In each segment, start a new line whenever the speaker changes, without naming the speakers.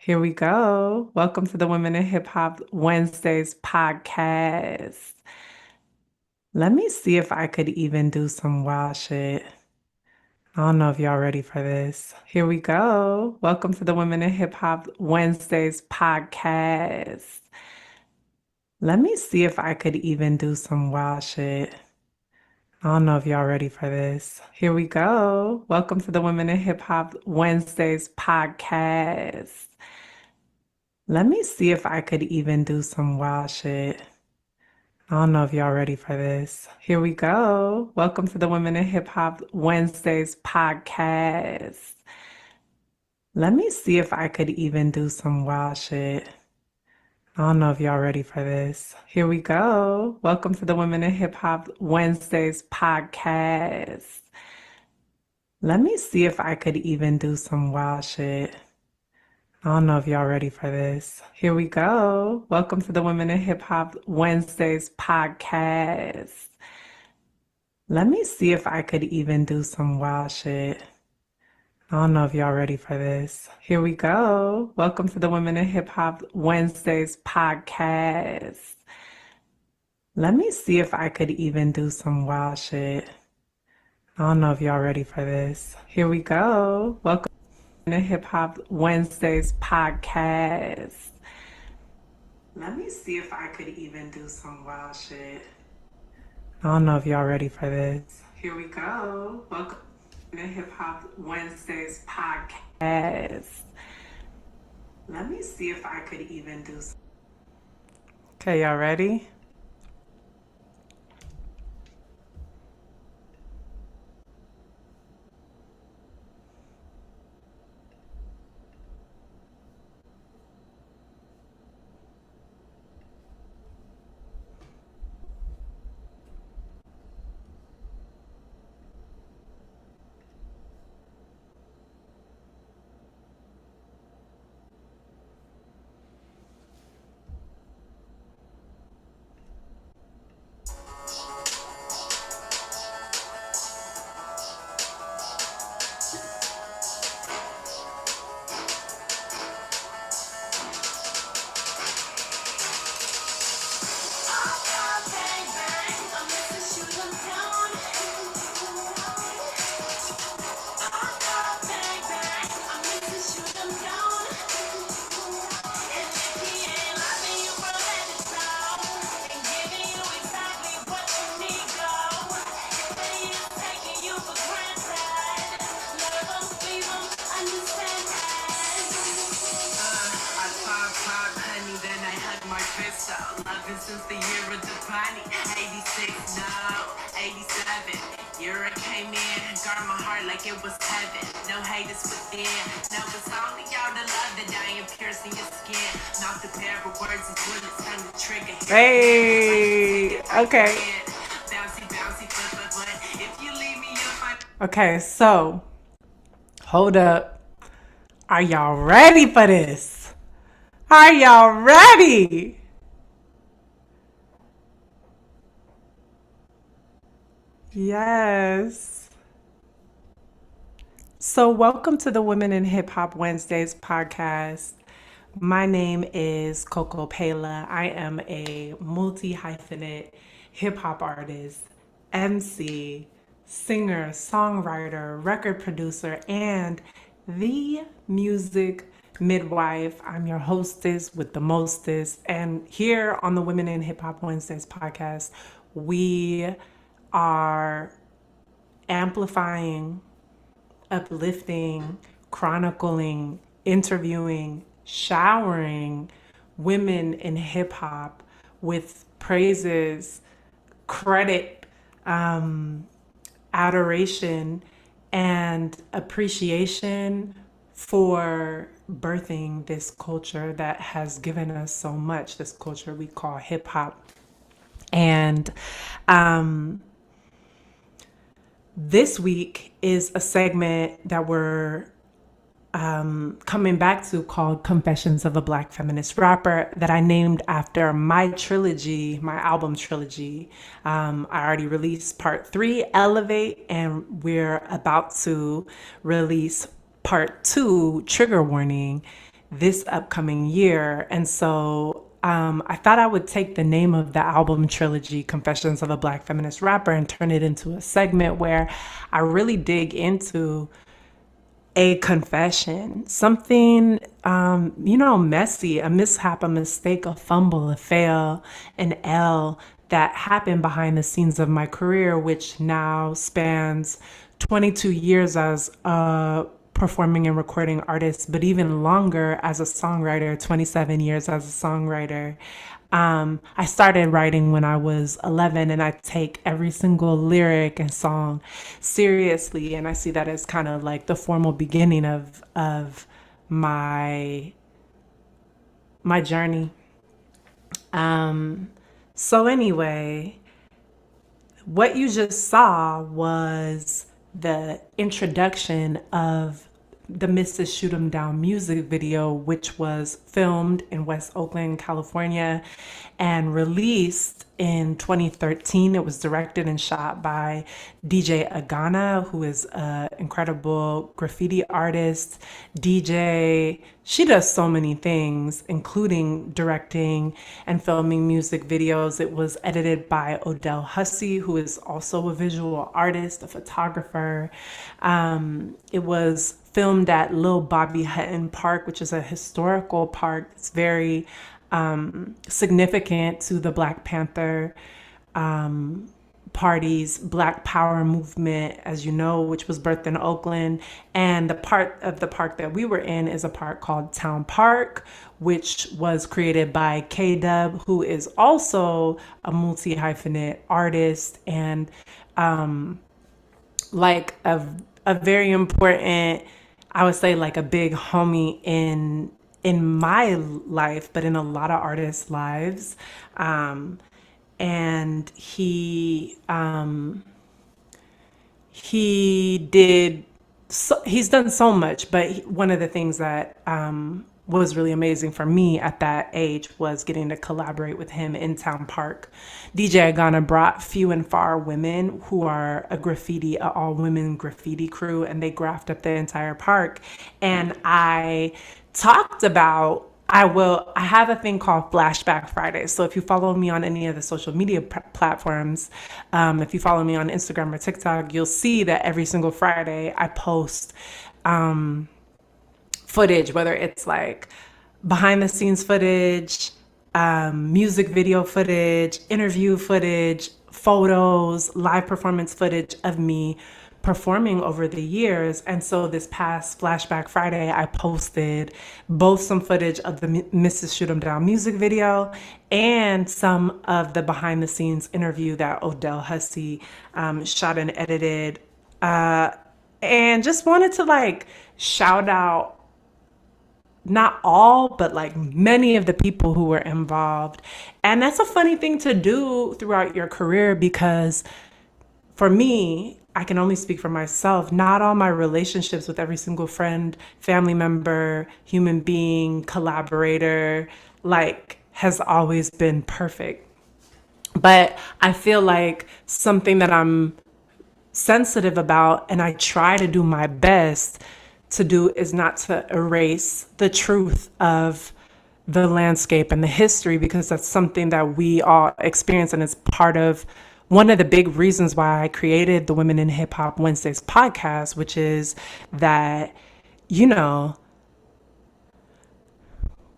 Here we go. Welcome to the Women in Hip Hop Wednesdays podcast. Let me see if I could even do some wild shit. I don't know if y'all ready for this. Here we go. Welcome to the Women in Hip Hop Wednesdays podcast. Let me see if I could even do some wild shit. I don't know if y'all ready for this. Here we go. Welcome to the Women in Hip Hop Wednesdays podcast. Let me see if I could even do some wild shit. I don't know if y'all ready for this. Here we go. Welcome to the Women in Hip Hop Wednesdays podcast. Let me see if I could even do some wild shit. I don't know if y'all ready for this. Here we go. Welcome to the Women in Hip Hop Wednesdays podcast. Let me see if I could even do some wild shit. I don't know if y'all ready for this. Here we go. Welcome to the Women in Hip Hop Wednesdays podcast. Let me see if I could even do some wild shit. I don't know if y'all ready for this. Here we go. Welcome to the Women in Hip Hop Wednesdays podcast. Let me see if I could even do some wild shit. I don't know if y'all ready for this. Here we go. Welcome to the Hip Hop Wednesdays podcast. Let me see if I could even do some wild shit. I don't know if y'all ready for this. Here we go. Welcome to the Hip Hop Wednesdays podcast. Let me see if I could even do some. Okay, y'all ready? Since the year of the party, 86, no, 87. Year I came in, guard my heart like it was heaven. No haters within, no, it's only y'all the love that I am piercing your skin. Not the pair of words is bullets, time to trigger. Hey, okay. Bouncy, bouncy, but if you leave me up, okay, so hold up. Are y'all ready for this? Are y'all ready? Yes. So, welcome to the Women in Hip Hop Wednesdays podcast. My name is Coco Peila. I am a multi hyphenate hip hop artist, MC, singer, songwriter, record producer, and the music midwife. I'm your hostess with the mostest. And here on the Women in Hip Hop Wednesdays podcast, we are amplifying, uplifting, chronicling, interviewing, showering women in hip hop with praises, credit, adoration, and appreciation for birthing this culture that has given us so much, this culture we call hip hop. And this week is a segment that we're coming back to called Confessions of a Black Feminist Rapper that I named after my trilogy, my album trilogy. I already released part 3, Elevate, and we're about to release part 2, Trigger Warning. this upcoming year. And so I thought I would take the name of the album trilogy, Confessions of a Black Feminist Rapper, and turn it into a segment where I really dig into a confession, something, messy, a mishap, a mistake, a fumble, a fail, an L that happened behind the scenes of my career, which now spans 22 years as a performing and recording artist, but even longer as a songwriter, 27 years as a songwriter. I started writing when I was 11, and I take every single lyric and song seriously. And I see that as kind of like the formal beginning of my my journey. So anyway, what you just saw was the introduction of the Mrs. Shoot 'em Down music video, which was filmed in West Oakland, California, and released in 2013. It was directed and shot by DJ Agana, who is an incredible graffiti artist, DJ. She does so many things, including directing and filming music videos. It was edited by Odell Hussey, who is also a visual artist, a photographer. It was filmed at Lil Bobby Hutton Park, which is a historical park. It's very significant to the Black Panther Party's Black Power movement, as you know, which was birthed in Oakland. And the part of the park that we were in is a park called Town Park, which was created by K-Dub, who is also a multi-hyphenate artist and like a very important, I would say like a big homie in my life, but in a lot of artists' lives. And he did so, he's done so much, but one of the things that was really amazing for me at that age was getting to collaborate with him in Town Park. DJ Agana brought Few and Far Women, who are a all women graffiti crew, and they graphed up the entire park. And I talked about I have a thing called Flashback Fridays. So if you follow me on any of the social media platforms, if you follow me on Instagram or TikTok, you'll see that every single Friday I post footage, whether it's like behind the scenes footage, music video footage, interview footage, photos, live performance footage of me performing over the years. And so this past Flashback Friday, I posted both some footage of the Mrs. Shoot 'em Down music video and some of the behind the scenes interview that Odell Hussey shot and edited. And just wanted to like shout out not all, but like many of the people who were involved. And that's a funny thing to do throughout your career because for me, I can only speak for myself. Not all my relationships with every single friend, family member, human being, collaborator, like has always been perfect. But I feel like something that I'm sensitive about and I try to do my best to do is not to erase the truth of the landscape and the history because that's something that we all experience and it's part of one of the big reasons why I created the Women in Hip Hop Wednesdays podcast, which is that, you know,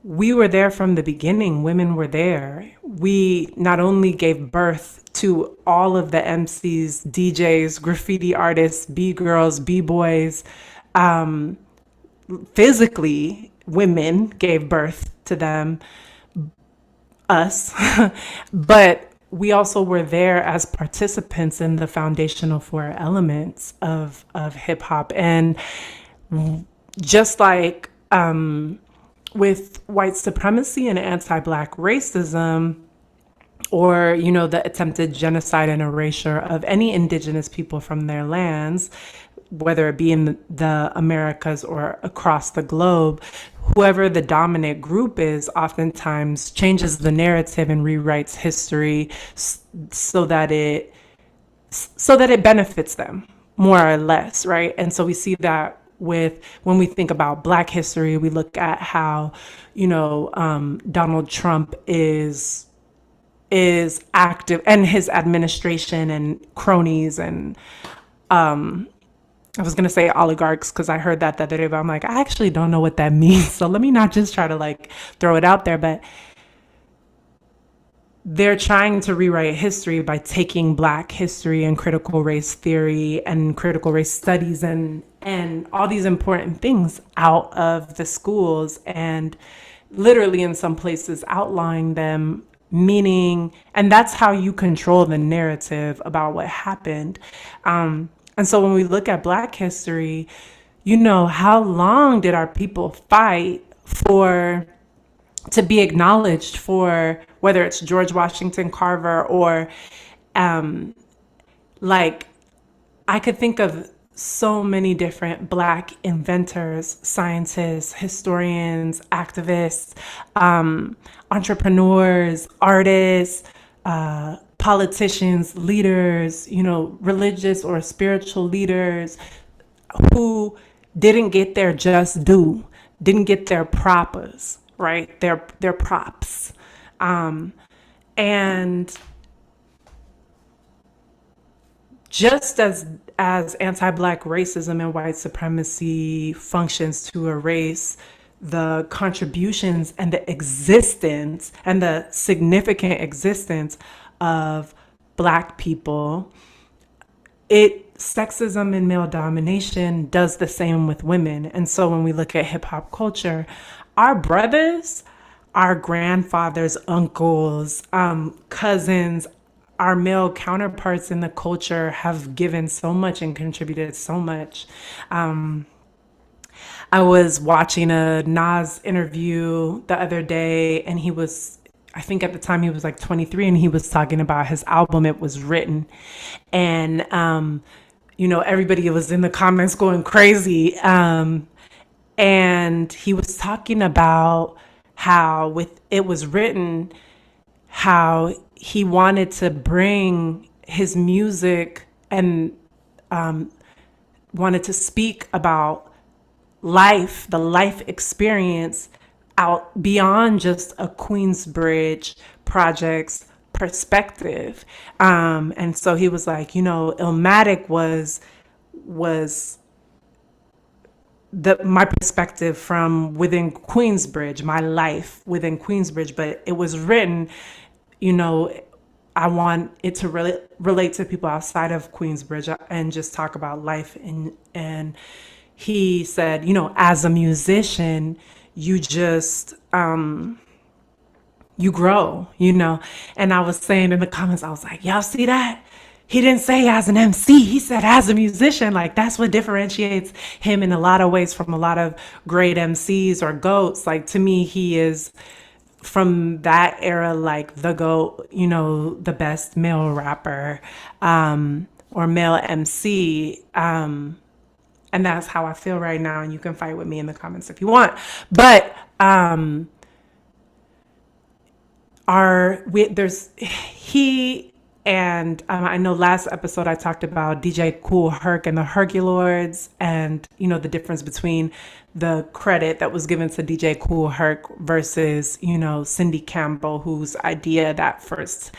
we were there from the beginning. Women were there. We not only gave birth to all of the MCs, DJs, graffiti artists, B-girls, B-boys, physically, women gave birth to them, us, but we also were there as participants in the foundational four elements of hip hop. And just like with white supremacy and anti-Black racism, or, you know, the attempted genocide and erasure of any indigenous people from their lands, whether it be in the Americas or across the globe, whoever the dominant group is oftentimes changes the narrative and rewrites history so that it benefits them more or less, right? And so we see that with when we think about Black history. We look at how, Donald Trump is active, and his administration and cronies, and I was gonna say oligarchs because I heard that the other day, but I'm like, I actually don't know what that means. So let me not just try to like throw it out there, but they're trying to rewrite history by taking Black history and critical race theory and critical race studies and all these important things out of the schools, and literally in some places outlining them, meaning, and that's how you control the narrative about what happened. And so when we look at Black history, how long did our people fight for to be acknowledged, for whether it's George Washington Carver or like I could think of so many different Black inventors, scientists, historians, activists, entrepreneurs, artists, politicians, leaders, religious or spiritual leaders who didn't get their just due, didn't get their props, right? Their props. And just as anti-Black racism and white supremacy functions to erase the contributions and the existence and the significant existence of Black people, sexism and male domination does the same with women. And so when we look at hip hop culture, our brothers, our grandfathers, uncles, cousins, our male counterparts in the culture have given so much and contributed so much. I was watching a Nas interview the other day, and I think at the time he was like 23, and he was talking about his album, It Was Written. And, everybody was in the comments going crazy. And he was talking about how with It Was Written, how he wanted to bring his music and wanted to speak about life, the life experience out beyond just a Queensbridge project's perspective. And so he was like, Illmatic was my perspective from within Queensbridge, my life within Queensbridge, but it was written, you know, I want it to really relate to people outside of Queensbridge and just talk about life. And he said, as a musician, you just you grow, And I was saying in the comments, I was like, y'all see that? He didn't say as an MC, he said as a musician. Like that's what differentiates him in a lot of ways from a lot of great MCs or GOATs. Like to me, he is from that era, like the GOAT, the best male rapper or male MC. And that's how I feel right now. And you can fight with me in the comments if you want. But there's he and I know last episode I talked about DJ Kool Herc and the Herculords, and the difference between the credit that was given to DJ Kool Herc versus Cindy Campbell, whose idea that first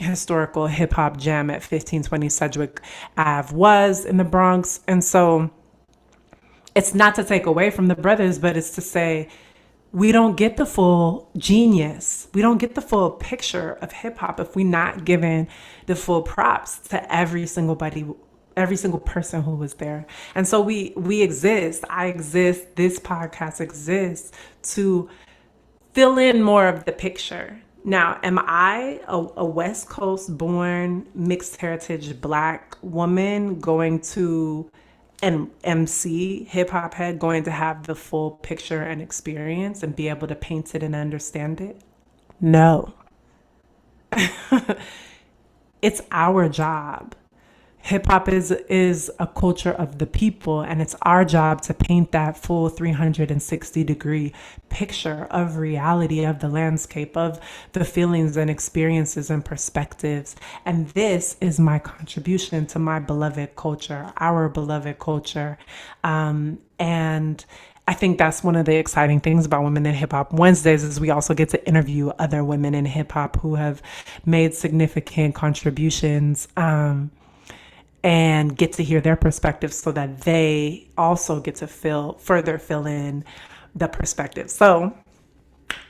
historical hip hop jam at 1520 Sedgwick Ave was in the Bronx. And so it's not to take away from the brothers, but it's to say we don't get the full genius. We don't get the full picture of hip hop if we're not given the full props to every single person who was there. And so we exist. I exist. This podcast exists to fill in more of the picture. Now, am I a West Coast born mixed heritage Black woman going to an MC hip hop head, going to have the full picture and experience and be able to paint it and understand it? No. It's our job. hip hop is a culture of the people, and it's our job to paint that full 360-degree picture of reality, of the landscape, of the feelings and experiences and perspectives. And this is my contribution to my beloved culture, our beloved culture. And I think that's one of the exciting things about Women in Hip Hop Wednesdays is we also get to interview other women in hip hop who have made significant contributions, and get to hear their perspectives so that they also get to further fill in the perspective. So,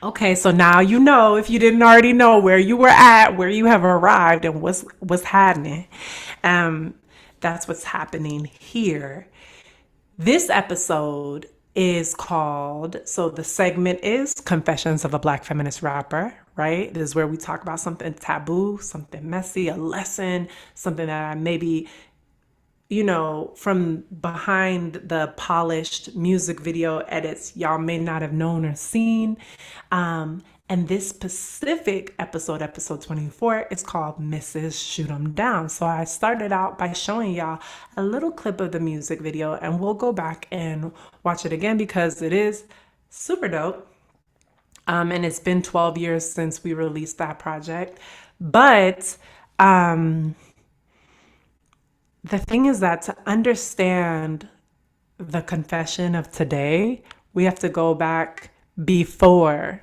okay, so now you know, if you didn't already know, where you were at, where you have arrived, and what's happening. Um, that's what's happening here. This episode is called, so the segment is Confessions of a Black Feminist Rapper, right? This is where we talk about something taboo, something messy, a lesson, something that I maybe, from behind the polished music video edits, y'all may not have known or seen. And this specific episode, episode 24, it's called Mrs. Shoot 'em Down. So I started out by showing y'all a little clip of the music video, and we'll go back and watch it again because it is super dope. And it's been 12 years since we released that project. But the thing is that to understand the confession of today, we have to go back before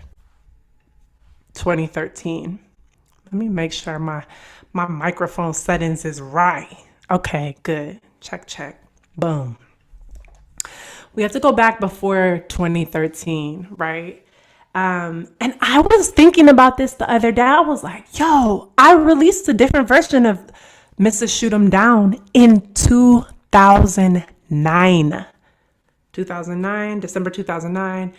2013. Let me make sure my microphone settings is right. Okay, good. Check, check. Boom. We have to go back before 2013, right? And I was thinking about this the other day. I was like, yo, I released a different version of Mrs. Shoot 'em Down in 2009. 2009, December 2009,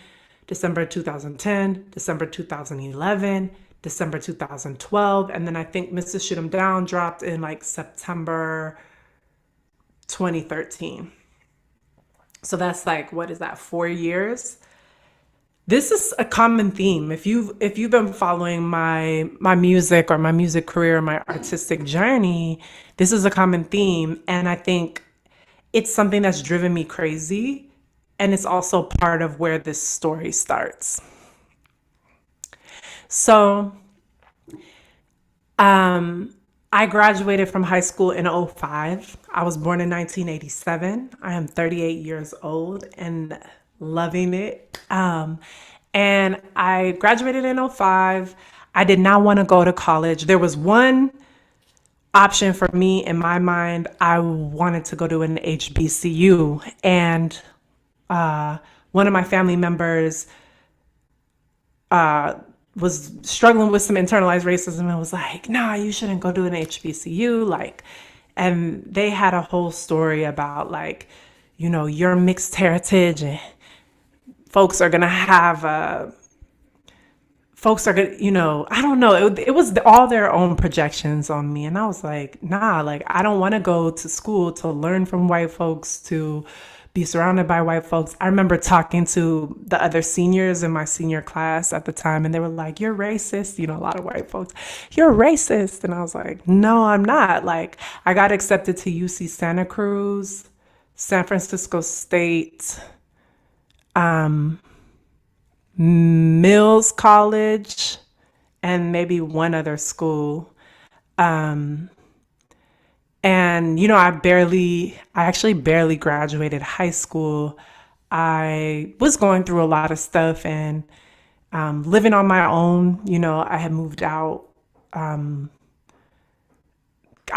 December 2010, December 2011, December 2012. And then I think Mrs. Shoot 'em Down dropped in like September 2013. So that's like, what is that, 4 years? This is a common theme. If you've been following my music or my music career, my artistic journey, this is a common theme. And I think it's something that's driven me crazy. And it's also part of where this story starts. So, I graduated from high school in '05. I was born in 1987. I am 38 years old and loving it. And I graduated in '05. I did not want to go to college. There was one option for me in my mind. I wanted to go to an HBCU. And one of my family members was struggling with some internalized racism and was like, nah, you shouldn't go to an HBCU. Like, and they had a whole story about like, your mixed heritage and folks are going to have, I don't know. It was all their own projections on me. And I was like, nah, like, I don't want to go to school to learn from white folks, to be surrounded by white folks. I remember talking to the other seniors in my senior class at the time, and they were like, you're racist. A lot of white folks, you're racist. And I was like, no, I'm not. Like, I got accepted to UC Santa Cruz, San Francisco State, Mills College, and maybe one other school. And, I actually barely graduated high school. I was going through a lot of stuff and living on my own. I had moved out. I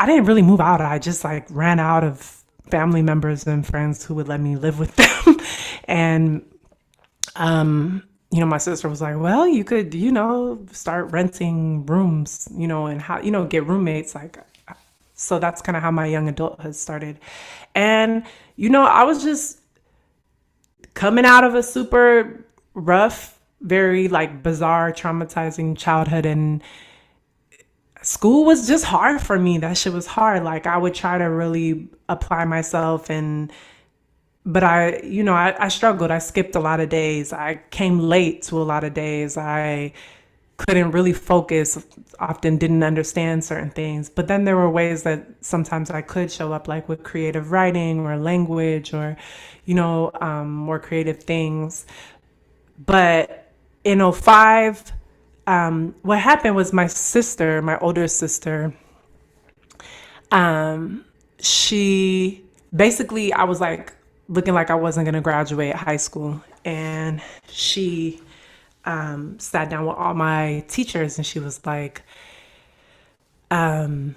didn't really move out. I just like ran out of family members and friends who would let me live with them. And, my sister was like, well, you could, start renting rooms, and how, get roommates. Like, so that's kind of how my young adulthood started. And, I was just coming out of a super rough, very like bizarre, traumatizing childhood. And school was just hard for me. That shit was hard. Like, I would try to really apply myself but I struggled. I skipped a lot of days. I came late to a lot of days. I couldn't really focus, often didn't understand certain things. But then there were ways that sometimes I could show up, like with creative writing or language or, more creative things. But in '05, what happened was my sister, my older sister, she basically, I was like looking like I wasn't going to graduate high school. And she sat down with all my teachers and she was like, all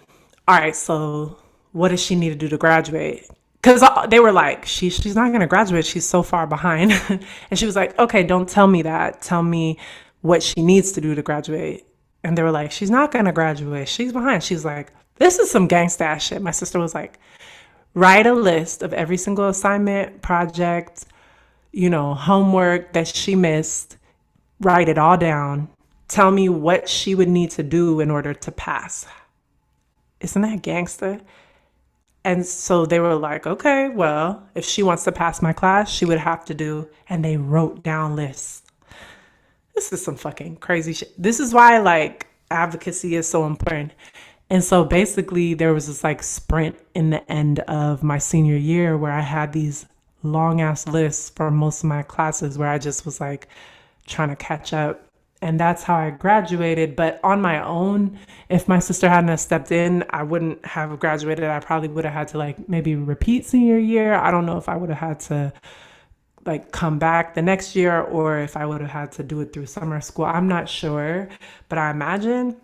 right, so what does she need to do to graduate? Because they were like, she's not going to graduate. She's so far behind. And she was like, okay, don't tell me that. Tell me what she needs to do to graduate. And they were like, she's not going to graduate. She's behind. She's like, this is some gangsta ass shit. My sister was like, write a list of every single assignment, project, homework that she missed. Write it all down. Tell me what she would need to do in order to pass. Isn't that gangster? And so they were like, okay, well, if she wants to pass my class, she would have to do, and they wrote down lists. This is some fucking crazy shit. This is why like advocacy is so important. And so basically there was this like sprint in the end of my senior year where I had these long ass lists for most of my classes where I just was like trying to catch up. And that's how I graduated. But on my own, if my sister hadn't have stepped in, I wouldn't have graduated. I probably would have had to like maybe repeat senior year. I don't know if I would have had to like come back the next year or if I would have had to do it through summer school. I'm not sure, but I imagine.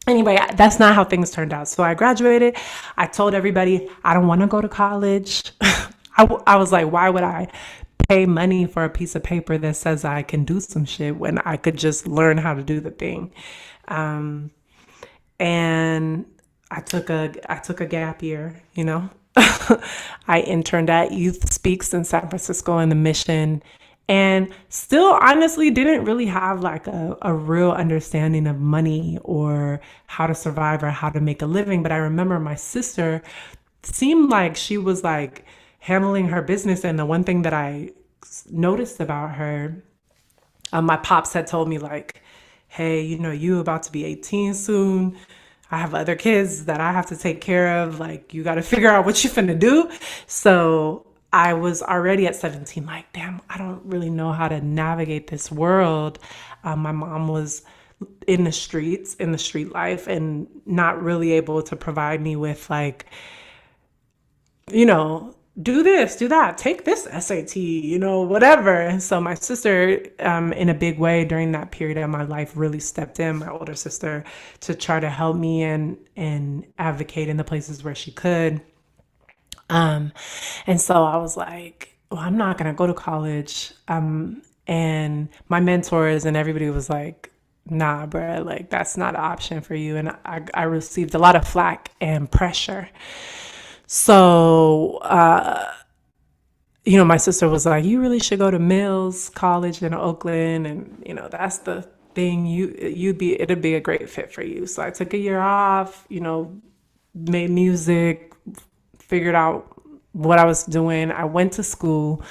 Anyway, that's not how things turned out. So I graduated. I told everybody I don't want to go to college. I was like, why would I pay money for a piece of paper that says I can do some shit when I could just learn how to do the thing? And I took a gap year, I interned at Youth Speaks in San Francisco in the Mission and still honestly didn't really have like a real understanding of money or how to survive or how to make a living. But I remember my sister seemed like she was like handling her business. And the one thing that I noticed about her, my pops had told me like, hey, you about to be 18 soon. I have other kids that I have to take care of. Like, you got to figure out what you finna do. So I was already at 17, like, damn, I don't really know how to navigate this world. My mom was in the streets, in the street life, and not really able to provide me with like, do this, do that, take this SAT, whatever. And so my sister, in a big way during that period of my life, really stepped in, my older sister, to try to help me and advocate in the places where she could. And so I was like, well, I'm not going to go to college. And my mentors and everybody was like, nah, bruh, like that's not an option for you. And I received a lot of flack and pressure. So, my sister was like, you really should go to Mills College in Oakland. And, that's the thing it'd be a great fit for you. So I took a year off, made music, figured out what I was doing. I went to school.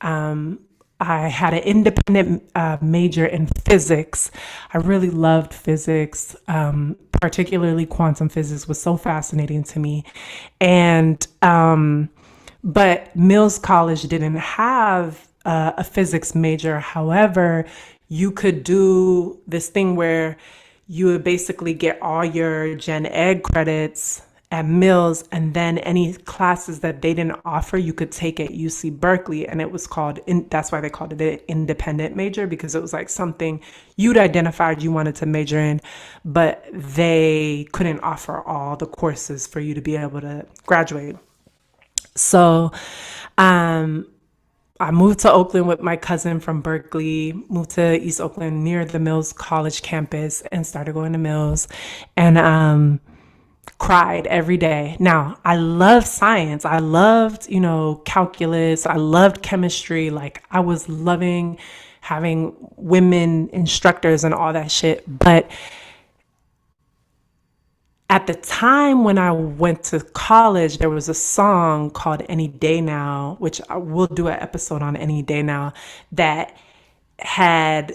I had an independent major in physics. I really loved physics, particularly quantum physics was so fascinating to me. And, but Mills College didn't have a physics major. However, you could do this thing where you would basically get all your gen ed credits at Mills, and then any classes that they didn't offer, you could take at UC Berkeley. And it was that's why they called it an independent major, because it was like something you'd identified you wanted to major in, but they couldn't offer all the courses for you to be able to graduate. So, I moved to Oakland with my cousin from Berkeley, moved to East Oakland near the Mills College campus and started going to Mills. And, cried every day. Now, I love science. I loved, calculus. I loved chemistry. Like I was loving having women instructors and all that shit. But at the time when I went to college, there was a song called Any Day Now, which I will do an episode on Any Day Now, that had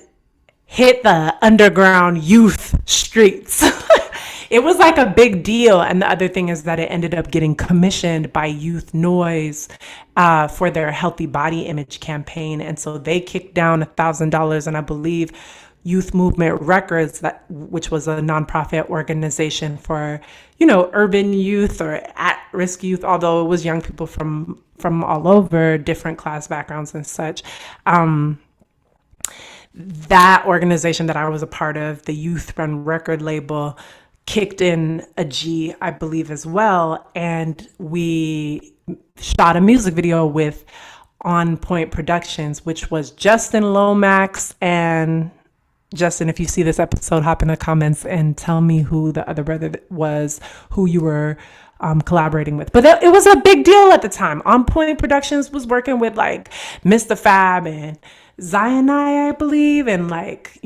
hit the underground youth streets. It was like a big deal. And the other thing is that it ended up getting commissioned by Youth Noise for their Healthy Body Image campaign. And so they kicked down $1,000. And I believe Youth Movement Records, that which was a nonprofit organization for, urban youth or at-risk youth, although it was young people from all over different class backgrounds and such. That organization that I was a part of, the Youth Run record label, kicked in a G, I believe, as well. And we shot a music video with On Point Productions, which was Justin Lomax. And Justin, if you see this episode, hop in the comments and tell me who the other brother was, who you were collaborating with. But it was a big deal at the time. On Point Productions was working with like Mr. Fab and Zionai, I believe, and like,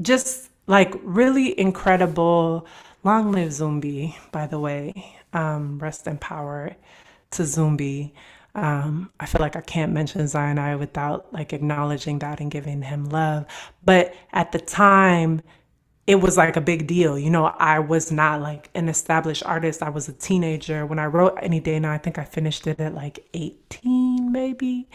just like really incredible. Long live Zumbi, by the way. Rest in power to Zumbi. I feel like I can't mention Zionai without like acknowledging that and giving him love. But at the time, it was like a big deal. I was not like an established artist. I was a teenager when I wrote Any Day Now. I think I finished it at like 18, maybe.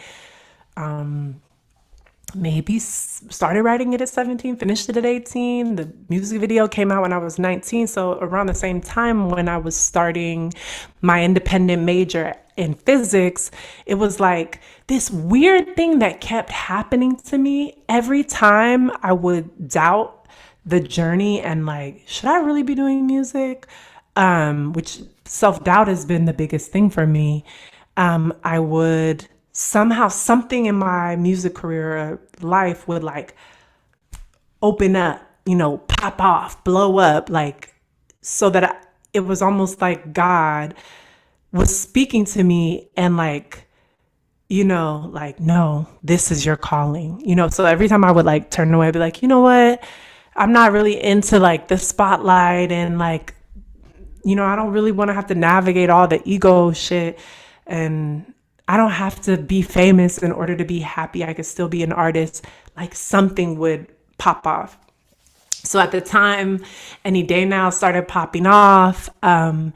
Maybe started writing it at 17, finished it at 18. The music video came out when I was 19. So around the same time when I was starting my independent major in physics, it was like this weird thing that kept happening to me every time I would doubt the journey and like, should I really be doing music? Which self-doubt has been the biggest thing for me. I would somehow, something in my music career or life would like open up, pop off, blow up, like so that it was almost like God was speaking to me and like, like, no, this is your calling, so every time I would like turn away, I'd be like, you know what? I'm not really into like the spotlight and like, I don't really want to have to navigate all the ego shit. And I don't have to be famous in order to be happy. I could still be an artist. Like something would pop off. So at the time, Any Day Now started popping off. And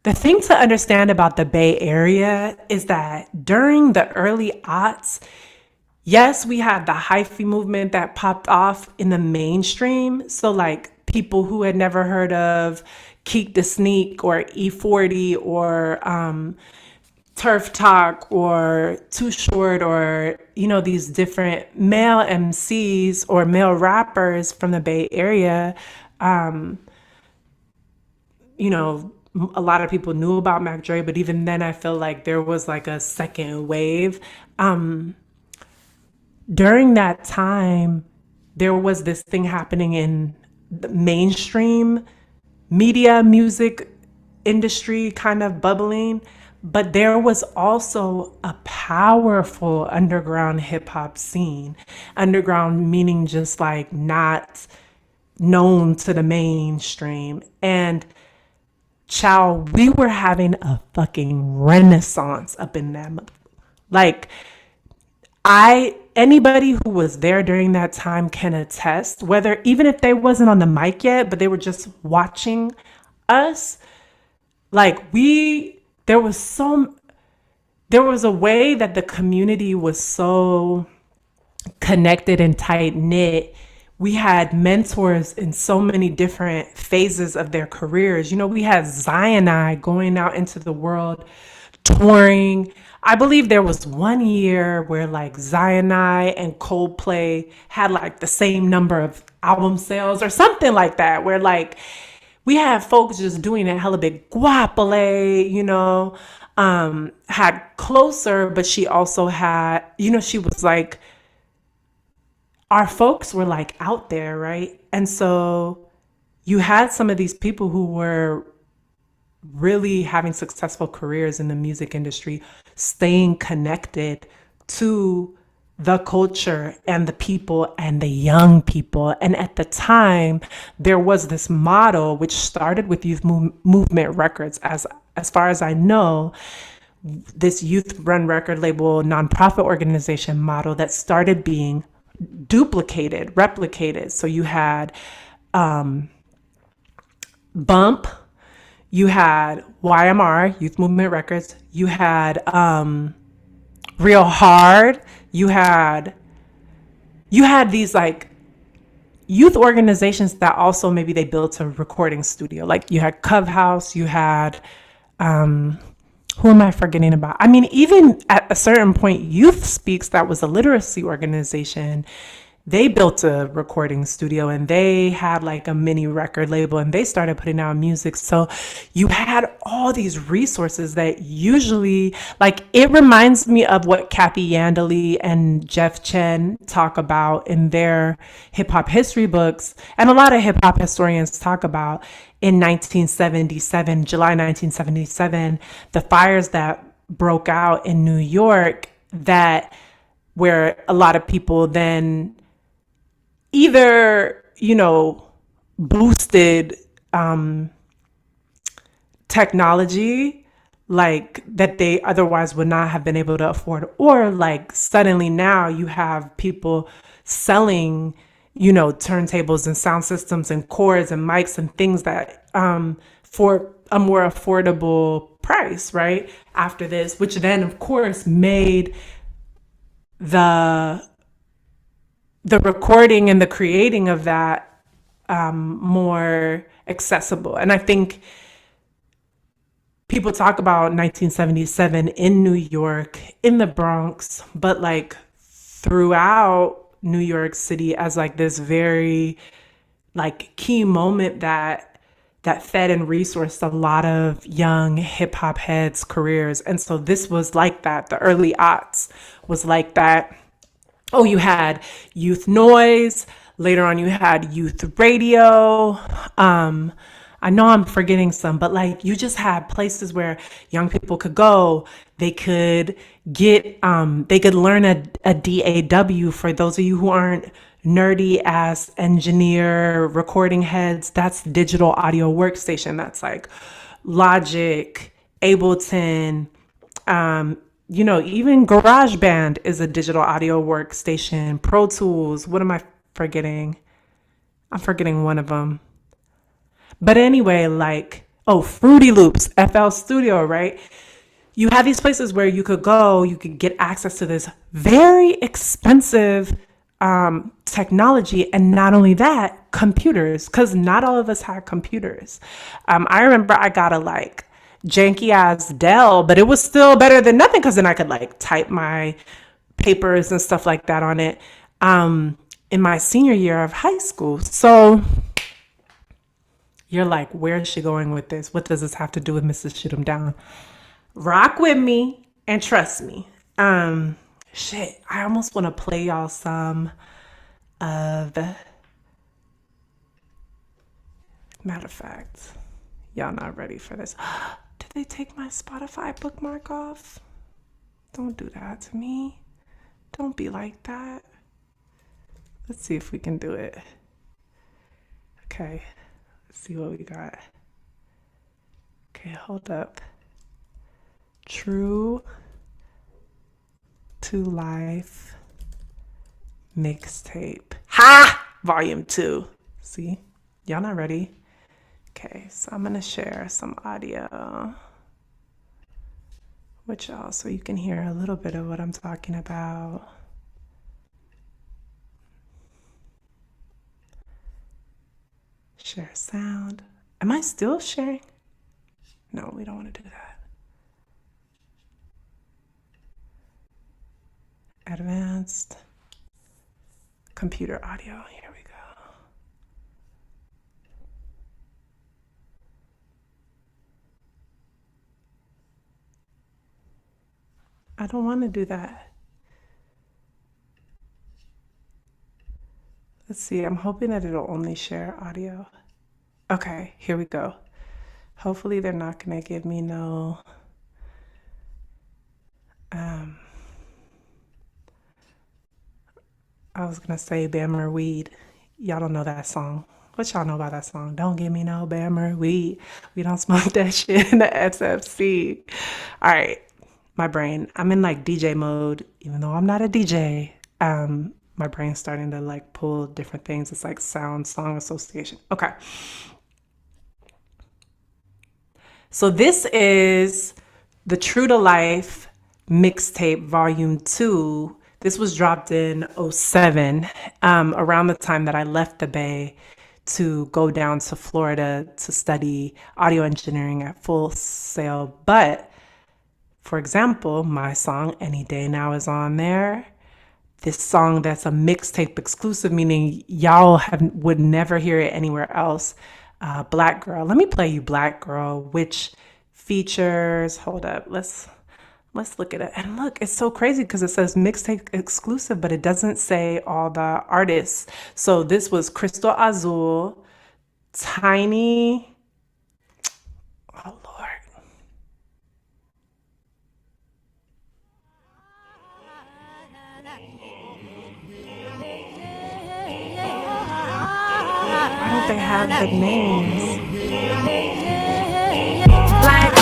the thing to understand about the Bay Area is that during the early aughts, yes, we had the hyphy movement that popped off in the mainstream. So like people who had never heard of Keek the Sneak or E40 or Turf Talk or Too Short or, these different male MCs or male rappers from the Bay Area. A lot of people knew about Mac Dre, but even then I feel like there was like a second wave. During that time, there was this thing happening in the mainstream media, music industry kind of bubbling. But there was also a powerful underground hip hop scene. Underground meaning just like not known to the mainstream. And we were having a fucking renaissance up in that. Like, anybody who was there during that time can attest, whether even if they wasn't on the mic yet, but they were just watching us, like there was a way that the community was so connected and tight knit. We had mentors in so many different phases of their careers. We had Zionai going out into the world, touring. I believe there was one year where like Zionai and Coldplay had like the same number of album sales or something like that, where like we had folks just doing it hella big. Guapole, had Closer, but she also had, she was like, our folks were like out there, right? And so you had some of these people who were really having successful careers in the music industry, staying connected to the culture and the people and the young people. And at the time, there was this model which started with Youth Movement Records, as far as I know, this youth run record label nonprofit organization model that started being duplicated, replicated. So you had Bump, you had YMR, Youth Movement Records, you had Real Hard, you had these like youth organizations that also maybe they built a recording studio. Like you had Cove House, you had who am I forgetting about? I mean, even at a certain point, Youth Speaks, that was a literacy organization. They built a recording studio and they had like a mini record label and they started putting out music. So you had all these resources that usually, like, it reminds me of what Kathy Yandeli and Jeff Chen talk about in their hip hop history books. And a lot of hip hop historians talk about in 1977, July 1977, the fires that broke out in New York, that where a lot of people then either, boosted technology like that they otherwise would not have been able to afford, or like suddenly now you have people selling, turntables and sound systems and cords and mics and things that for a more affordable price, right? After this, which then of course made the the recording and the creating of that more accessible. And I think people talk about 1977 in New York, in the Bronx, but like throughout New York City as like this very like key moment that fed and resourced a lot of young hip hop heads' careers. And so this was like that. The early aughts was like that. Oh, you had youth noise. Later on, you had youth radio. I know I'm forgetting some, but like you just had places where young people could go. They could they could learn a DAW. For those of you who aren't nerdy ass engineer recording heads, that's digital audio workstation. That's like Logic, Ableton, even GarageBand is a digital audio workstation. Pro Tools. What am I forgetting? I'm forgetting one of them. But anyway, like, oh, Fruity Loops, FL Studio, right? You have these places where you could go, you could get access to this very expensive technology. And not only that, computers, because not all of us had computers. I remember I got a like janky ass Dell, but it was still better than nothing because then I could like type my papers and stuff like that on it in my senior year of high school. So you're like, where is she going with this? What does this have to do with Mrs. Shoot 'em Down? Rock with me and trust me. Shit, I almost want to play y'all some of, matter of fact, y'all not ready for this. Did they take my Spotify bookmark off? Don't do that to me. Don't be like that. Let's see if we can do it. Okay, let's see what we got. Okay, hold up. True to Life mixtape. Ha! Volume 2. See? Y'all not ready? Okay, so I'm gonna share some audio with y'all so you can hear a little bit of what I'm talking about. Share sound. Am I still sharing? No, we don't want to do that. Advanced computer audio. Here we go. I don't want to do that. Let's see. I'm hoping that it'll only share audio. Okay, here we go. Hopefully they're not going to give me no I was gonna say Bammer Weed. Y'all don't know that song. What y'all know about that song? Don't give me no Bammer Weed. We don't smoke that shit in the SFC. All right. my brain. I'm in like DJ mode, even though I'm not a DJ. My brain's starting to like pull different things. It's like sound song association. Okay. So this is the True to Life mixtape volume 2. This was dropped in '07, around the time that I left the Bay to go down to Florida to study audio engineering at Full Sail. But for example, my song Any Day Now is on there. This song that's a mixtape exclusive, meaning would never hear it anywhere else. Black Girl. Let me play you Black Girl, which features, hold up, let's look at it. And look, it's so crazy because it says mixtape exclusive, but it doesn't say all the artists. So this was Crystal Azul, Tiny, oh Lord. Why don't they have the names? Black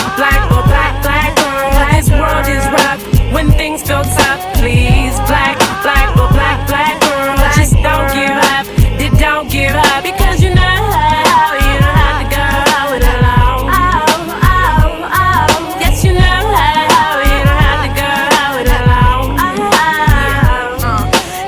girl, this world is rough. When things feel tough, please, black girl, just don't give up. Don't give up because you know you don't have to go it alone. Yes, you know you don't have to go it alone.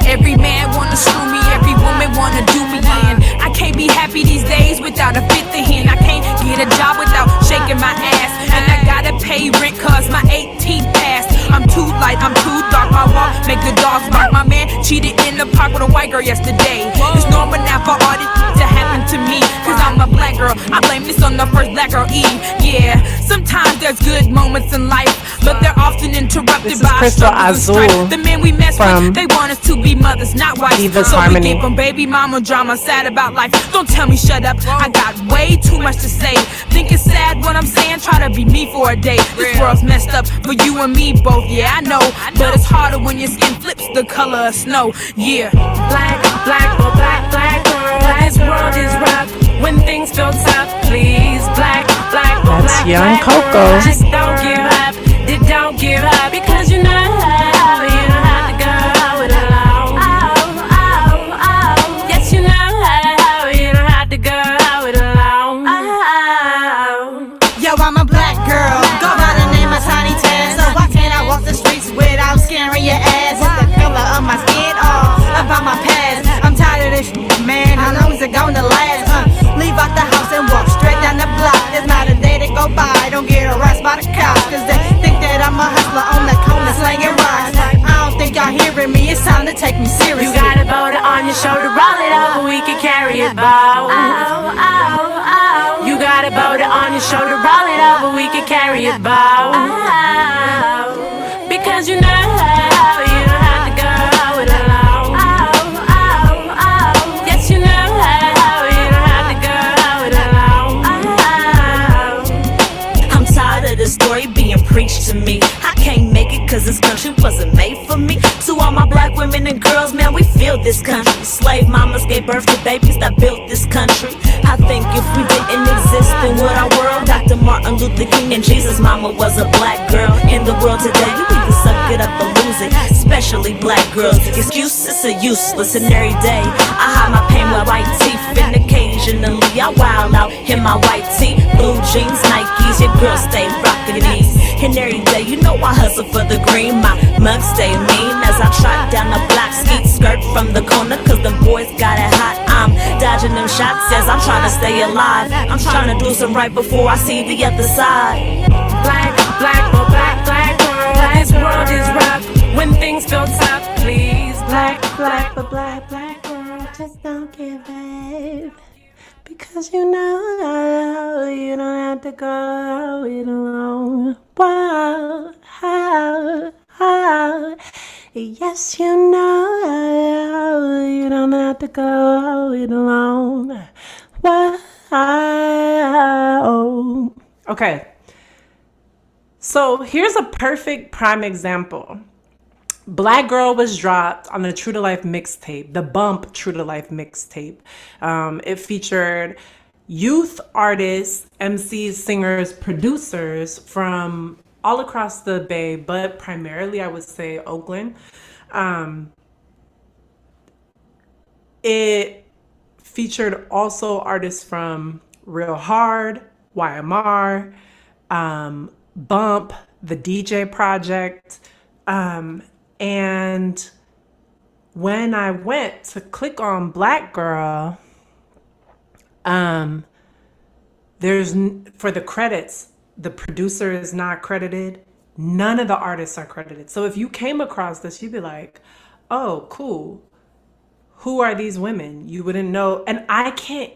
Every man wanna screw me, every woman wanna do me in. I can't be happy these days without a fifth of hen. I can't get a job without shaking my ass. And I gotta pay rent cause my 18th passed. I'm too light, I'm too dark, my walk make the dogs bark. My man cheated in the park with a white girl yesterday. It's normal now for all this to happen to me, cause I'm a black girl. I blame this on the first black girl Eve. Yeah, sometimes there's good moments in life, but they're often interrupted by
Crystal
struggles and strife. The men we mess with, they want us to be mothers, not wives. So we get from baby mama drama, sad about life. Don't tell me shut up, I got way too much to say. Think it's sad what I'm saying, try to be me for a day. This world's messed up for you and me both, yeah I know, but it's harder when your skin flips the color of snow. Yeah,
black girl, this world is rough. When things feel tough, please, black young Coco. Just don't give up, don't give up because you know you don't have to go it alone. Yes, you know you don't have to go it alone.
Yo, I'm a black girl, go by the name of Tiny Tan. So why can't I walk the streets without scaring your ass? With the color of my skin, all about my past. I'm tired of this man, how long is it gonna last? Leave out the house and walk straight down the block. There's not a day that go by, don't get harassed by the cops, cause they think that I'm a hustler on the corner slanging rocks. I don't think y'all hearing me, it's time to take me seriously.
You got a boulder on your shoulder, roll it over, we can carry it bow. You got a boulder on your shoulder, roll it over, we can carry it bow. Because you know you don't have to go it alone. Yes, you know you don't have to go it alone.
I'm tired of this story being preached to me. I can't make it cause this country wasn't made for me. To all my black women and girls, man, we feel this country. Slave mamas gave birth to babies that built this country. I think if we didn't exist, then would our world? Dr. Martin Luther King and Jesus' mama was a black girl. In the world today, you either suck it up or lose it, especially black girls. Excuses are useless, and every day I hide my pain with white teeth, and occasionally I wild out in my white tee. Blue jeans, Nikes, your girl stay rockin' these. And every day, you know I hustle for the green. My mug stay mean as I trot down the block, skeet skirt from the corner, cause them boys got it hot. I'm dodging them shots as I'm trying to stay alive. I'm trying to do some right before I see the other side.
Black girl, this world is rough. When things feel tough, please, black girl, just don't give up. Because you know you don't have to go it alone. Whoa, yes, you know you don't have to go it alone. Whoa. Okay. So here's a perfect prime example. Black Girl was dropped on the True to Life mixtape, the Bump True to Life mixtape. It featured youth artists, MCs, singers, producers from all across the Bay, but primarily I would say Oakland. Um, it featured also artists from Real Hard, YMR, Bump, the DJ Project. And when I went to click on Black Girl, there's for the credits, the producer is not credited. None of the artists are credited. So if you came across this, you'd be like, oh, cool. Who are these women? You wouldn't know. And I can't.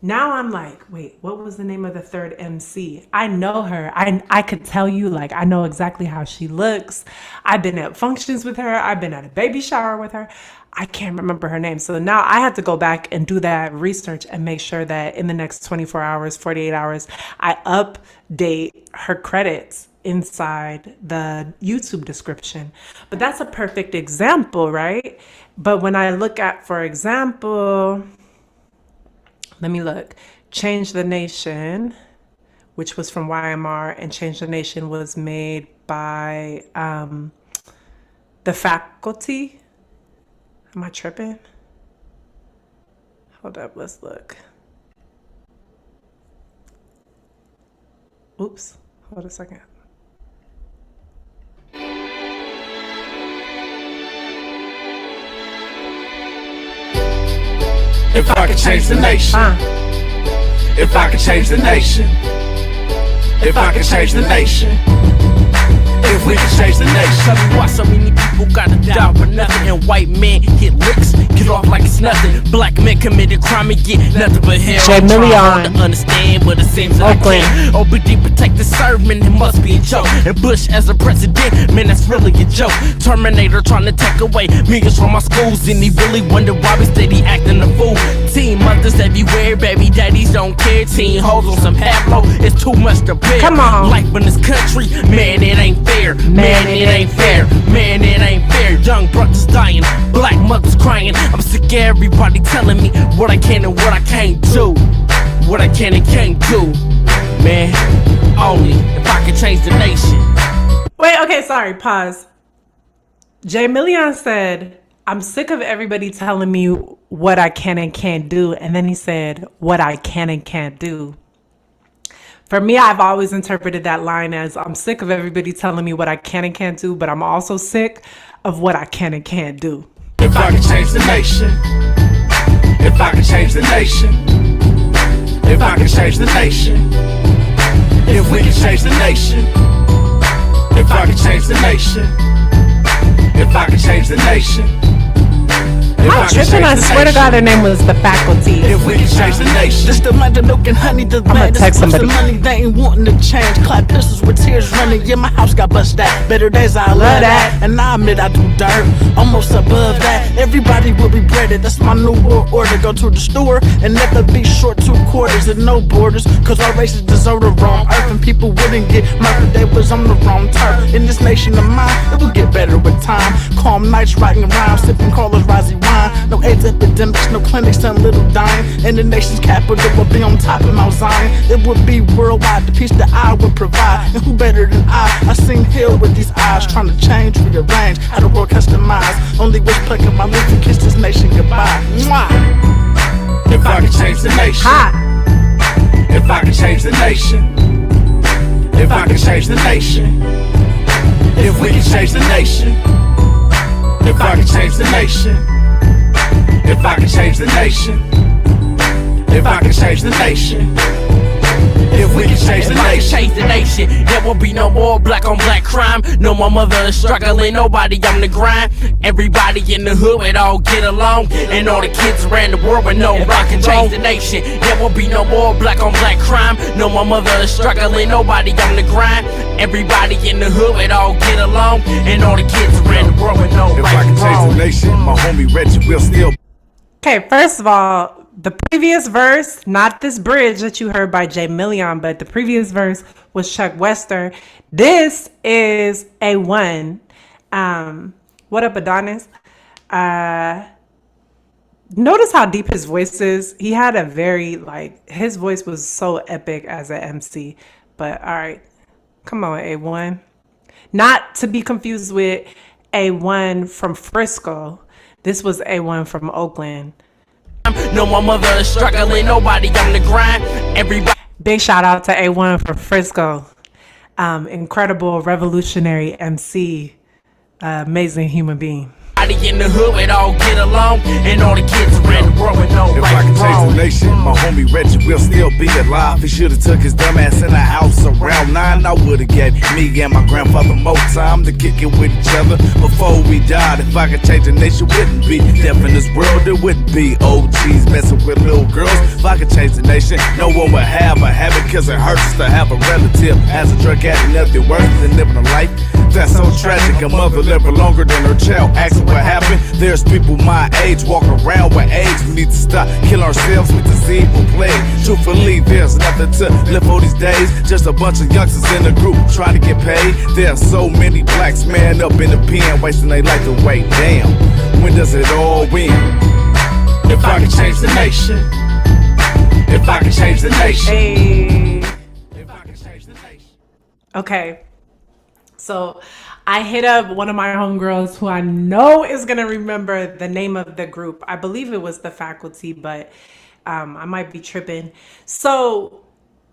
Now I'm like, wait, what was the name of the third MC? I know her. I could tell you, like, I know exactly how she looks. I've been at functions with her. I've been at a baby shower with her. I can't remember her name. So now I had to go back and do that research and make sure that in the next 24 hours, 48 hours, I update her credits inside the YouTube description. But that's a perfect example, right? But when I look at, for example, let me look. Change the Nation, which was from YMR, and Change the Nation was made by the faculty. Am I tripping? Hold up, let's look. Oops, hold a second.
If I could change the nation, if I could change the nation, if I could change the nation, if we could change the nation.
Tell me why so many people gotta die for nothing, and white men get licks, get off like it's nothing. Black men committed crime and get nothing but hell.
I'm trying hard
to understand, but it seems that
Oakland.
I can't. OBD protect the servant, it must be a joke. And Bush as a president, man, that's really a joke. Terminator trying to take away millions from my schools, and he really wonder why we steady acting a fool. Teen mothers everywhere, baby daddies don't care. Teen hoes on some Pablo, it's too much to bear.
Come on.
Life in this country, man, it ain't fair. Man, it ain't fair. Man, it ain't fair. Young brothers dying, black mothers crying. I'm sick of everybody telling me what I can and what I can't do. What I can and can't do. Man, only if I could change the nation.
Wait, okay, sorry, pause. Jay Million said, I'm sick of everybody telling me what I can and can't do. And then he said, what I can and can't do. For me, I've always interpreted that line as I'm sick of everybody telling me what I can and can't do, but I'm also sick of what I can and can't do.
If I could change the nation, if I could change the nation, if I could change the nation, if we could change the nation, if I could change the nation, if I could change the nation.
I'm tripping, I swear to God, her name was the faculty.
If we can change the nation.
This the man that milk and honey, the
gonna text somebody.
The money, they ain't wanting to change. Clap pistols with tears running. Yeah, my house got bust that. Better days, I love that. And I admit I do dirt, almost above that. Everybody will be breaded, that's my new world order. Go to the store and never be short 2 quarters and no borders. Cause our races deserve the wrong earth, and people wouldn't get murdered, they was on the wrong turf. In this nation of mine, it will get better with time. Calm nights, writing rhymes, sipping Carlos Rossi wine. No AIDS epidemics, no clinics, and little dying. And the nation's capital will be on top of Mount Zion. It would be worldwide, the peace that I would provide. And who better than I seen hell with these eyes, trying to change, rearrange, how the world customize. Only wish plucking my lips to kiss this nation goodbye. Mwah.
If I could change the nation, if I could change the nation, if I could change the nation, if we could change the nation, if I could change the nation, if I could change the nation, if I could change the nation, if we could change the nation.
Change the nation, there will be no more black on black crime. No more mother struggling, nobody on the grind. Everybody in the hood would all get along, and all the kids around the world would know rock and change the nation. There will be no more black on black crime. No more mother struggling, nobody on the grind. Everybody in the hood would all get along, and all the kids around the world would know
If I
right
could
and
change
wrong.
the nation, my homie Reggie will still.
Okay, first of all, the previous verse, not this bridge that you heard by Jay Million, but the previous verse was Chuck Wester. This is A1. What up, Adonis? Notice how deep his voice is. He had a very, his voice was so epic as an MC. But all right, Come on, A1. Not to be confused with A1 from Frisco. This was A1 from Oakland.
No, my mother is struggling, nobody on the grind. Everybody
Big shout out to A1 from Frisco. Incredible revolutionary MC, amazing human being.
in the hood, we'd all get along. And all the kids around the world would know
If I
right
could
from
change
wrong.
the nation, my homie Reggie will still be alive. He should've took his dumb ass in the house around 9. I would've gave me and my grandfather more time to kick it with each other before we died. If I could change the nation, wouldn't be deaf in this world. There wouldn't be OGs messing with little girls. If I could change the nation, no one would have a habit, cause it hurts to have a relative as a drug addict. Nothing worse than living a life that's so tragic. A mother living longer than her child, asking what happened. There's people my age walk around with AIDS. We need to stop killing ourselves with this evil plague. Truthfully, there's nothing to live for these days. Just a bunch of youngsters in a group trying to get paid. There are so many blacks, man, up in the pen, wasting their life away. Damn, when does it all win?
If I could change the nation, if I could change the nation,
Hey.
if I could change the nation.
Okay. So I hit up one of my homegirls who I know is going to remember the name of the group. I believe it was the faculty, but I might be tripping. So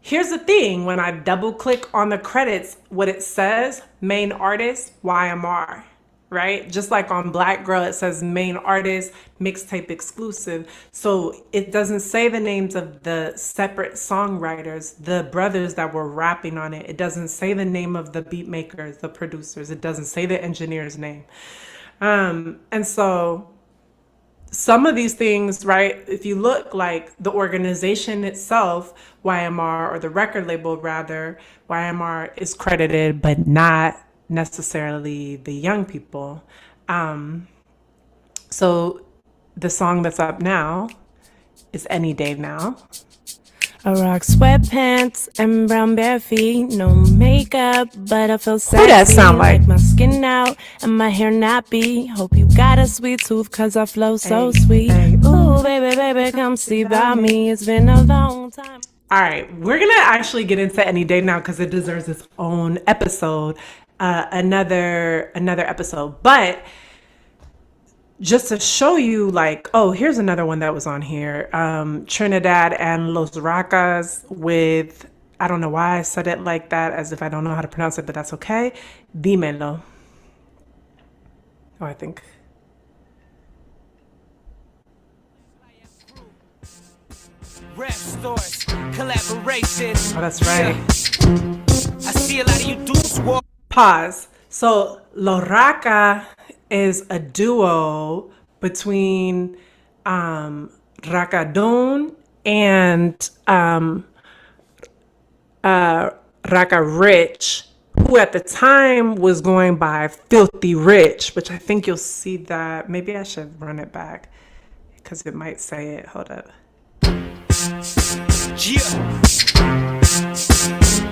here's the thing. When I double click on the credits, what it says, main artist, YMR, right? Just like on Black Girl, it says main artist, mixtape exclusive. So it doesn't say the names of the separate songwriters, the brothers that were rapping on it. It doesn't say the name of the beat makers, the producers. It doesn't say the engineer's name. And so some of these things, right, if you look, like the organization itself, YMR, or the record label rather, YMR is credited, but not necessarily the young people. So the song that's up now is Any Day Now.
I rock sweatpants and brown bare feet, no makeup, but I feel sexy.
Who that sound like?
My skin out and my hair nappy. Hope you got a sweet tooth, cause I flow so
Hey,
sweet.
hey.
Ooh, baby, baby, come see about me. It's been a long time.
All right, we're gonna actually get into Any Day Now because it deserves its own episode, another episode. But just to show you, like, oh, here's another one that was on here, Trinidad and Los Racas with, I don't know why I said it like that, as if I don't know how to pronounce it, but that's okay. Dímelo. Oh, I think.
Rap stores, collaborations.
Oh, that's right.
I see a lot of you dudes walk.
Pause. So Lorraca is a duo between Racadon and Raka Rich, who at the time was going by Filthy Rich, which I think you'll see that. Maybe I should run it back because it might say it. Hold up.
Yeah.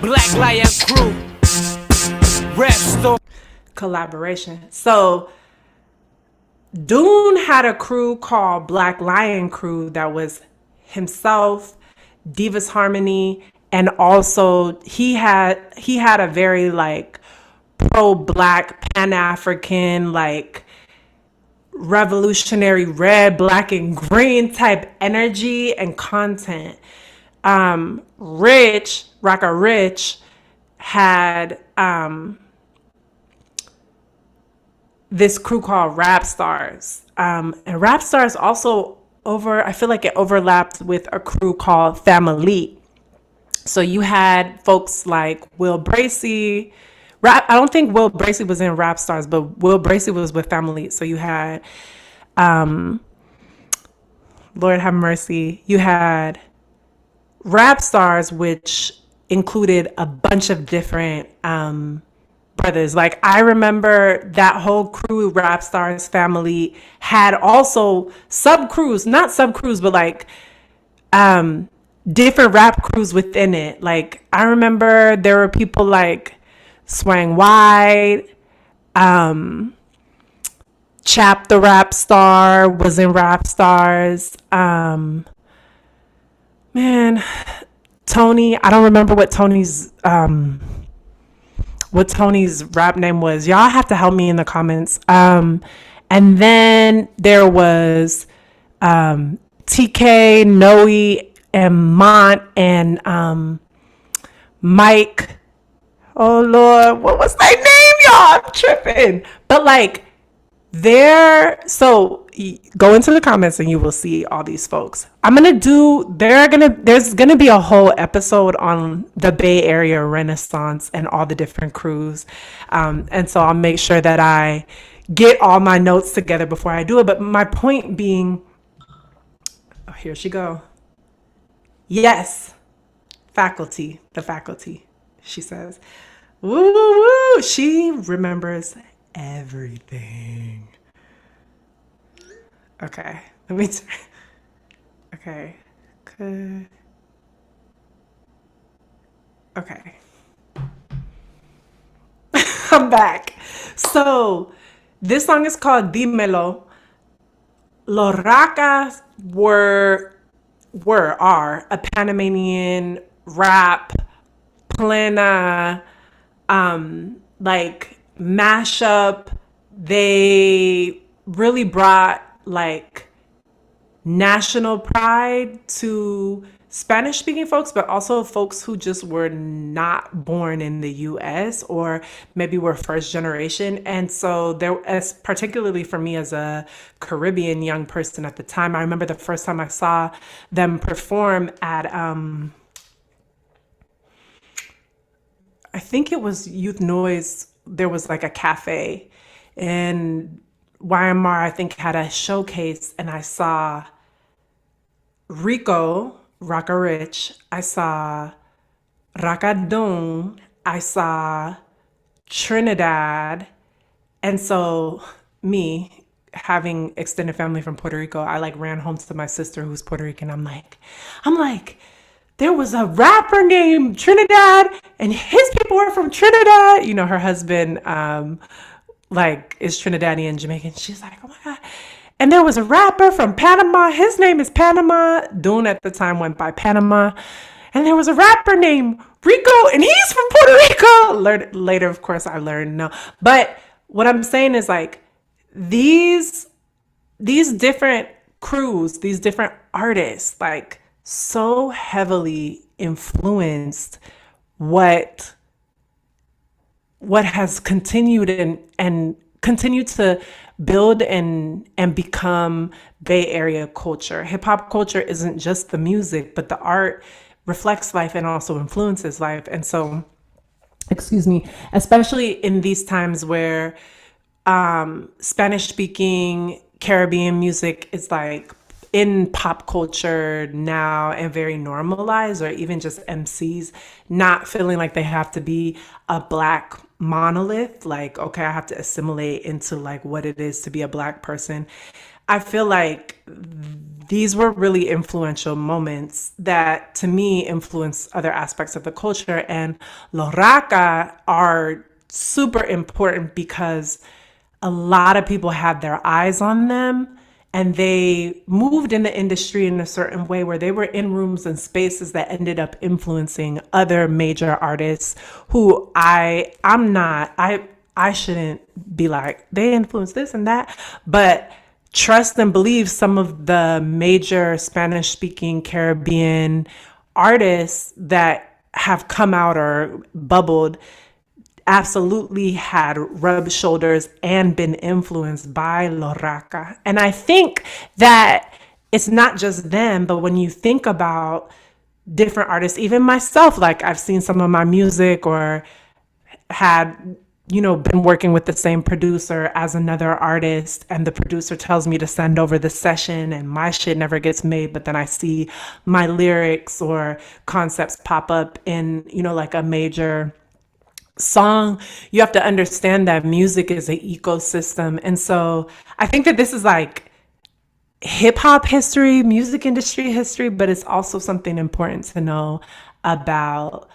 Black Lion Crew. Rap store.
Collaboration. So Dune had a crew called Black Lion Crew that was himself, Divas Harmony, and also he had a very like pro-black, pan-African, like revolutionary red, black, and green type energy and content. Raka Rich had this crew called Rap Stars. And Rap Stars also I feel like it overlapped with a crew called Family. So you had folks like Will Bracey. I don't think Will Bracey was in Rap Stars, but Will Bracey was with Family. So you had, Lord have mercy, you had Rap Stars, which included a bunch of different brothers. Like I remember that whole crew, Rap Stars Family, had also sub crews, not sub crews, but like different rap crews within it. Like I remember there were people like Swang Wide, Chap the Rap Star was in Rap Stars. Man, Tony, I don't remember what Tony's what Tony's rap name was. Y'all have to help me in the comments. And then there was TK, Noe, and Mont, and Mike. Oh Lord, what was their name, y'all? I'm tripping. But like, so go into the comments and you will see all these folks. There's gonna be a whole episode on the Bay Area Renaissance and all the different crews. And so I'll make sure that I get all my notes together before I do it. But my point being, oh, here she go. Yes, the faculty, she says. Woo, woo, woo. She remembers everything. Okay, let me. Okay, good. Okay, I'm back. So, this song is called Dímelo. Los Racas are a Panamanian rap plena like mashup. They really brought like national pride to Spanish speaking folks, but also folks who just were not born in the US or maybe were first generation. And so there, as particularly for me as a Caribbean young person at the time, I remember the first time I saw them perform at I think it was Youth Noise. There was like a cafe, and YMR, I think, had a showcase, and I saw Rico, Rocka Rich. I saw Racadon. I saw Trinidad. And so, me having extended family from Puerto Rico, I like ran home to my sister who's Puerto Rican. I'm like, there was a rapper named Trinidad and his people were from Trinidad. You know, her husband like is Trinidadian Jamaican. She's like, oh my God. And there was a rapper from Panama. His name is Panama. Dune at the time went by Panama. And there was a rapper named Rico and he's from Puerto Rico. Later, of course, I learned no. But what I'm saying is like these different crews, these different artists, like so heavily influenced what has continued and continued to build and become Bay Area culture. Hip hop culture isn't just the music, but the art reflects life and also influences life. And so, excuse me, especially in these times where Spanish speaking Caribbean music is like in pop culture now and very normalized, or even just MCs not feeling like they have to be a Black monolith, like, okay, I have to assimilate into like what it is to be a Black person. I feel like these were really influential moments that to me influenced other aspects of the culture. And Los Raka are super important because a lot of people had their eyes on them and they moved in the industry in a certain way where they were in rooms and spaces that ended up influencing other major artists who I shouldn't be like, they influenced this and that, but trust and believe some of the major Spanish speaking Caribbean artists that have come out or bubbled absolutely had rubbed shoulders and been influenced by Lorraca. And I think that it's not just them, but when you think about different artists, even myself, like I've seen some of my music or had, you know, been working with the same producer as another artist, and the producer tells me to send over the session and my shit never gets made, but then I see my lyrics or concepts pop up in, you know, like a major song. You have to understand that music is an ecosystem. And so I think that this is like hip hop history, music industry history, but it's also something important to know about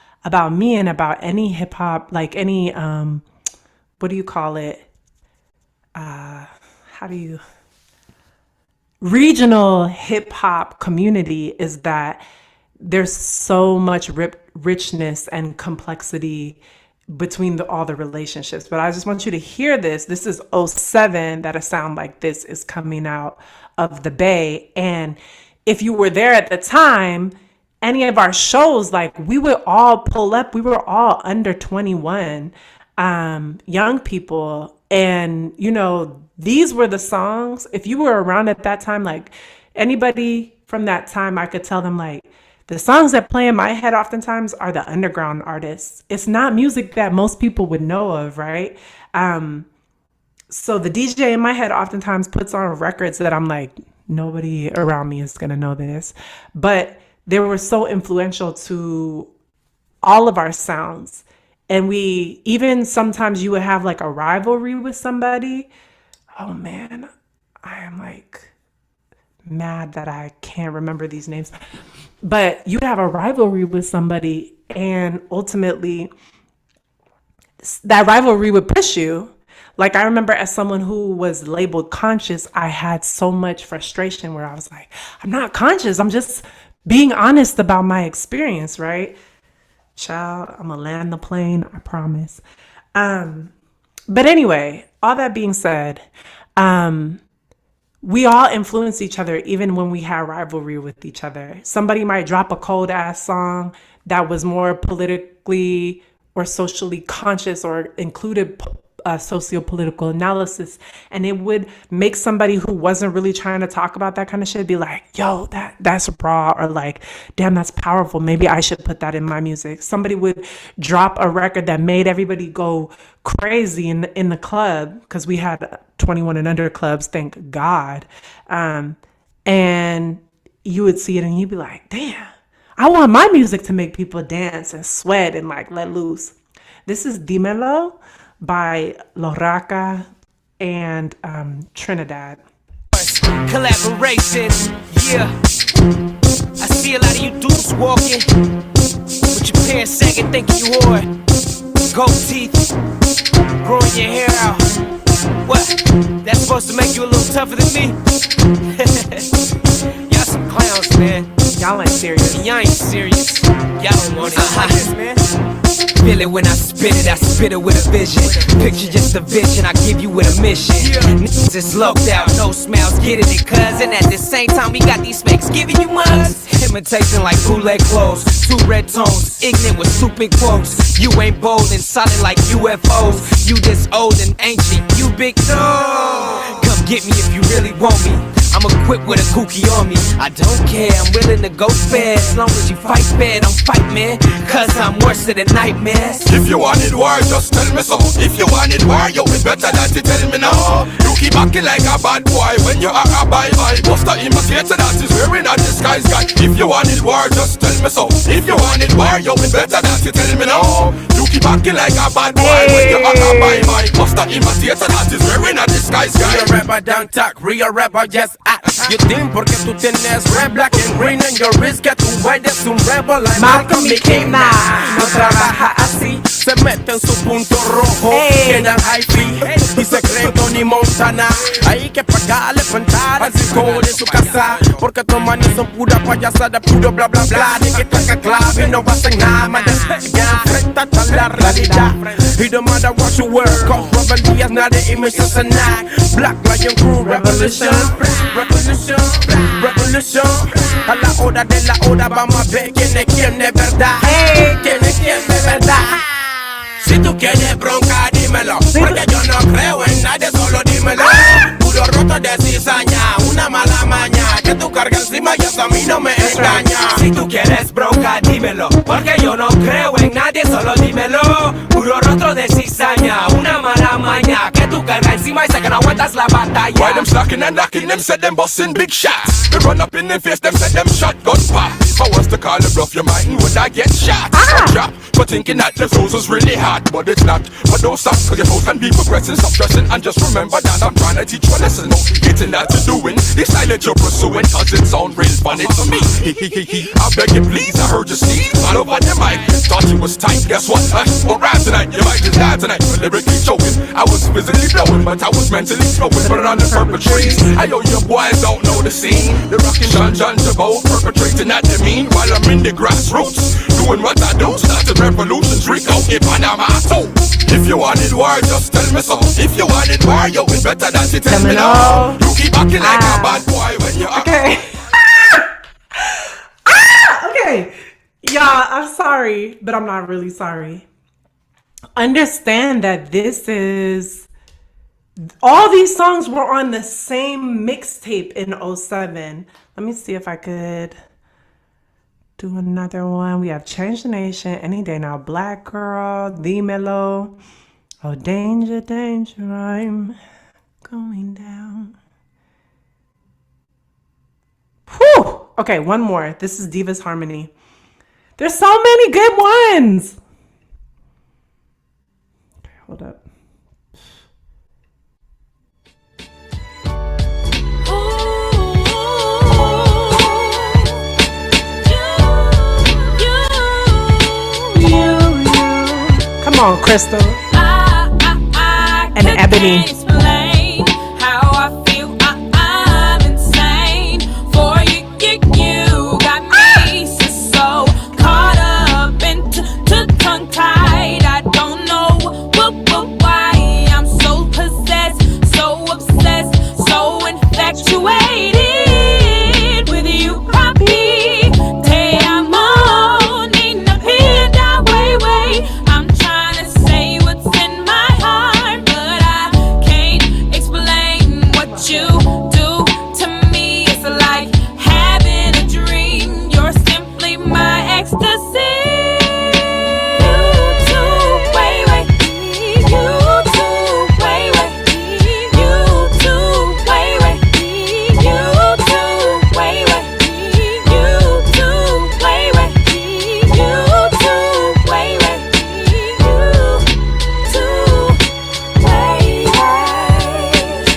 me and about any hip hop, like any what do you call it? How do you regional hip hop community, is that there's so much richness and complexity between all the relationships. But I just want you to hear this. This is '07 that a sound like this is coming out of the Bay. And if you were there at the time, any of our shows, like we would all pull up. We were all under 21, young people. And, you know, these were the songs. If you were around at that time, like anybody from that time, I could tell them like, the songs that play in my head oftentimes are the underground artists. It's not music that most people would know of, right? So the DJ in my head oftentimes puts on records that I'm like, nobody around me is gonna know this. But they were so influential to all of our sounds. And we, even sometimes you would have like a rivalry with somebody. Oh man, I am like mad that I can't remember these names. But you have a rivalry with somebody, and ultimately that rivalry would push you. Like I remember as someone who was labeled conscious, I had so much frustration where I was like, I'm not conscious. I'm just being honest about my experience, right? Child, I'm gonna land the plane, I promise. But anyway, all that being said, we all influence each other even when we have rivalry with each other. Somebody might drop a cold ass song that was more politically or socially conscious or included socio-political analysis, and it would make somebody who wasn't really trying to talk about that kind of shit be like, yo, that's raw, or like, damn, that's powerful, maybe I should put that in my music. Somebody would drop a record that made everybody go crazy in the club, because we had 21 and under clubs, thank God, and you would see it and you'd be like, damn, I want my music to make people dance and sweat and like let loose. This is Dímelo by Lorraca and Trinidad.
Collaboration, yeah. I see a lot of you dudes walking with your pants sagging, thinking you hard. Gold teeth, growing your hair out. What? That's supposed to make you a little tougher than me? Y'all some clowns, man.
Y'all ain't serious.
Y'all ain't serious. Y'all don't want it like this, man. Feel it when I spit it with a vision. Picture just a vision, I give you with a mission. Niggas is locked out, no smiles, get it, cousin. At the same time, we got these fakes giving you mugs. Imitation like bootleg clothes, two red tones, ignorant with stupid quotes. You ain't bold and solid like UFOs. You just old and ancient, you big no. Come get me if you really want me. I'm equipped with a kookie on me. I don't care, I'm willing to go fair. As long as you fight fair, don't fight, man. Cause I'm worse than nightmares.
If you want it war, just tell me so. If you want it war, you be better than to tell me no. You keep acting like a bad boy when you are a bye-bye. Buster imitator that is wearing a disguise guy. If you want it war, just tell me so. If you want it war, you be better than to tell me no. You keep acting like a bad boy when you are a bye-bye. Buster imitator that is wearing a disguise guy.
Real rapper don't talk, real rapper just act. You think porque tú tienes red, black and green on your wrist, que tú eres un rebel like Malcolm McKinnon. No trabaja así, se mete en su punto rojo, quedan high fee y se creen Tony Montana. Hay que pagarle pintar al circo de su casa, porque tus manos son pura payasada, puro bla bla bla. De que taca clave y no vas a nada más. Ya enfrentate a la realidad. It don't matter what you wear, cause rebellion not the image of a night. Black Lion Crew, revolution, revolution, revolution. A la hora de la hora vamos a ver quién es quién de verdad. Quién es quién de verdad. Si tú quieres bronca, dímelo, porque yo no creo en nadie, solo dímelo. Puro roto de cizaña, una mala maña que tú cargas encima y eso a mí no me engaña. Si tú quieres bronca, dímelo, porque yo no creo en nadie, solo dímelo. Puro roto de cizaña, una mala maña que tú cargas encima y sé que no aguantas la batalla.
Why them slacking and lacking, them said them busting big shots. They run up in their face, them said them shotgun pop. If I was to call it bluff, you mightn't would I get shot. Drop for thinking that the flows was really hot, but it's not. But don't stop, cause your flows can be progressing. Stop stressing and just remember that I'm trying to teach you a lesson. No getting that you're doing, this style that you're pursuing, cause it sound real funny to me. I beg you please, I heard you sneeze all over the mic. Thought you was tight, guess what? Alright tonight, you might just die tonight. Lyrically choking, I was physically blowing, but I was mentally flowing. Put it on the purple trees. I know your boys don't know the scene. The rockin' John Jabot perpetrating that the mean while I'm in the grassroots. doing what I do, started revolution, drink out in Panama. So, if you wanted war, just tell me so. If you wanted war, you it better than to tell me no. You keep acting like a bad boy when you
okay. Okay. Y'all, I'm sorry, but I'm not really sorry. Understand that this is... all these songs were on the same mixtape in 07. Let me see if I could do another one. We have Change the Nation, Any Day Now, Black Girl, The Mellow. Oh, danger, danger, I'm going down. Whew! Okay, one more. This is Divas Harmony. There's so many good ones. Okay, hold up. Come on, Crystal. And Ebony.
Explain how I feel. I'm insane. For you got me so caught up into tongue tied. I don't know why I'm so possessed, so obsessed, so infatuated with you, puppy. Te amo, Nina Pinda, way. I'm trying to say what's in my heart, but I can't explain what you do to me. It's like having a dream. You're simply my ecstasy. You too, way. You too, way. You too, way. You too, way. You too, way. You too, way.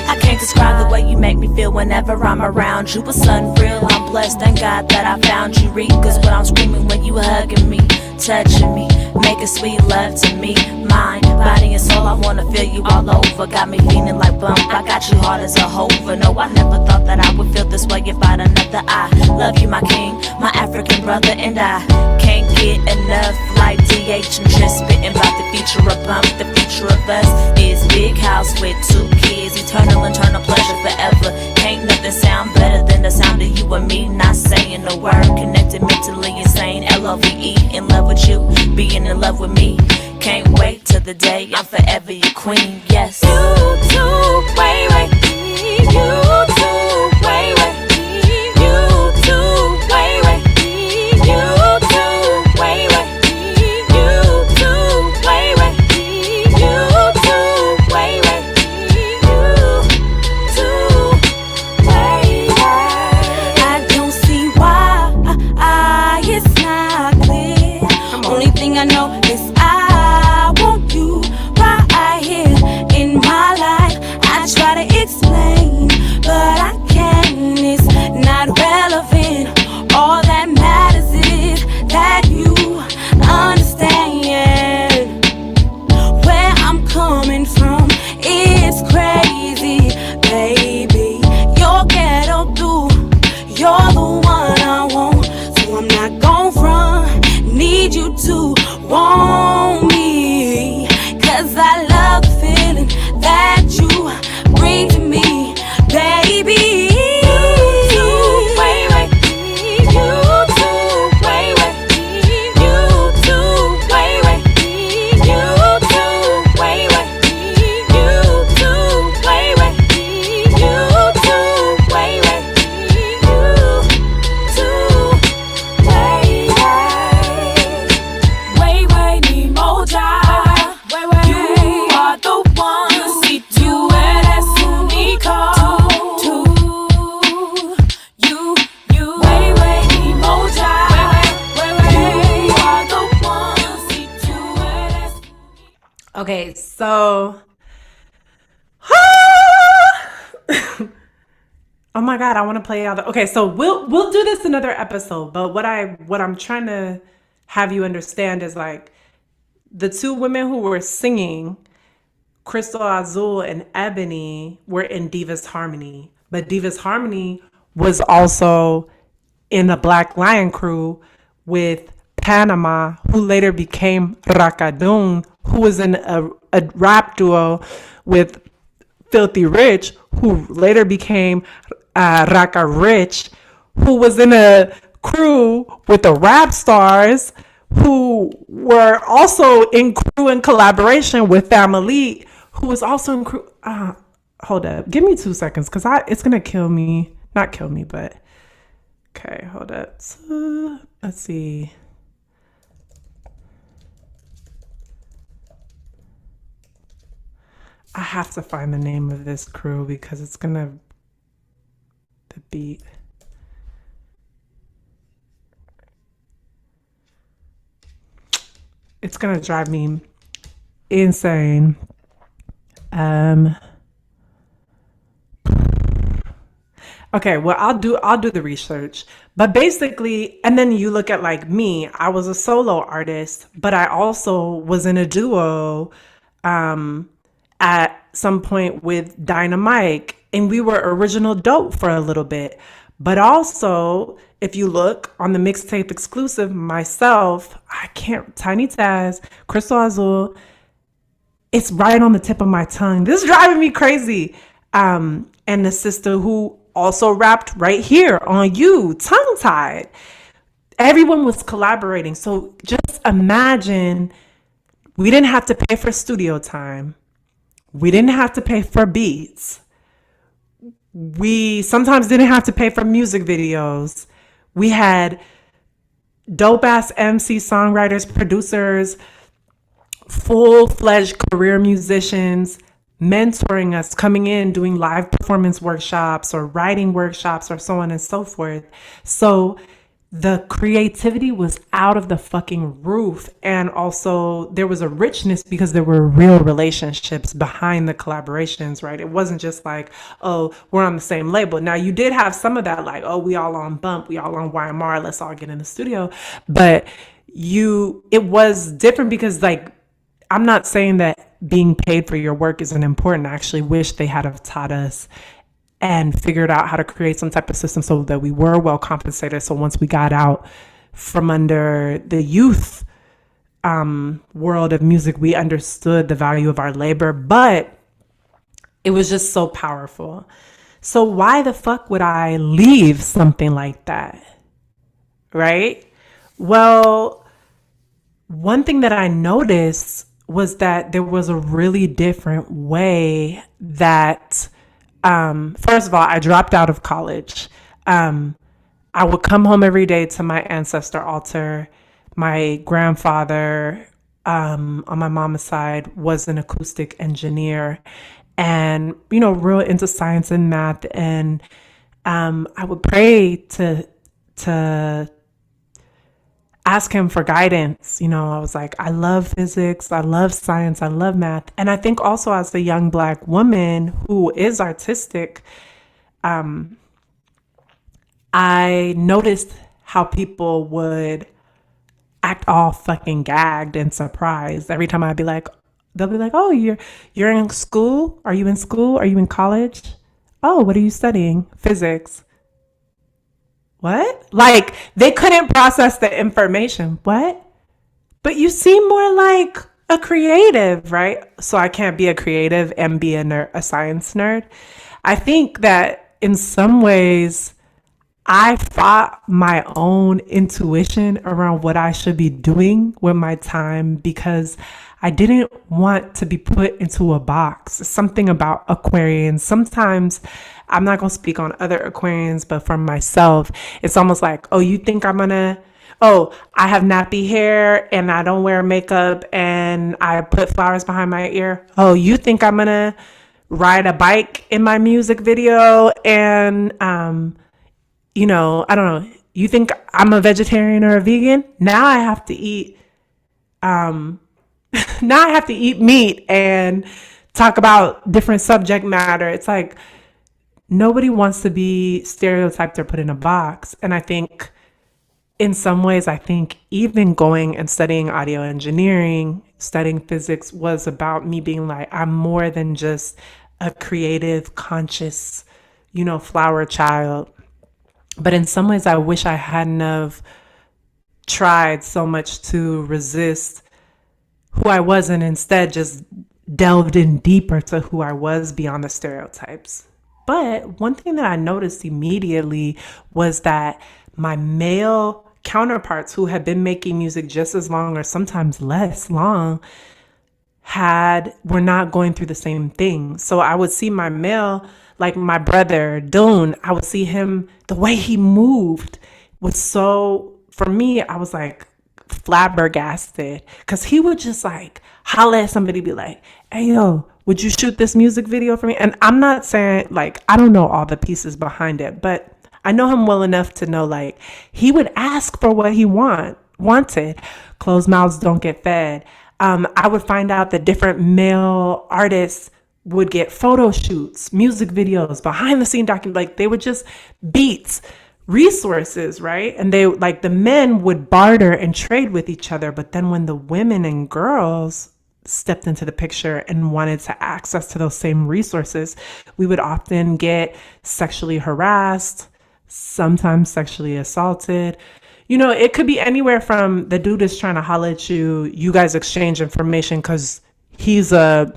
I can't describe the way you make me feel whenever I'm around you. It's unreal, I'm blessed, thank God that I found you. Read, cause when I'm screaming, when you hugging me, touching me, making sweet love to me. Mind, body and soul, I wanna feel you all over. Got me feeling like bump, I got you hard as a hover. No, I never thought that I would feel this way about another. I love you, my king, my African brother, and I can't get enough. Like DH and Tris spitting about the future of bump. The future of us is big house with 2 kids, eternal pleasure forever. Can't nothing sound better than the sound of you and me. Not saying a word, connected mentally insane. LOVE, in love with you, being in love with me. Can't wait till the day I'm forever your queen. Yes.
You too, way. You too, way. You too, way. You too, way. You too, way. You too, way. You too, way. I don't see why it's not clear. Only thing I know is I want you right here in my life. I try to explain, but I can't. It's not relevant. All that matters is that you understand where I'm coming from. It's crazy, baby. You're ghetto too. You're the one I want, so I'm not gon' front. Need you to want me, cause I love the feeling that you bring to me, baby. You too, way. You too, way. You too, way. You too, way. You too, way. You too, way. Way, need more time. You are the one. See to it as unico. You, way, need more time. You are the one. See to it as
Okay, so... oh my God, I want to play out. Okay, so we'll do this another episode. But what I'm trying to have you understand is like the 2 women who were singing, Crystal Azul and Ebony, were in Divas Harmony. But Divas Harmony was also in a Black Lion crew with Panama, who later became Rakadun, who was in a rap duo with Filthy Rich, who later became Raka Rich, who was in a crew with the rap stars, who were also in crew and collaboration with Family, who was also in crew. Hold up, give me 2 seconds, cause it's gonna kill me. Not kill me, but okay, hold up. So, let's see. I have to find the name of this crew because it's gonna the beat. It's gonna drive me insane. Okay, well I'll do the research. But basically, and then you look at like me, I was a solo artist, but I also was in a duo at some point with Dynamite, and we were original dope for a little bit. But also, if you look on the mixtape exclusive, myself, I can't, Tiny Taz, Crystal Azul, it's right on the tip of my tongue. This is driving me crazy. And the sister who also rapped right here on You, Tongue Tied. Everyone was collaborating. So just imagine we didn't have to pay for studio time. We didn't have to pay for beats. We sometimes didn't have to pay for music videos. We had dope ass MC songwriters, producers, full-fledged career musicians mentoring us, coming in, doing live performance workshops or writing workshops or so on and so forth. So the creativity was out of the fucking roof. And also there was a richness because there were real relationships behind the collaborations, right? It wasn't just like, oh, we're on the same label. Now you did have some of that, like, oh, we all on Bump, we all on YMR, let's all get in the studio. But it was different because, like, I'm not saying that being paid for your work isn't important. I actually wish they had have taught us and figured out how to create some type of system so that we were well compensated. So once we got out from under the youth world of music, we understood the value of our labor, but it was just so powerful. So why the fuck would I leave something like that? Right? Well, one thing that I noticed was that there was a really different way that, first of all, I dropped out of college. I would come home every day to my ancestor altar. My grandfather, on my mama's side, was an acoustic engineer and, you know, real into science and math. And I would pray to ask him for guidance. You know, I was like, I love physics, I love science, I love math. And I think also as a young Black woman who is artistic, I noticed how people would act all fucking gagged and surprised every time I'd be like, they'll be like, oh, you're in school? Are you in school? Are you in college? Oh, what are you studying? Physics. What? Like, they couldn't process the information. What? But you seem more like a creative, right? So I can't be a creative and be a science nerd. I think that in some ways, I fought my own intuition around what I should be doing with my time because I didn't want to be put into a box. Something about Aquarians. Sometimes, I'm not going to speak on other Aquarians, but for myself, it's almost like, oh, you think I have nappy hair and I don't wear makeup and I put flowers behind my ear. Oh, you think I'm going to ride a bike in my music video and, you know, I don't know. You think I'm a vegetarian or a vegan? Now I have to eat, meat and talk about different subject matter. It's like, nobody wants to be stereotyped or put in a box. And I think in some ways, even going and studying audio engineering, studying physics was about me being like, I'm more than just a creative, conscious, you know, flower child. But in some ways, I wish I hadn't have tried so much to resist who I was and instead just delved in deeper to who I was beyond the stereotypes. But one thing that I noticed immediately was that my male counterparts who had been making music just as long or sometimes less long were not going through the same thing. So I would see my male, like my brother Dune, I would see him, the way he moved was so, for me, I was like flabbergasted because he would just like holla at somebody, be like, hey, yo, would you shoot this music video for me? And I'm not saying, like, I don't know all the pieces behind it, but I know him well enough to know, like, he would ask for what he wanted. Closed mouths don't get fed. I would find out that different male artists would get photo shoots, music videos, behind the scene document, like they would just beats, resources, right? And they, like, the men would barter and trade with each other. But then when the women and girls stepped into the picture and wanted to access to those same resources, we would often get sexually harassed, sometimes sexually assaulted. You know, it could be anywhere from the dude is trying to holler at you, you guys exchange information because he's a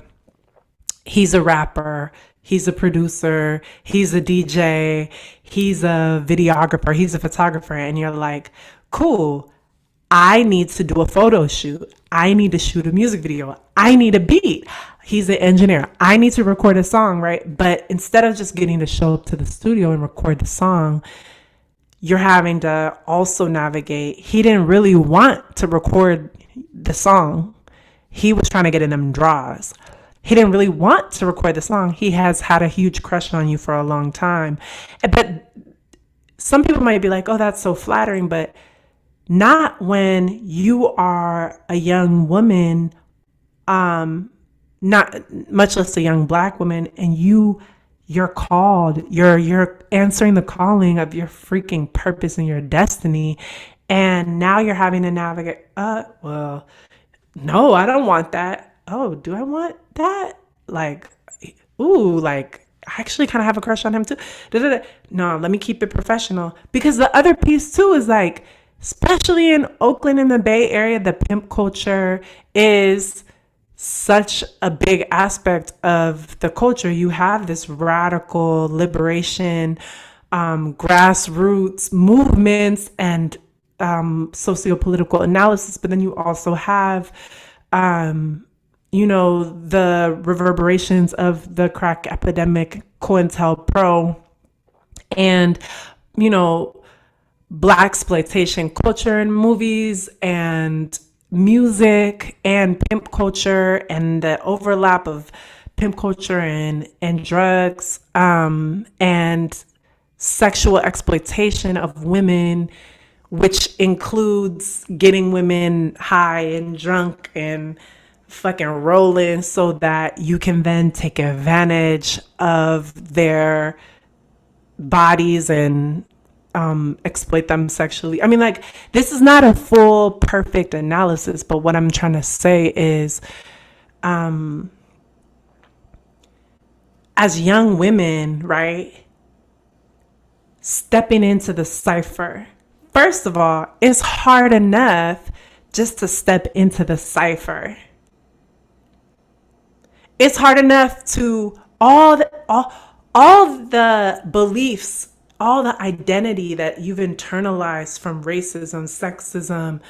rapper, he's a producer, he's a DJ, he's a videographer, he's a photographer, and you're like, cool, I need to do a photo shoot. I need to shoot a music video. I need a beat. He's an engineer. I need to record a song, right? But instead of just getting to show up to the studio and record the song, you're having to also navigate. He didn't really want to record the song. He was trying to get in them draws. He didn't really want to record the song. He has had a huge crush on you for a long time. But some people might be like, oh, that's so flattering, but not when you are a young woman, not much less a young Black woman, and you're called, you're answering the calling of your freaking purpose and your destiny. And now you're having to navigate, well, no, I don't want that. Oh, do I want that? Like, ooh, like, I actually kind of have a crush on him too. Da-da-da. No, let me keep it professional. Because the other piece too is like, especially in Oakland and the Bay Area, the pimp culture is such a big aspect of the culture. You have this radical liberation, grassroots movements and socio-political analysis, but then you also have, the reverberations of the crack epidemic, COINTELPRO, and, Black exploitation culture in movies and music and pimp culture and the overlap of pimp culture and drugs, and sexual exploitation of women, which includes getting women high and drunk and fucking rolling so that you can then take advantage of their bodies and exploit them sexually. I mean, like, this is not a full perfect analysis, but what I'm trying to say is, as young women, right, stepping into the cipher, first of all, it's hard enough just to step into the cipher. It's hard enough to all the beliefs, all the identity that you've internalized from racism, sexism,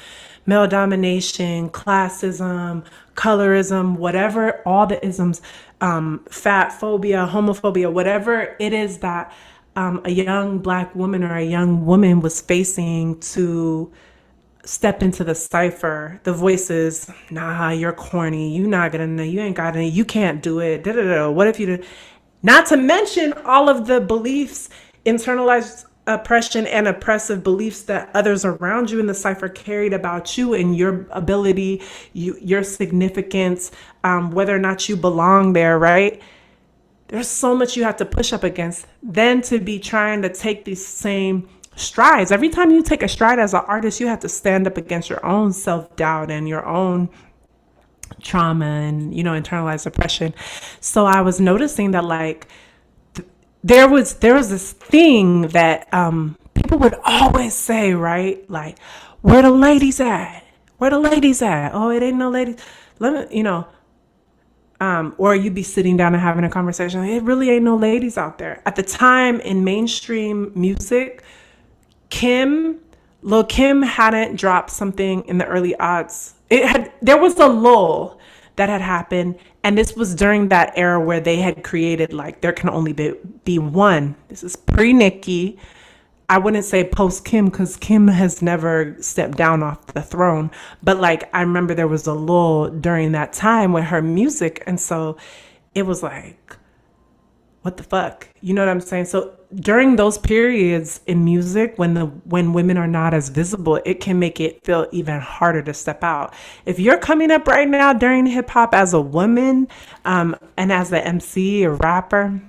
male domination, classism, colorism, whatever, all the isms, fat phobia, homophobia, whatever it is that a young Black woman or a young woman was facing to step into the cipher, the voices, nah, you're corny, you not gonna know, you ain't got any, you can't do it, da, da, da. What if you do? Not to mention all of the beliefs, internalized oppression and oppressive beliefs that others around you in the cipher carried about you and your ability, your significance, whether or not you belong there, right? There's so much you have to push up against. Then to be trying to take these same strides. Every time you take a stride as an artist, you have to stand up against your own self-doubt and your own trauma and, internalized oppression. So I was noticing that, like, there was this thing that people would always say, right, like, where the ladies at? Where the ladies at? Oh, it ain't no ladies. Let me, or you'd be sitting down and having a conversation. It really ain't no ladies out there. At the time in mainstream music, Kim, Lil Kim hadn't dropped something in the early aughts. There was a lull that had happened, and this was during that era where they had created like there can only be one. This is pre Nicki. I wouldn't say post Kim because Kim has never stepped down off the throne. But like I remember there was a lull during that time with her music, and so it was like, what the fuck? You know what I'm saying? So during those periods in music when women are not as visible, it can make it feel even harder to step out. If you're coming up right now during hip hop as a woman, and as the MC or rapper,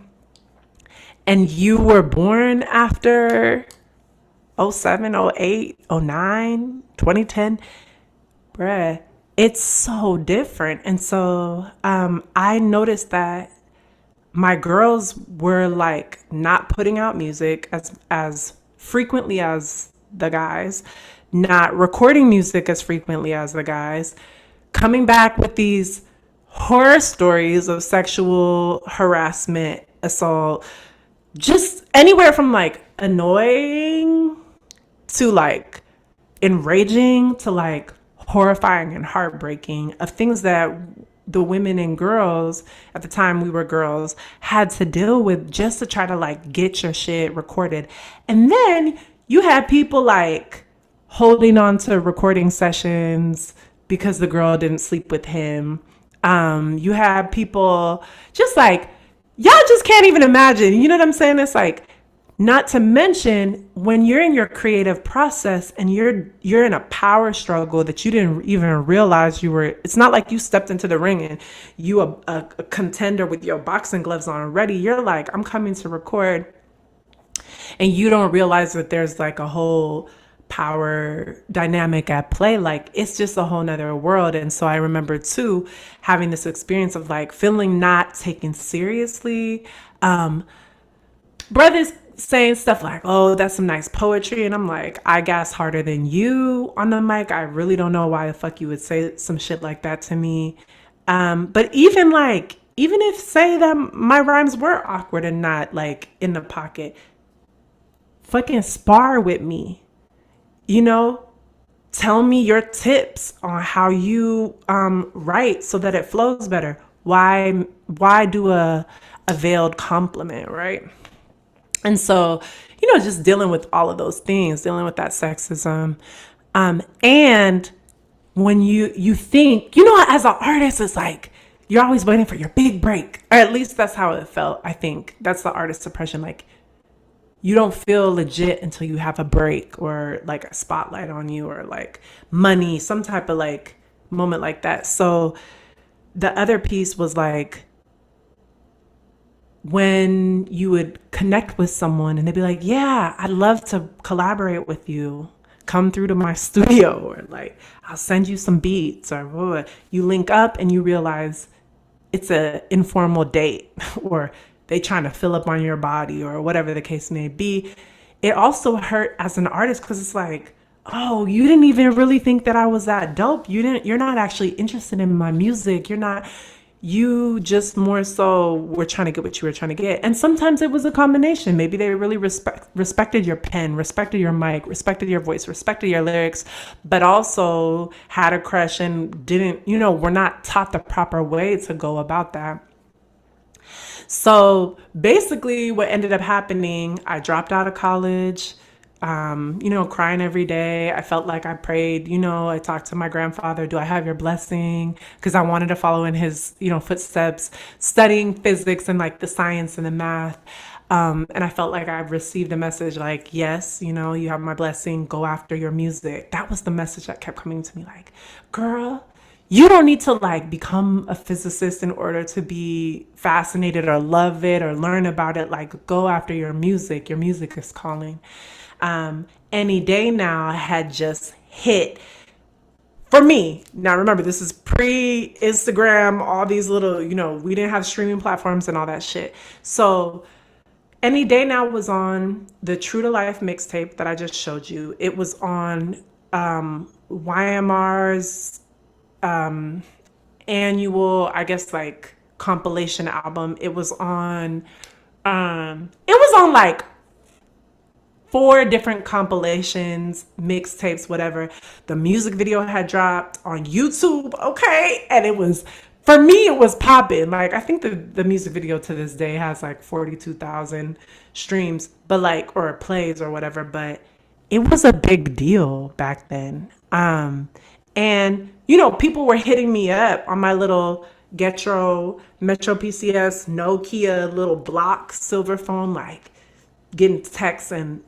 and you were born after 07, 08, 09, 2010, bruh, it's so different. And so I noticed that my girls were like not putting out music as frequently as the guys, not recording music as frequently as the guys, coming back with these horror stories of sexual harassment, assault, just anywhere from like annoying to like enraging to like horrifying and heartbreaking, of things that the women and girls at the time, we were girls, had to deal with just to try to like get your shit recorded. And then you had people like holding on to recording sessions because the girl didn't sleep with him. You had people just like, y'all just can't even imagine. You know what I'm saying? It's like, not to mention when you're in your creative process and you're in a power struggle that you didn't even realize you were. It's not like you stepped into the ring and you a contender with your boxing gloves on already. You're like, I'm coming to record, and you don't realize that there's like a whole power dynamic at play. Like it's just a whole nother world. And so I remember too having this experience of like feeling not taken seriously. Brothers saying stuff like, oh, that's some nice poetry. And I'm like, I gas harder than you on the mic. I really don't know why the fuck you would say some shit like that to me. But even if say that my rhymes were awkward and not like in the pocket, fucking spar with me, tell me your tips on how you write so that it flows better. Why do a veiled compliment, right? And so, just dealing with all of those things, dealing with that sexism. And when you think, as an artist, it's like, you're always waiting for your big break. Or at least that's how it felt, I think. That's the artist depression. Like, you don't feel legit until you have a break or like a spotlight on you or like money, some type of like moment like that. So the other piece was like, when you would connect with someone and they'd be like, yeah, I'd love to collaborate with you. Come through to my studio, or like, I'll send you some beats, or you link up and you realize it's a informal date or they trying to fill up on your body or whatever the case may be. It also hurt as an artist because it's like, oh, you didn't even really think that I was that dope. You're not actually interested in my music. You just more so were trying to get what you were trying to get. And sometimes it was a combination. Maybe they really respected your pen, respected your mic, respected your voice, respected your lyrics, but also had a crush and didn't, were not taught the proper way to go about that. So basically what ended up happening, I dropped out of college, crying every day. I felt like I prayed, I talked to my grandfather, do I have your blessing? Because I wanted to follow in his, footsteps, studying physics and like the science and the math. And I felt like I received a message like, yes, you have my blessing, go after your music. That was the message that kept coming to me like, girl, you don't need to like become a physicist in order to be fascinated or love it or learn about it. Like, go after your music. Your music is calling. Any Day Now had just hit for me. Now remember, this is pre-Instagram, all these little, we didn't have streaming platforms and all that shit. So Any Day Now was on the True to Life mixtape that I just showed you. It was on YMR's annual, I guess, like compilation album. It was on like four different compilations, mixtapes, whatever. The music video had dropped on YouTube, okay? And it was, for me, it was popping. Like, I think the music video to this day has like 42,000 streams, but like, or plays or whatever, but it was a big deal back then. And, you know, people were hitting me up on my little Getro Metro PCS Nokia little block silver phone, like, getting texts. And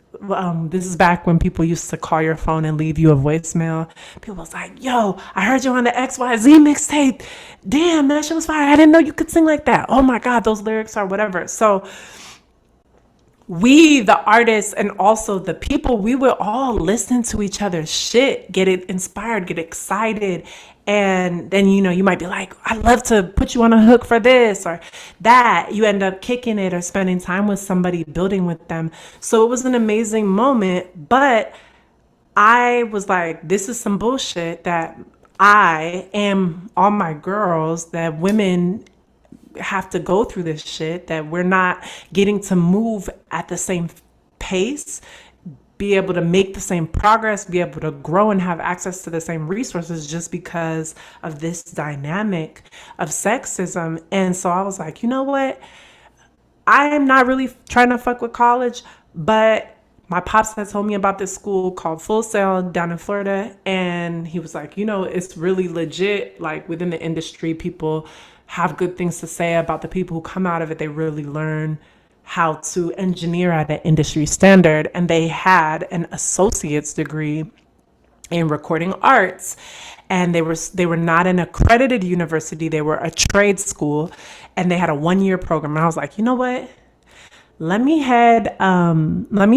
this is back when people used to call your phone and leave you a voicemail. People was like, yo, I heard you on the XYZ mixtape. Damn, that shit was fire. I didn't know you could sing like that. Oh my God, those lyrics are whatever. So we, the artists, and also the people, we would all listen to each other's shit, get it inspired, get excited. And then, you know, you might be like, I'd love to put you on a hook for this or that. You end up kicking it or spending time with somebody, building with them. So it was an amazing moment. But I was like, this is some bullshit that I am all my girls, that women have to go through this shit, that we're not getting to move at the same pace, be able to make the same progress, be able to grow and have access to the same resources just because of this dynamic of sexism. And so I was like, you know what? I am not really trying to fuck with college, but my pops had told me about this school called Full Sail down in Florida. And he was like, you know, it's really legit. Like within the industry, people have good things to say about the people who come out of it. They really learn how to engineer at an industry standard. And they had an associate's degree in recording arts. And they were not an accredited university. They were a trade school, and they had a 1-year program. And I was like, you know what? Let me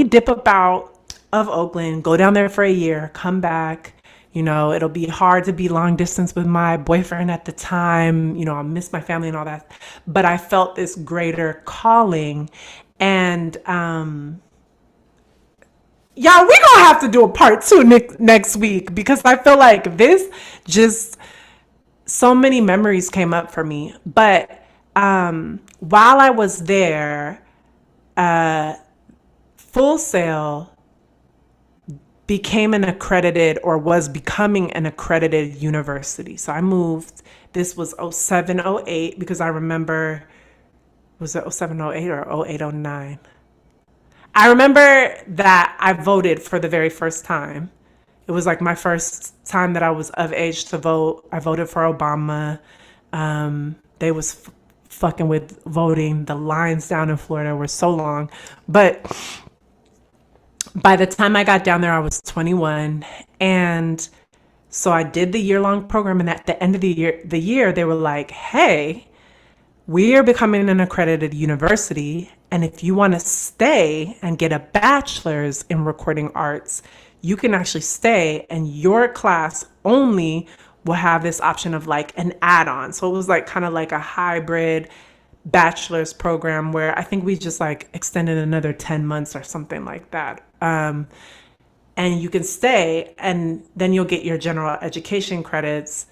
dip up out of Oakland, go down there for a year, come back. You know, it'll be hard to be long distance with my boyfriend at the time. You know, I'll miss my family and all that. But I felt this greater calling. And y'all, we gonna have to do a part 2 next week, because I feel like this just, so many memories came up for me. But while I was there, Full Sail became an accredited, or was becoming an accredited university. So I moved, this was 07, 08, because I remember, was it 07, 08 or 08, 09? I remember that I voted for the very first time. It was like my first time that I was of age to vote. I voted for Obama. They was fucking with voting. The lines down in Florida were so long. But by the time I got down there, I was 21. And so I did the year-long program. And at the end of the year, they were like, hey, we are becoming an accredited university. And if you want to stay and get a bachelor's in recording arts, you can actually stay, and your class only will have this option of like an add-on. So it was like kind of like a hybrid bachelor's program where I think we just like extended another 10 months or something like that. And you can stay, and then you'll get your general education credits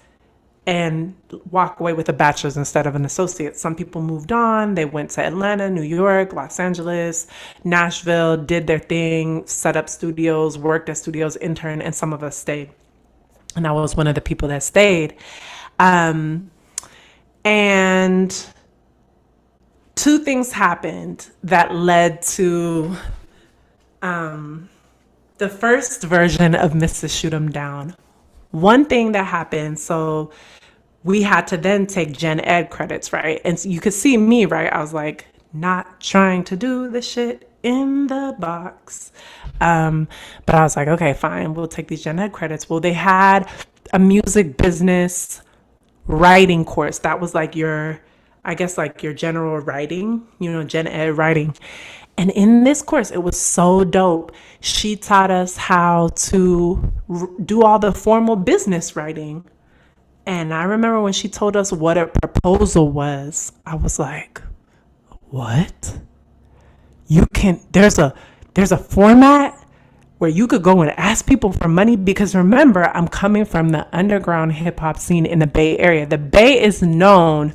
and walk away with a bachelor's instead of an associate. Some people moved on. They went to Atlanta, New York, Los Angeles, Nashville, did their thing, set up studios, worked at studios, interned, and some of us stayed. And I was one of the people that stayed. And two things happened that led to the first version of Mrs. Shoot 'em Down. One thing that happened, so we had to then take gen ed credits, right? And so you could see me, right? I was like, not trying to do the shit in the box. But I was like, okay, fine, we'll take these gen ed credits. Well, they had a music business writing course. That was like your, I guess like your general writing, you know, gen ed writing. And in this course, it was so dope. She taught us how to do all the formal business writing. And I remember when she told us what a proposal was, I was like, what? there's a format where you could go and ask people for money, because remember, I'm coming from the underground hip hop scene in the Bay Area. The Bay is known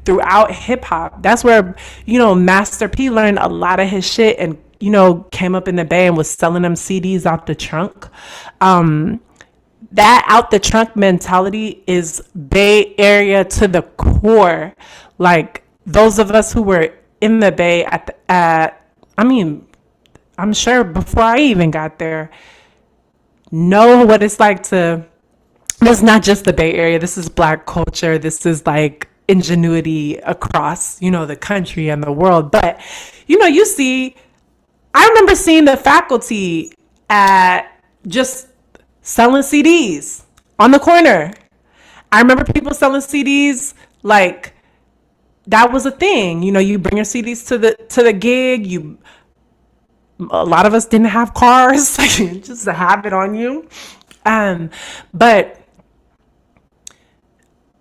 throughout hip hop. That's where, Master P learned a lot of his shit and, came up in the Bay and was selling them CDs out the trunk. That out the trunk mentality is Bay Area to the core. Like, those of us who were in the Bay I'm sure before I even got there, know what it's like to, this is not just the Bay Area, this is Black culture, this is like ingenuity across, the country and the world. But, I remember seeing the faculty at just selling CDs on the corner. I remember people selling CDs like that was a thing. You bring your CDs to the gig. A lot of us didn't have cars, just to have it on you. But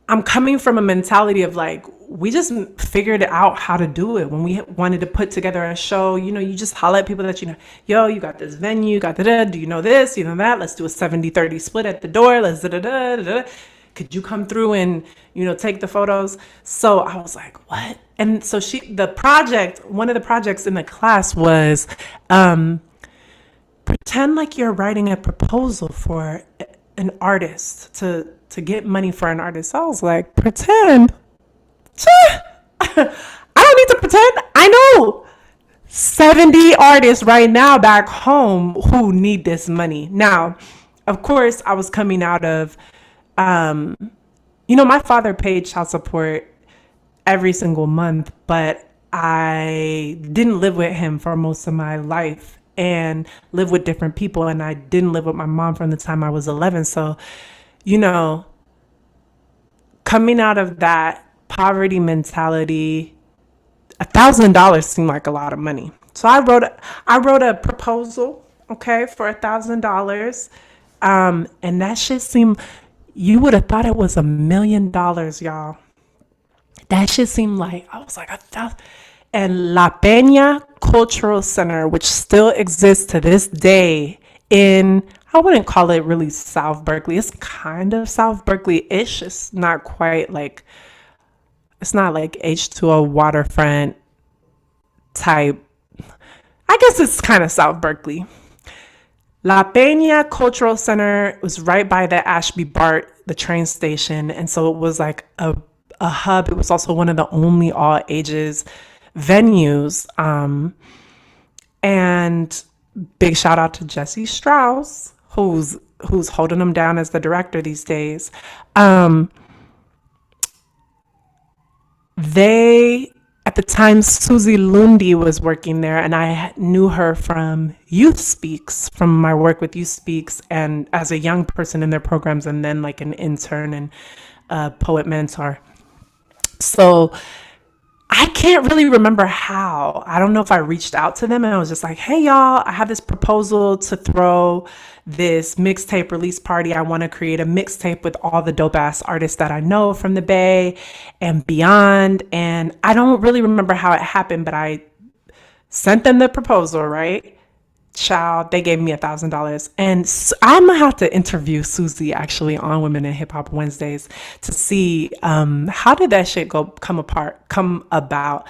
I'm coming from a mentality of like, we just figured out how to do it. When we wanted to put together a show, you just holler at people that, yo, you got this venue, got da-da, do you know this, you know that? Let's do a 70-30 split at the door. Let's da-da-da-da-da. Could you come through and, take the photos? So I was like, what? And so one of the projects in the class was pretend like you're writing a proposal for an artist to get money for an artist. So I was like, pretend? I don't need to pretend. I know 70 artists right now back home who need this money. Now, of course, I was coming out of, my father paid child support every single month, but I didn't live with him for most of my life and live with different people. And I didn't live with my mom from the time I was 11. So, coming out of that poverty mentality, $1,000 seemed like a lot of money. So I wrote a proposal, okay, for $1,000. And that shit seemed, you would have thought it was $1 million, y'all. That shit seemed like, I was like, 1,000. And La Peña Cultural Center, which still exists to this day I wouldn't call it really South Berkeley. It's kind of South Berkeley-ish. It's not quite like, it's not like H2O waterfront type. I guess it's kind of South Berkeley. La Peña Cultural Center was right by the Ashby BART, the train station. And so it was like a hub. It was also one of the only all ages venues. And big shout out to Jesse Strauss, who's holding them down as the director these days. At the time, Susie Lundy was working there, and I knew her from Youth Speaks, from my work with Youth Speaks, and as a young person in their programs, and then like an intern and a poet mentor. So I can't really remember how. I don't know if I reached out to them and I was just like, hey, y'all, I have this proposal to throw this mixtape release party. I want to create a mixtape with all the dope ass artists that I know from the Bay and beyond. And I don't really remember how it happened, but I sent them the proposal, right? Child, they gave me $1,000. And I'm gonna have to interview Susie actually on Women in Hip Hop Wednesdays to see how did that shit come about.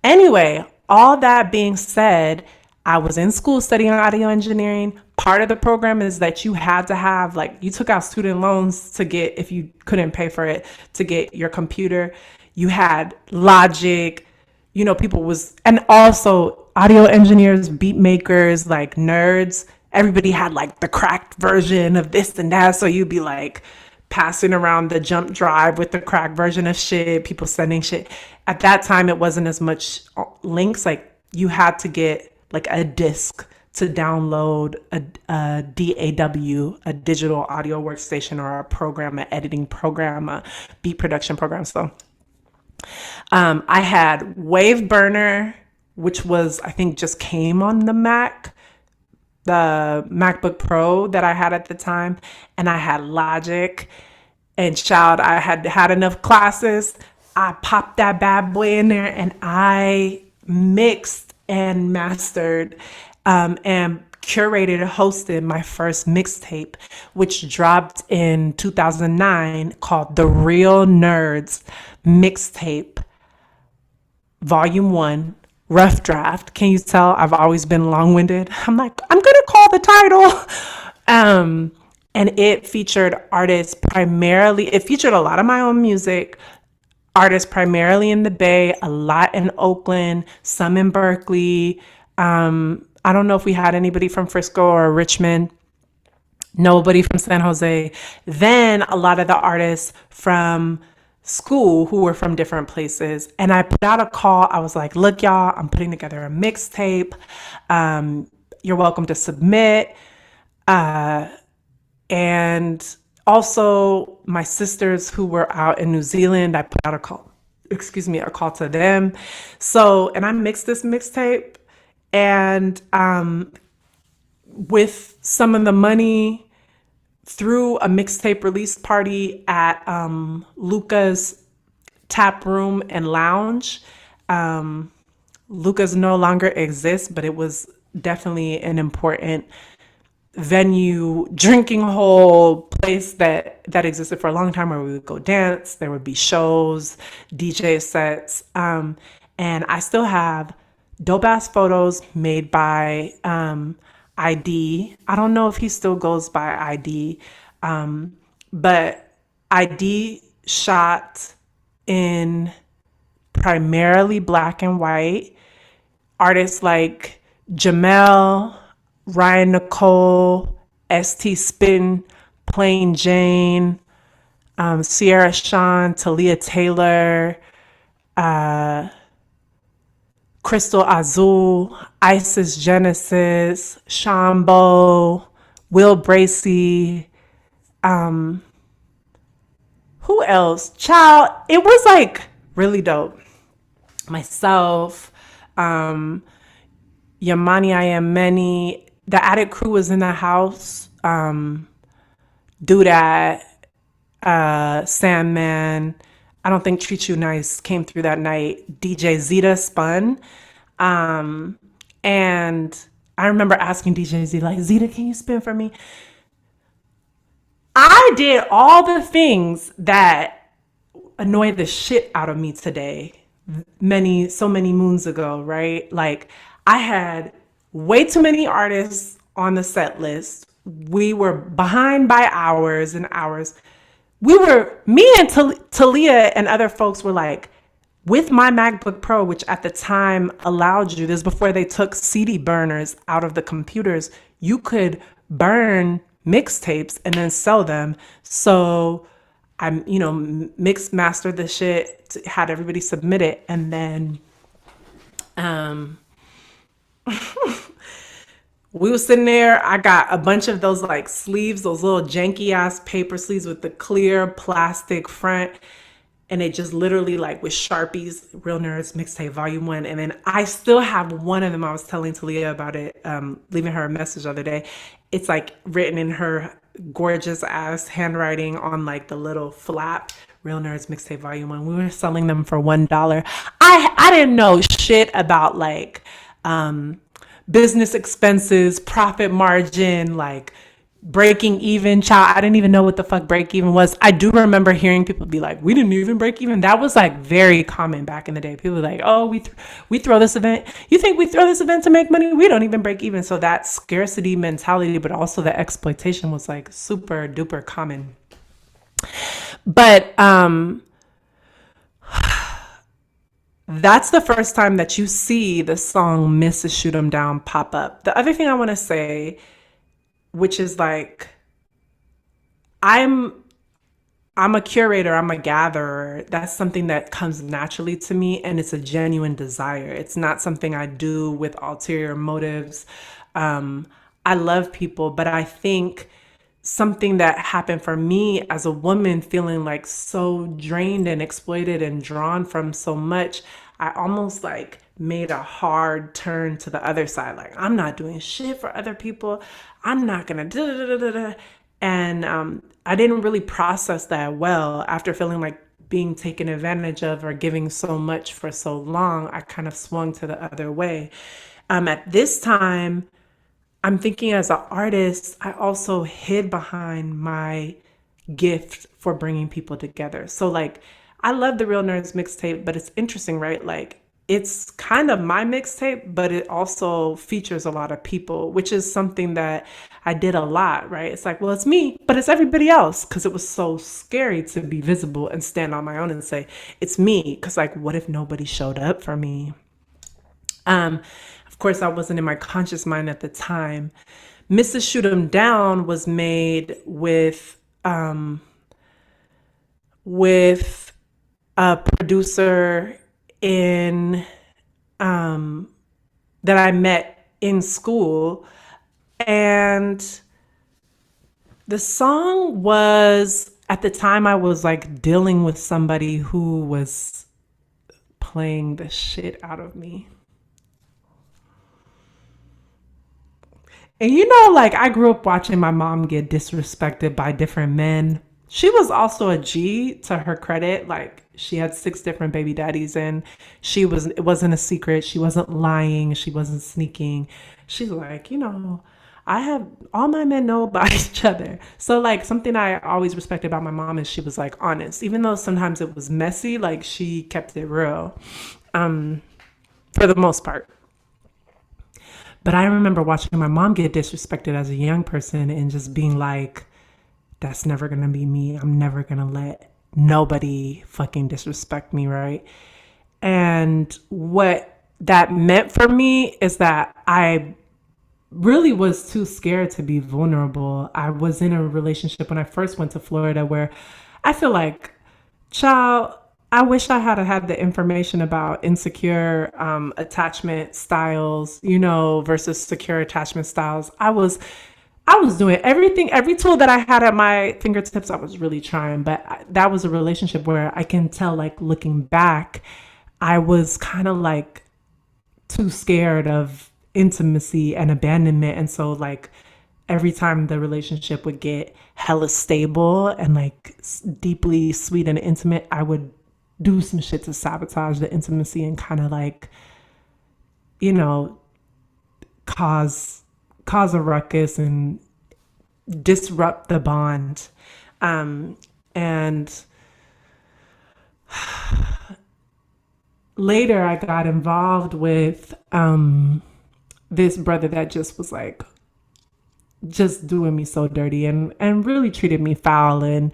Anyway, all that being said, I was in school studying audio engineering. Part of the program is that you had to have, like, you took out student loans to get, if you couldn't pay for it, to get your computer. You had Logic, and also audio engineers, beat makers, like nerds. Everybody had like the cracked version of this and that. So you'd be like passing around the jump drive with the cracked version of shit, people sending shit. At that time, it wasn't as much links. Like you had to get like a disc to download a DAW, a digital audio workstation, or a program, an editing program, a beat production program. So I had Wave Burner, which was, I think, just came on the MacBook Pro that I had at the time. And I had Logic. And child, I had enough classes. I popped that bad boy in there and I mixed and mastered and curated and hosted my first mixtape, which dropped in 2009, called The Real Nerds Mixtape, Volume 1, Rough Draft. Can you tell I've always been long winded? I'm like, I'm going to call the title. And it featured artists primarily, it featured a lot of my own music, artists primarily in the Bay, a lot in Oakland, some in Berkeley. I don't know if we had anybody from Frisco or Richmond, nobody from San Jose. Then a lot of the artists from school who were from different places. And I put out a call. I was like, look, y'all, I'm putting together a mixtape. You're welcome to submit. And also my sisters who were out in New Zealand, I put out a call, a call to them. So, and I mixed this mixtape, and with some of the money through a mixtape release party at Luca's Tap Room and Lounge. Luca's no longer exists, but it was definitely an important venue, drinking hole, place that existed for a long time, where we would go dance. There would be shows, DJ sets, and I still have dope ass photos made by ID. I don't know if he still goes by ID, but ID shot in primarily black and white. Artists like Jamel, Ryan Nicole, ST Spin, Plain Jane, Sierra Sean, Talia Taylor, Crystal Azul, Isis Genesis, Shambo, Will Bracy, who else? Child, it was like really dope. Myself, Yamani I Am Many, the Attic Crew was in the house. Do That, Sandman. I don't think Treat You Nice came through that night. DJ Zeta spun. And I remember asking DJ Z, like, Zeta, can you spin for me? I did all the things that annoyed the shit out of me today, so many moons ago, right? Like, I had way too many artists on the set list. We were behind by hours and hours. Me and Talia and other folks were like, with my MacBook Pro, which at the time allowed you, this before they took CD burners out of the computers, you could burn mixtapes and then sell them. So I, mastered the shit, had everybody submit it, and then we was sitting there. I got a bunch of those like sleeves, those little janky ass paper sleeves with the clear plastic front. And they just literally like with Sharpies, Real Nerds Mixtape Volume 1. And then I still have one of them. I was telling Talia about it, leaving her a message the other day. It's like written in her gorgeous ass handwriting on like the little flap, Real Nerds Mixtape Volume 1. We were selling them for $1. I didn't know shit about like business expenses, profit margin, like breaking even. Child, I didn't even know what the fuck break even was. I do remember hearing people be like, we didn't even break even. That was like very common back in the day. People were like, oh, we throw this event. You think we throw this event to make money? We don't even break even. So that scarcity mentality, but also the exploitation was like super duper common. But that's the first time that you see the song Mrs. Shoot 'Em Down pop up. The other thing I want to say, which is like, I'm a curator, I'm a gatherer. That's something that comes naturally to me, and it's a genuine desire. It's not something I do with ulterior motives. I love people, but I think something that happened for me as a woman, feeling like so drained and exploited and drawn from so much, I almost like made a hard turn to the other side. Like, I'm not doing shit for other people. I'm not gonna da da da da da. And I didn't really process that well after feeling like being taken advantage of or giving so much for so long, I kind of swung to the other way. At this time, I'm thinking as an artist, I also hid behind my gift for bringing people together. So like, I love the Real Nerds mixtape, but it's interesting, right? Like, it's kind of my mixtape, but it also features a lot of people, which is something that I did a lot, right? It's like, well, it's me, but it's everybody else, because it was so scary to be visible and stand on my own and say, it's me. Because like, what if nobody showed up for me? Of course, I wasn't in my conscious mind at the time. Mrs. Shoot 'Em Down was made with a producer in that I met in school, and the song was, at the time I was like dealing with somebody who was playing the shit out of me. And you know, like, I grew up watching my mom get disrespected by different men. She was also a G, to her credit. Like, she had 6 different baby daddies, and it wasn't a secret. She wasn't lying. She wasn't sneaking. She's like, I have, all my men know about each other. So like, something I always respected about my mom is she was like honest, even though sometimes it was messy, like she kept it real, for the most part. But I remember watching my mom get disrespected as a young person and just being like, that's never gonna be me. I'm never gonna let nobody fucking disrespect me, right? And what that meant for me is that I really was too scared to be vulnerable. I was in a relationship when I first went to Florida where I feel like, child, I wish I had the information about insecure attachment styles, versus secure attachment styles. I was doing everything, every tool that I had at my fingertips. I was really trying, but that was a relationship where I can tell, like, looking back, I was kind of like too scared of intimacy and abandonment. And so like, every time the relationship would get hella stable and like deeply sweet and intimate, I would do some shit to sabotage the intimacy and kind of like, cause a ruckus and disrupt the bond. And later I got involved with this brother that just was like, just doing me so dirty and really treated me foul and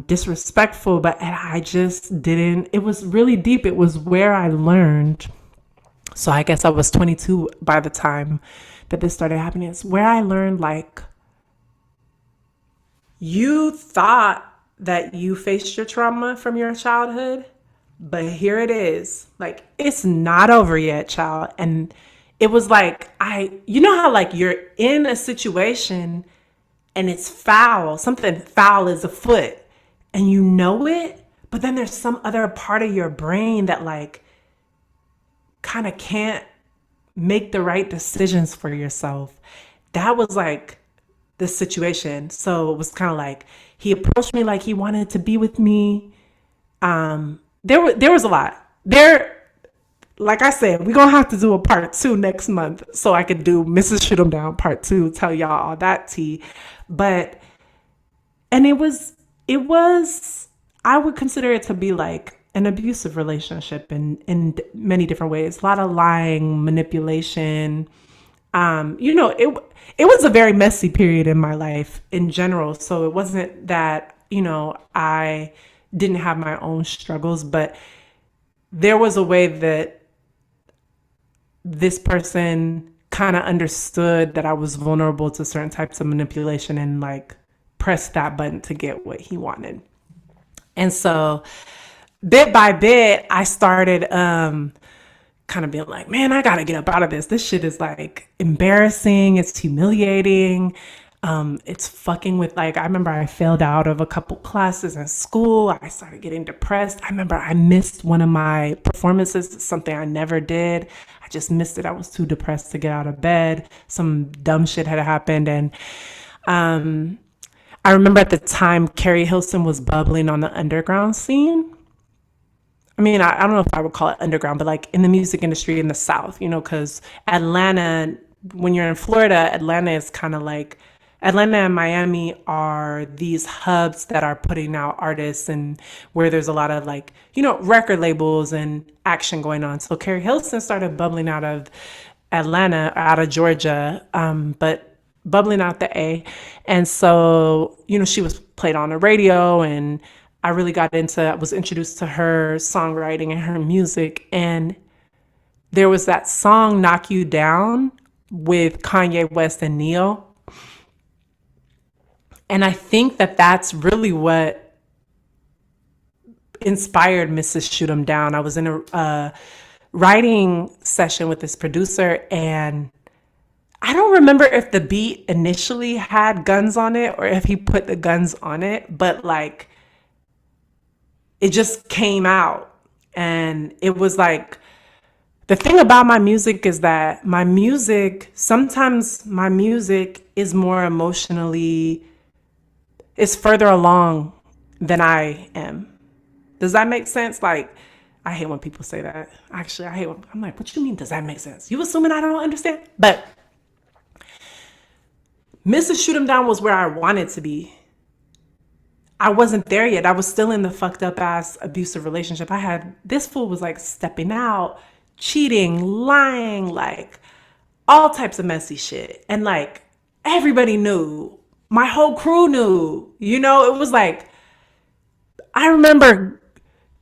disrespectful. But I just didn't, it was really deep. It was where I learned. So I guess I was 22 by the time that this started happening. It's where I learned, like, you thought that you faced your trauma from your childhood, but here it is. Like, it's not over yet, child. And it was like, you know how like you're in a situation and it's foul, something foul is afoot and you know it, but then there's some other part of your brain that like kind of can't make the right decisions for yourself. That was like the situation. So it was kind of like, he approached me like he wanted to be with me. There was a lot there. Like I said, we're going to have to do a part 2 next month so I could do Mrs. Shoot 'Em Down part 2, tell y'all all that tea. But, and it was, I would consider it to be like an abusive relationship in many different ways. A lot of lying, manipulation. It was a very messy period in my life in general. So it wasn't that, I didn't have my own struggles, but there was a way that this person kind of understood that I was vulnerable to certain types of manipulation and like pressed that button to get what he wanted. And so bit by bit, I started kind of being like, man, I got to get up out of this. This shit is like embarrassing. It's humiliating. It's fucking with, like, I remember I failed out of a couple classes in school. I started getting depressed. I remember I missed one of my performances, something I never did. I just missed it. I was too depressed to get out of bed. Some dumb shit had happened. And I remember at the time Carrie Hilson was bubbling on the underground scene. I mean, I don't know if I would call it underground, but like in the music industry in the South, because Atlanta, when you're in Florida, Atlanta is kind of like Atlanta and Miami are these hubs that are putting out artists and where there's a lot of like, record labels and action going on. So Carrie Hilson started bubbling out of Atlanta, out of Georgia, but bubbling out the A. And so, she was played on the radio, and I was introduced to her songwriting and her music. And there was that song, Knock You Down, with Kanye West and Neo. And I think that that's really what inspired Mrs. Shoot 'Em Down. I was in a writing session with this producer, and I don't remember if the beat initially had guns on it or if he put the guns on it, but like it just came out. And it was like, the thing about my music is that sometimes my music is more emotionally, is further along than I am. Does that make sense? Like, I hate when people say that. Actually, I'm like, what you mean, does that make sense? You assuming I don't understand? But Mrs. Shoot 'Em Down was where I wanted to be. I wasn't there yet. I was still in the fucked up ass abusive relationship. This fool was like stepping out, cheating, lying, like all types of messy shit. And like everybody knew. My whole crew knew. It was like, I remember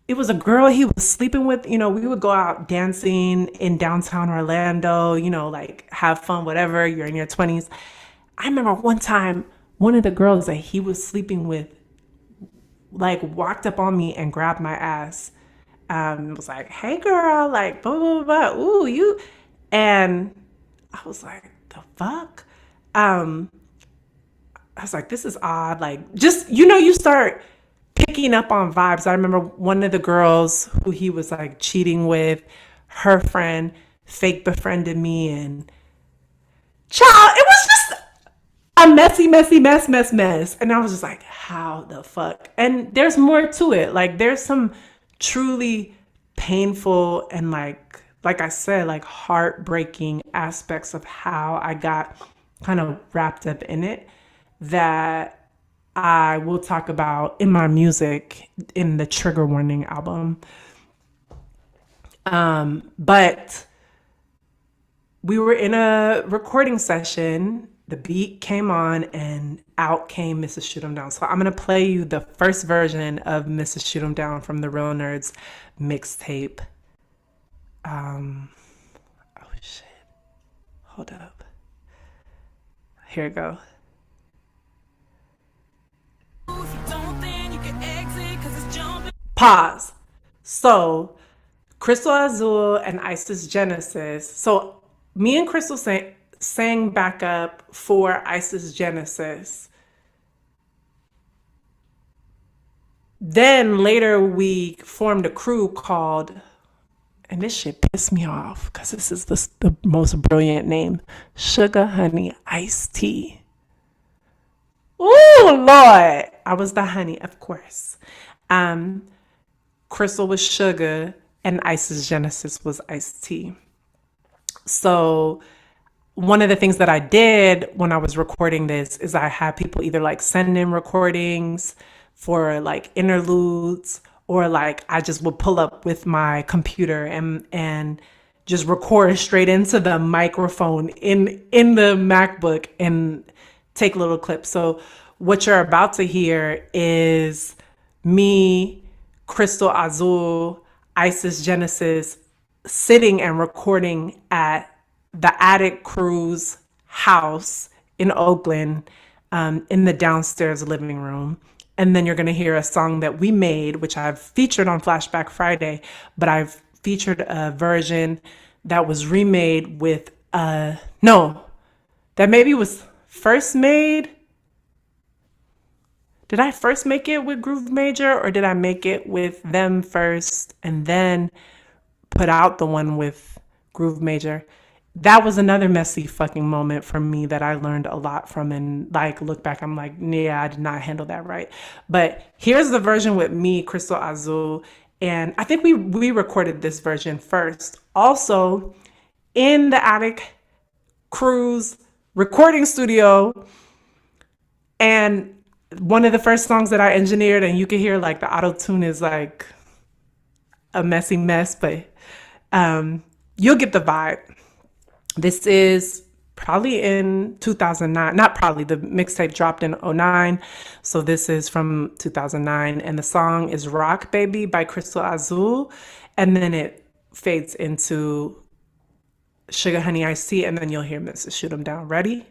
it was a girl he was sleeping with. We would go out dancing in downtown Orlando, like have fun, whatever. You're in your 20s. I remember one time, one of the girls that he was sleeping with, like, walked up on me and grabbed my ass. Was like, hey, girl, like, blah, blah, blah, ooh, you. And I was like, the fuck? I was like, this is odd. Like, just, you start picking up on vibes. I remember one of the girls who he was like cheating with, her friend fake befriended me, and child, it was just a messy mess. And I was just like, how the fuck? And there's more to it. Like, there's some truly painful and like I said, like heartbreaking aspects of how I got kind of wrapped up in it that I will talk about in my music in the Trigger Warning album. But we were in a recording session. The beat came on and out came Mrs. Shoot 'Em Down. So I'm going to play you the first version of Mrs. Shoot 'Em Down from the Real Nerds mixtape. Oh shit. Hold up. Here we go. Pause. So Crystal Azul and Isis Genesis. So me and Crystal sang backup for Isis Genesis. Then later we formed a crew called, and this shit pissed me off because this is the most brilliant name, Sugar Honey Iced Tea. Oh Lord, I was the honey, of course. Crystal was sugar and Isis Genesis was iced tea. So one of the things that I did when I was recording this is I had people either like send in recordings for like interludes, or like I just would pull up with my computer and just record straight into the microphone in the MacBook and take little clips. So what you're about to hear is me, Crystal Azul, Isis Genesis sitting and recording at the Attic Crew's house in Oakland, in the downstairs living room. And then you're going to hear a song that we made, which I've featured on Flashback Friday, but I've featured a version that was remade with, that maybe was first made. Did I first make it with Groove Major, or did I make it with them first and then put out the one with Groove Major? that was another messy fucking moment for me that I learned a lot from, and like look back, I'm like, yeah, I did not handle that right. But here's the version with me, Crystal Azul, and I think we recorded this version first. Also in the Attic Cruise recording studio, and one of the first songs that I engineered, and you can hear like the auto tune is like a messy mess, but you'll get the vibe. This is probably in 2009. Not probably, the mixtape dropped in 2009. So this is from 2009. And the song is Rock Baby by Crystal Azul. And then it fades into Sugar Honey Iced Tea. And then you'll hear Mrs. Shoot 'em Down. Ready?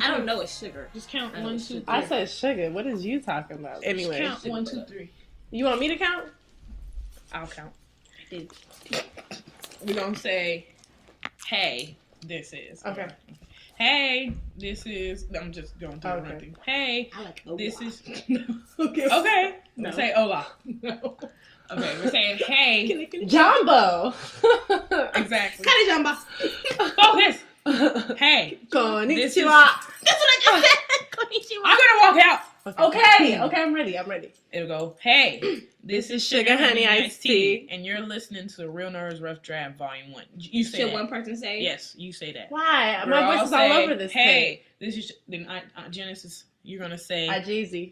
I don't know it's sugar.
Just count 1, 2, 3.
I said sugar. What is you talking about? Anyway,
Just count 1, 2, 3.
You want me to count?
I'll count. We're gonna say, "Hey, this is."
Okay.
Hey, this is. I'm just going to the thing. Hey,
I like
this is.
Okay.
Okay.
No.
Say hola. No. Okay, we're saying hey.
Jumbo.
Exactly.
Cut it, Jumbo.
Focus. Hey.
Konnichiwa.
That's what I just said. Konnichiwa.
I'm gonna walk out.
Okay, I'm ready.
It'll go, hey, this is Sugar Honey Iced Tea, and you're listening to Real Nerds Rough Draft Volume 1. You say
Should
that.
one person say?
Yes, you say that.
Why?
Girl,
My voice is all over this
hey, this is, then Genesis, you're going to say,
Jeezy.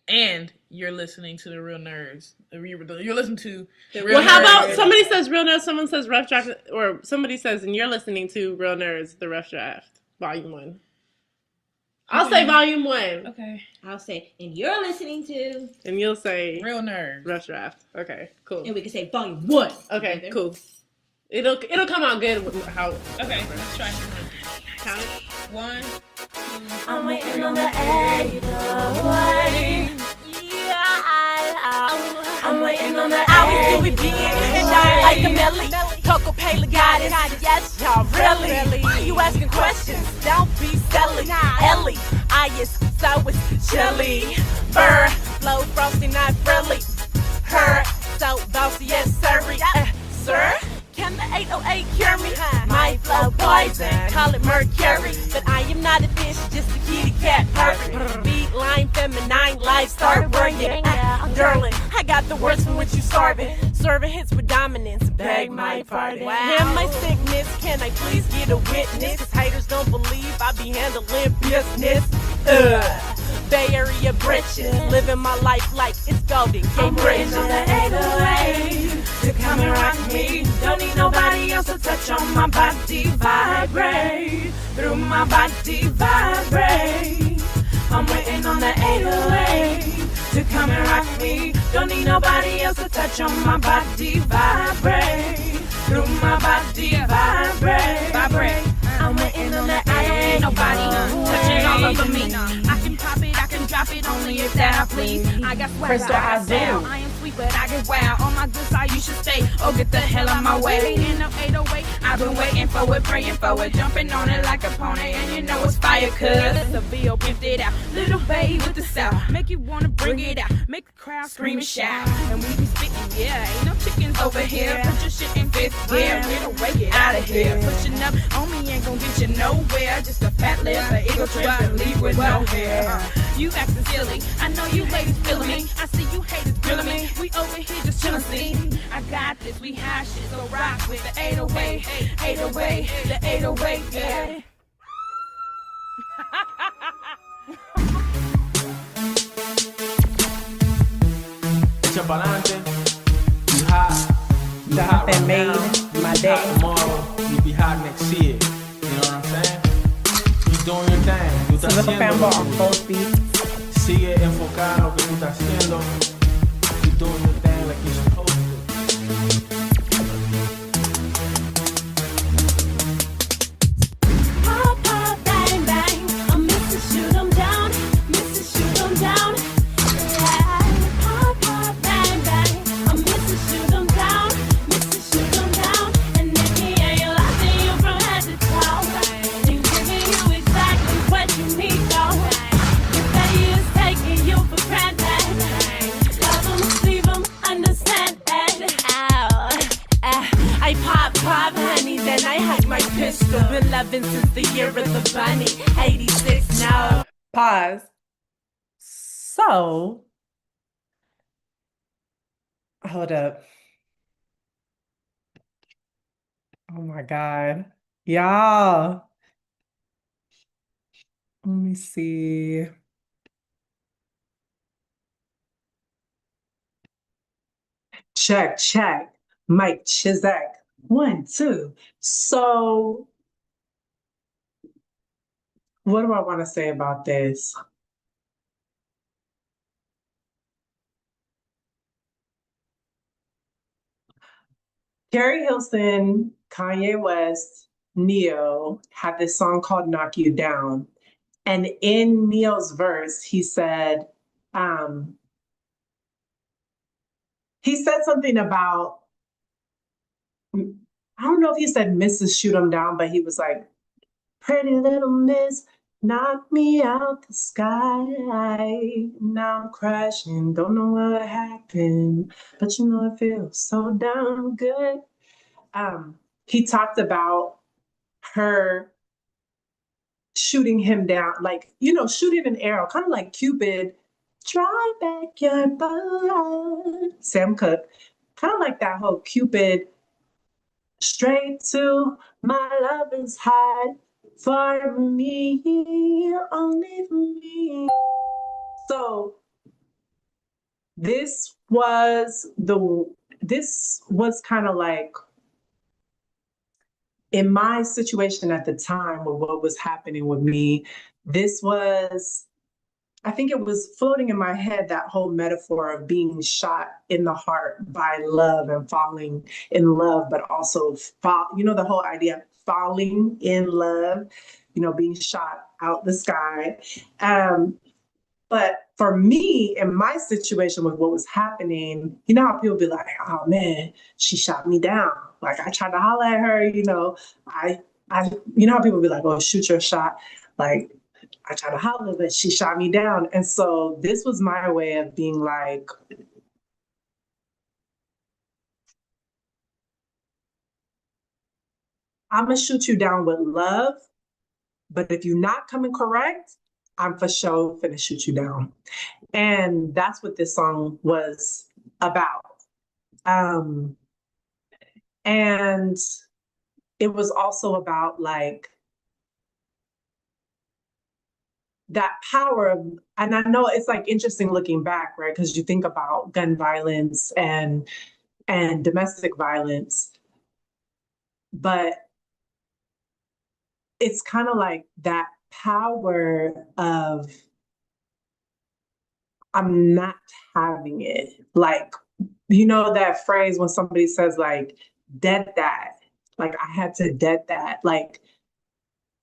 And you're listening to the Real Nerds. You're listening to the Real
Well, how
Nerds.
about somebody says Real Nerds, someone says Rough Draft, or somebody says, and you're listening to Real Nerds, the Rough Draft, Volume 1. I'll say Volume 1.
Okay.
I'll say, and you're listening to.
And you'll say
Real Nerds.
Rough Draft. Okay, cool.
And we can say Volume 1.
Okay, cool. It'll come out good with how.
Okay, let's try.
Count it.
1, 2.
I'm waiting on the 808. I'm waiting on the hours till we be and shine like a melly. Coco, Peila got it. Yes, y'all, really? You asking questions? Don't be silly. Ellie, I is so it's chilly. Burr, flow frosty, not frilly. Her, so bossy, yes, sir. Sir? Can the 808 cure me? My flow poison, call it mercury. But I am not a fish, just a kitty cat perfect. Beat line, feminine, life start working. Darling, I got the words from which you starving. Serving hits with dominance, beg my pardon. And my sickness, can I please get a witness? Cause haters don't believe I be handling business. Bay Area britches, living my life like it's golden. I'm waiting on the 808 to come and rock me. Don't need nobody else to touch on my body, vibrate through my body, vibrate. I'm waiting on the 808 to come and rock me. Don't need nobody else to touch on my body, vibrate through my body, vibrate, vibrate. I'm waiting on the 808.
Nobody touching all over me. I can pop it, I can drop it, only if that I please. I got swag, I got style. I am sweet, but I get wild. On my good side, you should stay. Oh, get the hell out my way. In the 808, I've been waiting for it, praying for it, jumping on it like a pony, and you know it's fire, cuz the VO pimped it out. Little babe with the sound, make you wanna bring it out, make the crowd scream and shout. And we be spitting, yeah, ain't no chickens over here. Put your shit in fifth gear, get away, get out of here. Pushing up on me ain't gon' get you nowhere. Just a fat lip, an ego trip, and leave with no hair. You acting silly, I know you ladies feeling me. I see you haters grilling me. We over here just chillin', see. I got this, we high shit, so rock with the 808, 808, the 808, yeah.
Echa pa'lante, you hot right
made
now,
my
you
day.
hot tomorrow, you be hot next year. You know what I'm saying? You doing your thing, tú estás
Silver
haciendo
Fanboy
lo
on
que-
both beats.
Sigue enfocado en lo que tú estás haciendo. Y
doing your thing like you're supposed to.
Pop, pop, bang, bang. I'm Mr. Shoot 'em down, Mr. Shoot 'em down. Yeah. Pop, pop, bang, bang. I'm Mr. Shoot 'em down, Mr. Shoot 'em down. And if he ain't loving you from head to toe, then giving you exactly what you need, though. If that is taking you for granted, love 'em, leave 'em, understand that. Ow. I pop, pop, honey, then I hide my pistol. Been loving since the year of the bunny, 86 now.
Pause. So, hold up. Oh my God. Y'all. Let me see. Check, check. Mike Chizek. 1, 2. So, what do I want to say about this? Carrie Hilson, Kanye West, Neo had this song called Knock You Down. And in Neo's verse, he said something about, I don't know if he said Mrs. Shoot 'em down, but he was like, pretty little miss, knock me out the sky. Now I'm crashing, don't know what happened, but you know it feels so damn good. He talked about her shooting him down, like, shooting an arrow, kind of like Cupid, try back your bow. Sam Cooke, kind of like that whole Cupid, straight to my lover's heart, for me, only for me. So this was kind of like, in my situation at the time with what was happening with me, I think it was floating in my head, that whole metaphor of being shot in the heart by love and falling in love, but also, the whole idea of falling in love, being shot out the sky. But for me, in my situation with what was happening, you know how people be like, oh man, she shot me down. Like I tried to holler at her, you know how people be like, oh, shoot your shot. Like I tried to holler, but she shot me down. And so this was my way of being like, I'm gonna shoot you down with love, but if you're not coming correct, I'm for sure finna shoot you down. And that's what this song was about. And it was also about like that power of, and I know it's like interesting looking back, right? Because you think about gun violence and domestic violence, but it's kind of like that power of, I'm not having it. Like, that phrase when somebody says like, dead that, like I had to dead that, like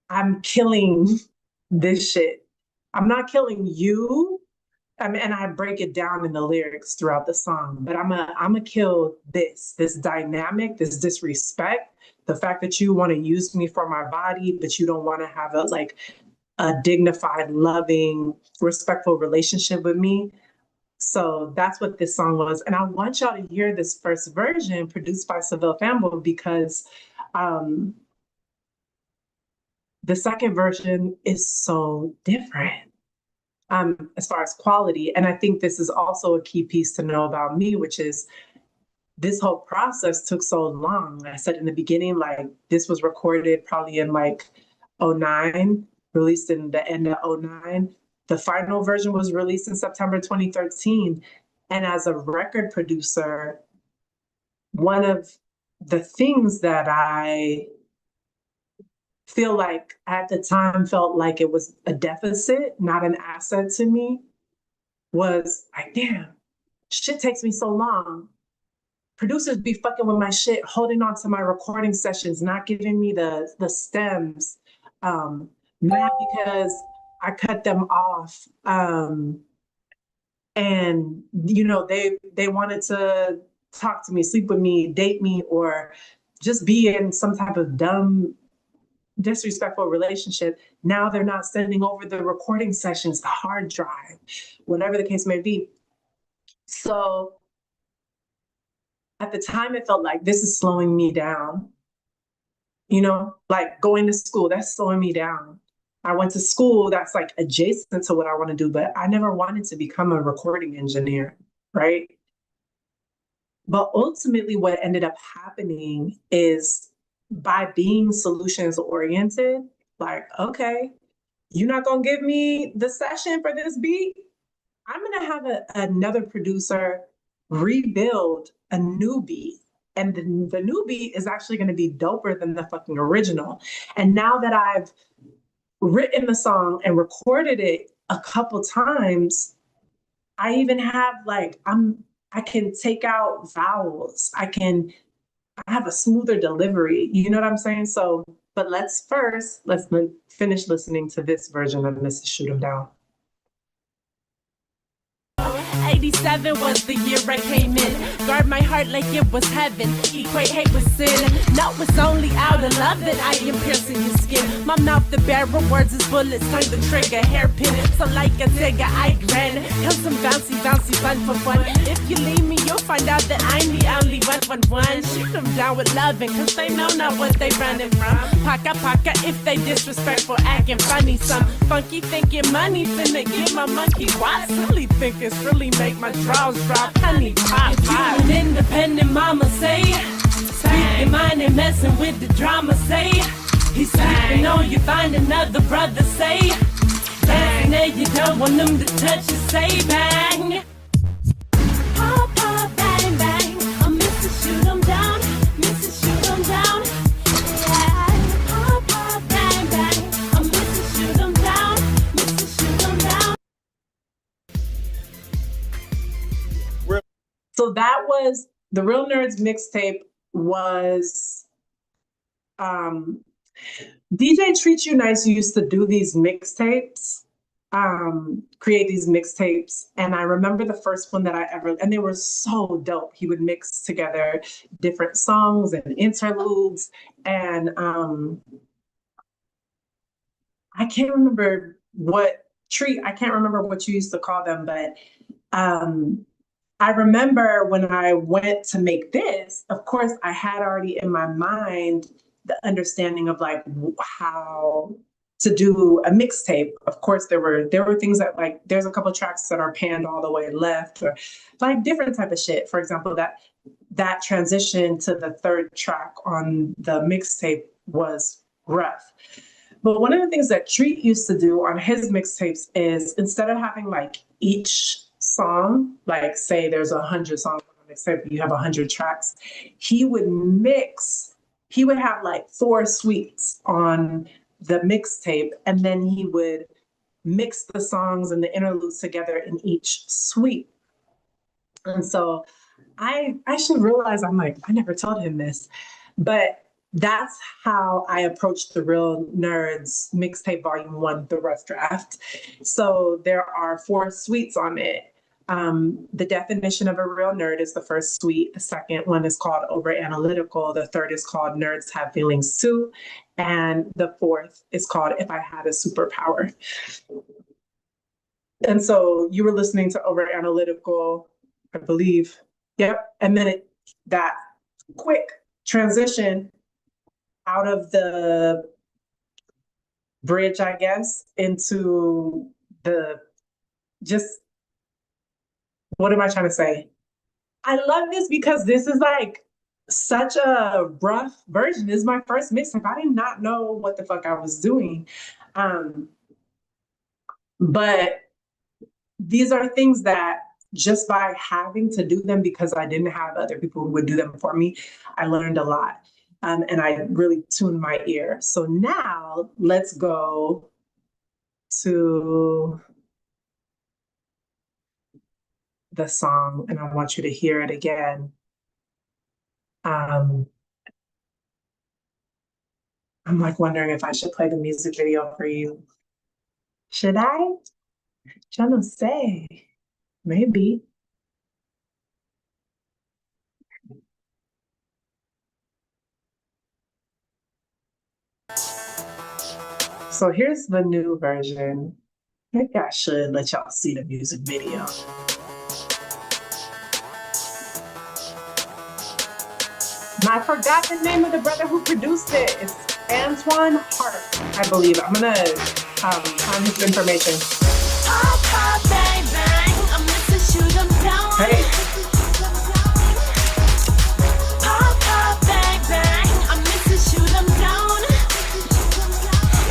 I'm killing this shit. I'm not killing you. And I break it down in the lyrics throughout the song, but I'm a kill this dynamic, this disrespect, the fact that you want to use me for my body, but you don't want to have a dignified, loving, respectful relationship with me. So that's what this song was. And I want y'all to hear this first version produced by Seville Famble, because the second version is so different as far as quality. And I think this is also a key piece to know about me, which is this whole process took so long. I said in the beginning, like this was recorded probably in like 2009, released in the end of 2009. The final version was released in September 2013. And as a record producer, one of the things that I feel like at the time felt like it was a deficit, not an asset to me, was like, damn, shit takes me so long. Producers be fucking with my shit, holding on to my recording sessions, not giving me the stems, not because I cut them off. And you know, they wanted to talk to me, sleep with me, date me, or just be in some type of dumb, disrespectful relationship. Now they're not sending over the recording sessions, the hard drive, whatever the case may be. So at the time, it felt like this is slowing me down. You know, like going to school, that's slowing me down. I went to school that's like adjacent to what I want to do, but I never wanted to become a recording engineer, right? But ultimately, what ended up happening is by being solutions oriented, like, okay, you're not going to give me the session for this beat. I'm going to have another producer rebuild a new beat. And the new beat is actually going to be doper than the fucking original. And now that I've written the song and recorded it a couple times, I even have like, I can take out vowels. I have a smoother delivery. You know what I'm saying? So, but let's finish listening to this version of Mrs. Shoot 'Em Down.
87 was the year I came in. Guard my heart like it was heaven. Equate hate with sin. No, it's only out of love that I am piercing your skin. My mouth the barrel, words is bullets, tongue the trigger, hairpin. So like a digger, I grin. Come some bouncy, bouncy fun for fun. If you leave me, you'll find out that I'm the only one. Shoot them down with loving, cause they know not what they running from. Paka paka if they disrespectful, acting funny. Some funky thinking money finna get my monkey. Why silly think it's really make my draws drop, honey pop. If you an independent mama, say speak your mind and messing with the drama, say he's sleeping on you, find another brother, say dancing there, you don't want them to touch you, say bang.
Pop, pop, bang, bang. I'm Mrs. Shoot 'em down, Mrs. Shoot 'em down. Yeah. Pop, pop, bang, bang. I'm Mrs. Shoot 'em down, Mrs. Shoot 'em down.
So that was the Real Nerds mixtape. Was DJ Treat You Nice used to do these mixtapes, create these mixtapes. And I remember the first one that I ever, and they were so dope. He would mix together different songs and interludes. And I can't remember I can't remember what you used to call them, but I remember when I went to make this, of course, I had already in my mind the understanding of like how to do a mixtape. Of course, there were things that like there's a couple tracks that are panned all the way left, or like different type of shit. For example, that transition to the third track on the mixtape was rough. But one of the things that Treat used to do on his mixtapes is instead of having like each song, like say there's 100 songs on a mixtape, you have 100 tracks, he would have like 4 suites on the mixtape, and then he would mix the songs and the interludes together in each suite. And so I should realize, I'm like, I never told him this, but that's how I approached the Real Nerds mixtape volume 1, the rough draft. So there are 4 suites on it. The definition of a real nerd is the first suite. The second one is called Over Analytical. The third is called Nerds Have Feelings Too. And the fourth is called If I Had a Superpower. And so you were listening to Over Analytical, I believe. Yep. And then that quick transition out of the bridge, I guess, into the what am I trying to say? I love this because this is like such a rough version. This is my first mixtape. I did not know what the fuck I was doing. But these are things that just by having to do them because I didn't have other people who would do them for me, I learned a lot. And I really tuned my ear. So now let's go to the song and I want you to hear it again. I'm like wondering if I should play the music video for you. Should I? Je ne sais. Maybe. So here's the new version. Maybe I should let y'all see the music video. And I forgot the name of the brother who produced it. It's Antoine Hart, I believe. I'm gonna find his information.
Pop, pop, bang, bang. I'm Mr. Shoot 'em down.
Hey.
Pop, pop, bang, bang. I'm Mr. Shoot 'em down.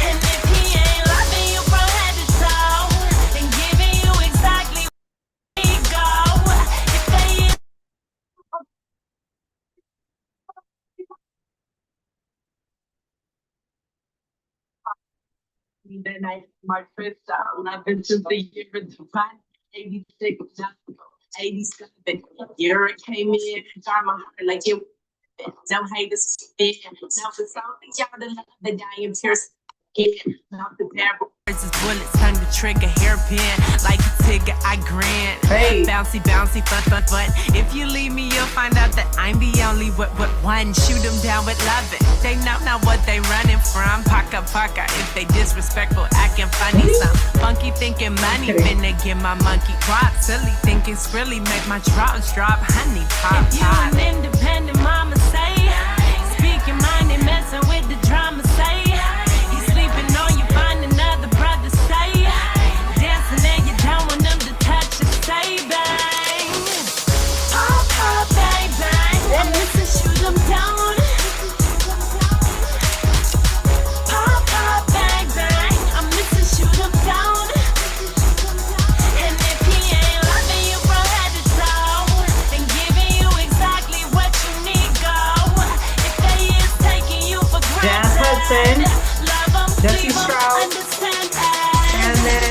And if he ain't loving you from head to toe, then giving you exactly where he go. If they is
Then I my first I've been to the year of the 86, 87. Year it came in, got my heart like it. No haters, no for something y'all the love the dying tears. Not the devil.
Versus bullets, tongue the trigger, hairpin. Like a tigger, I grin.
Hey.
Bouncy, bouncy, but. If you leave me, you'll find out that I'm the only one. Shoot them down with loving. They know not what they running from. Paka. If they disrespectful, acting funny. Some funky thinking money. Finna get my monkey drop. Silly thinking skrilly, make my drawers drop. Honey, pop.
if you an independent mama say, speak your mind and messing with the drama say. He's sleeping on you, find another brother say. Dancing and you don't want them to touch you, say bang. Pop, pop, bang, bang. I'm Mr. Shoot 'em down. Pop, pop, bang, bang. I'm Mr. Shoot 'em down. And if he ain't loving you from head to toe, then giving you exactly what you need, go. If they is taking you for
Jazz Hudson,
granted, love 'em,
Jesse
leave 'em,
Strauss,
understand
and then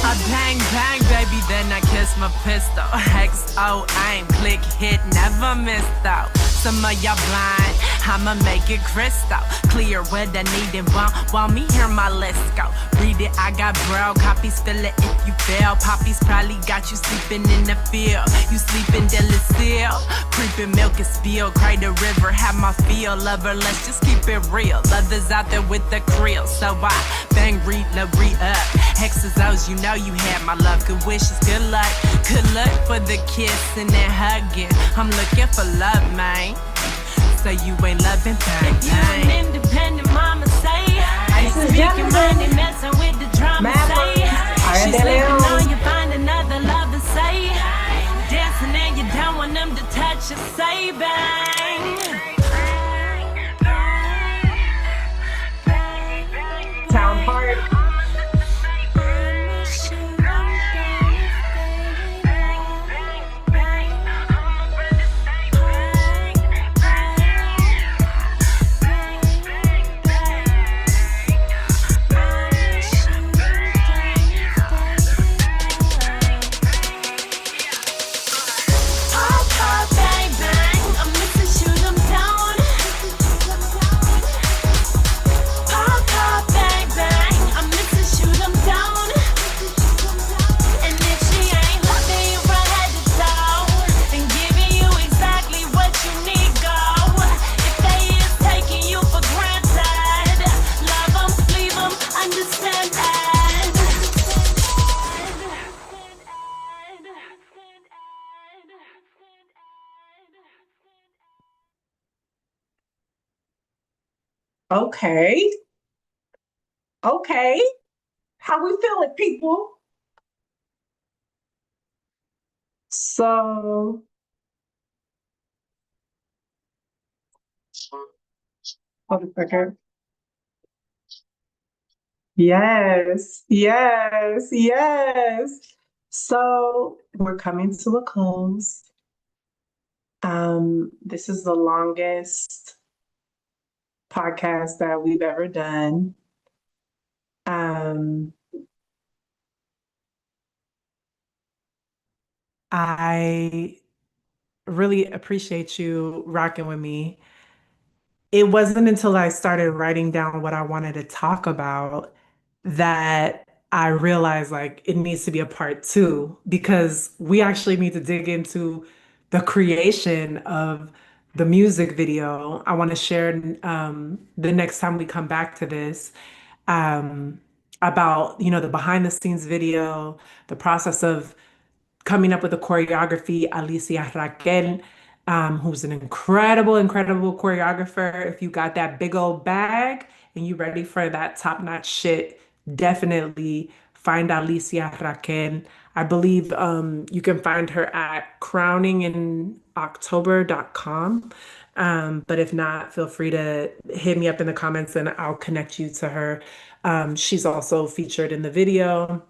I bang, bang, baby, then I kiss my pistol. XO, aim, click, hit, never miss though. Some of y'all blind, I'ma make it crystal clear what I need and want me hear my list go. Read it, I got bro copies, fill it if you fail. Poppy's probably got you sleeping in the field. You sleeping till it's still. Creeping milk is spilled, cry the river, have my feel. Lover, let's just keep it real. Others out there with the krill, so I bang, re up. Hexes, O's, you know you had my love. Good wishes, good luck. Good luck for the kissing and hugging. I'm looking for love, man. So you ain't loving bang,
If you an
bang.
independent mama say,
Ice is
speak your
Gemini.
mind and messing with the drama
Mapper.
say.
Iron
She's
De
sleeping
Leon.
on you, find another lover say. Dancing and you don't want them to touch you, say bang.
Town Park.
Pop, pop, bang, bang. I'm Mr. Shoot 'em down. Pop, pop, bang, bang. I'm Mr. Shoot 'em down. And if she ain't loving you from head to toe, then giving you exactly what you need, go. If they is taking you for granted, love 'em, leave 'em, understand that.
Okay. Okay. How we feeling, people? So, hold a second. Yes. So we're coming to a close. This is the longest podcast that we've ever done. Um, I really appreciate you rocking with me. It wasn't until I started writing down what I wanted to talk about that I realized like it needs to be a part two because we actually need to dig into the creation of the music video. I want to share the next time we come back to this um, about, the behind the scenes video, the process of coming up with the choreography, Alicia Raquel, who's an incredible, incredible choreographer. If you got that big old bag and you ready for that top-notch shit, definitely find Alicia Raquel. I believe you can find her at crowninginoctober.com. But if not, feel free to hit me up in the comments and I'll connect you to her. She's also featured in the video.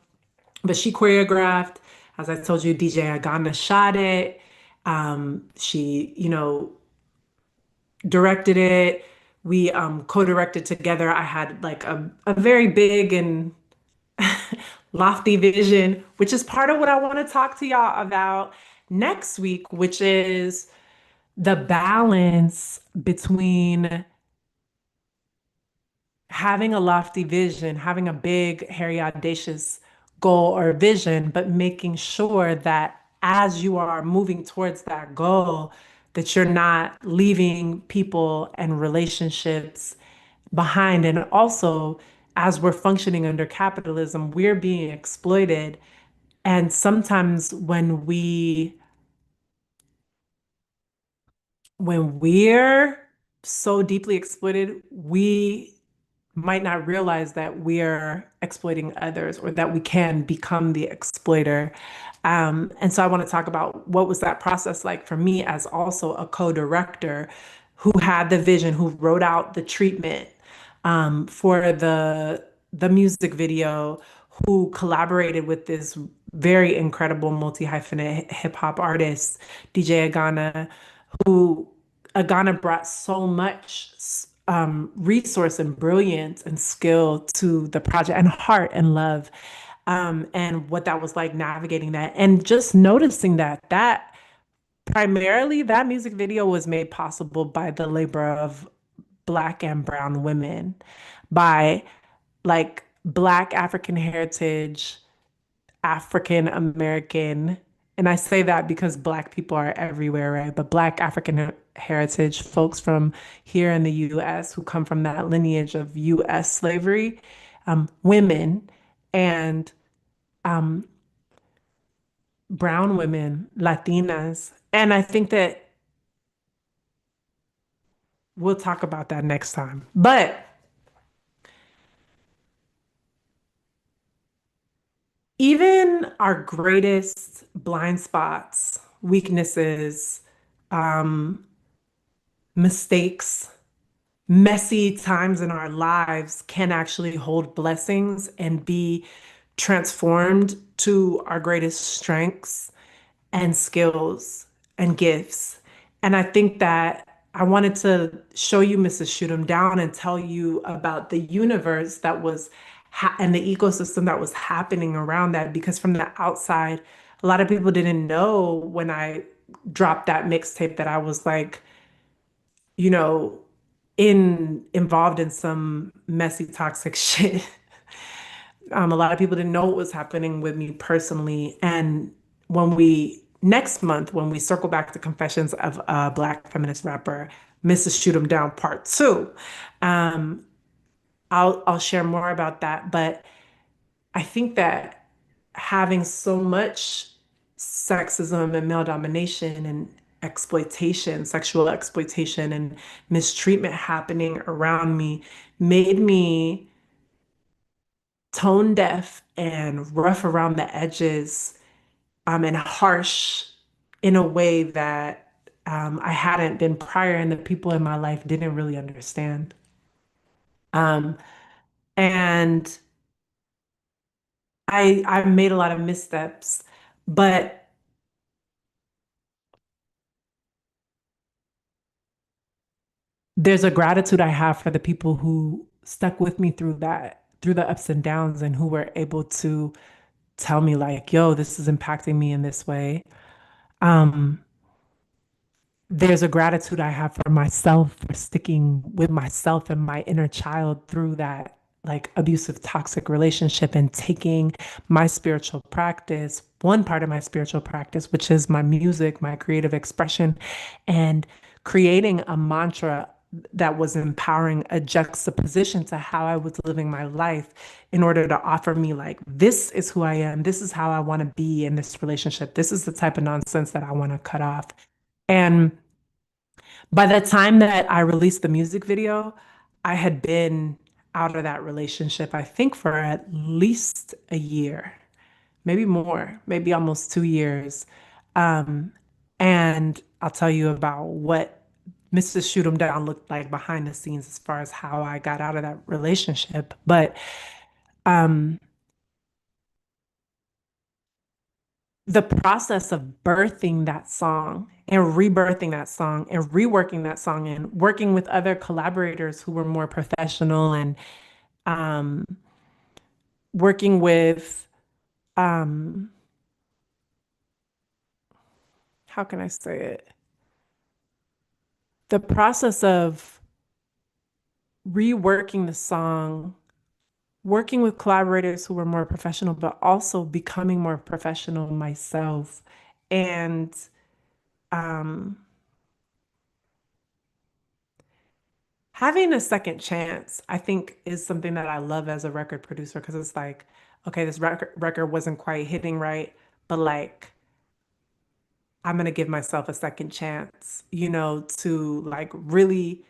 But she choreographed, as I told you, DJ Agana shot it. She, directed it. We co-directed together. I had like a very big and lofty vision, which is part of what I want to talk to y'all about next week, which is the balance between having a lofty vision, having a big, hairy, audacious goal or vision, but making sure that as you are moving towards that goal, that you're not leaving people and relationships behind. And also, as we're functioning under capitalism, we're being exploited. And sometimes when we're so deeply exploited, we might not realize that we're exploiting others or that we can become the exploiter. And so I want to talk about what was that process like for me as also a co-director who had the vision, who wrote out the treatment for the music video, who collaborated with this very incredible multi-hyphenate hip hop artist, DJ Agana, who Agana brought so much resource and brilliance and skill to the project and heart and love. And what that was like navigating that and just noticing that primarily that music video was made possible by the labor of Black and brown women, by like Black African heritage, African American, and I say that because Black people are everywhere, right? But Black African heritage folks from here in the US who come from that lineage of US slavery, women, and um, brown women, Latinas. And I think that we'll talk about that next time. But even our greatest blind spots, weaknesses, um, mistakes, messy times in our lives can actually hold blessings and be transformed to our greatest strengths and skills and gifts. And I think that I wanted to show you Mrs. Shoot 'em Down and tell you about the universe that was and the ecosystem that was happening around that because from the outside, a lot of people didn't know when I dropped that mixtape that I was like, you know, involved in some messy, toxic shit. A lot of people didn't know what was happening with me personally. And next month, when we circle back to Confessions of a Black Feminist Rapper, Mrs. Shoot 'em Down Part Two, um, I'll share more about that. But I think that having so much sexism and male domination and exploitation, sexual exploitation and mistreatment happening around me made me tone deaf and rough around the edges, and harsh in a way that I hadn't been prior, and the people in my life didn't really understand. Um, and I made a lot of missteps, but there's a gratitude I have for the people who stuck with me through that, through the ups and downs, and who were able to tell me like, yo, this is impacting me in this way. Um, there's a gratitude I have for myself for sticking with myself and my inner child through that like abusive toxic relationship and taking my spiritual practice, one part of my spiritual practice, which is my music, my creative expression, and creating a mantra that was empowering, a juxtaposition to how I was living my life in order to offer me like, this is who I am, this is how I want to be in this relationship, this is the type of nonsense that I want to cut off. And by the time that I released the music video, I had been out of that relationship, I think for at least a year, maybe more, maybe almost 2 years. Um, and I'll tell you about what Mrs. Shoot 'em Down looked like behind the scenes as far as how I got out of that relationship. But um, the process of birthing that song and rebirthing that song and reworking that song and working with other collaborators who were more professional and um, working with, um, how can I say it? The process of reworking the song, working with collaborators who were more professional, but also becoming more professional myself. And um, having a second chance, I think, is something that I love as a record producer because it's like, okay, this record wasn't quite hitting right, but like I'm gonna give myself a second chance, to like really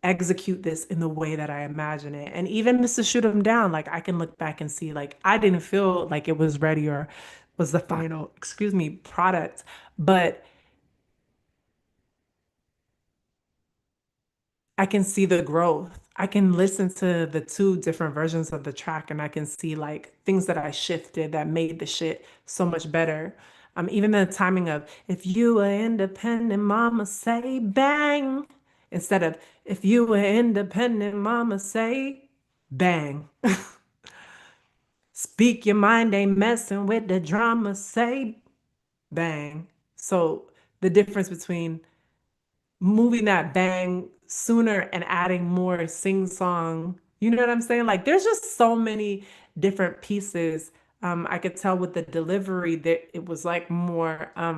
execute this in the way that I imagine it. And even just to shoot them down, like I can look back and see like I didn't feel like it was ready or was the final, excuse me, product, but I can see the growth. I can listen to the two different versions of the track and I can see like things that I shifted that made the shit so much better. Even the timing of if you were independent, mama say bang, instead of if you were independent, mama say bang. Speak your mind, ain't messing with the drama, say bang. So the difference between moving that bang sooner and adding more sing song. You know what I'm saying? Like there's just so many different pieces. I could tell with the delivery that it was like more I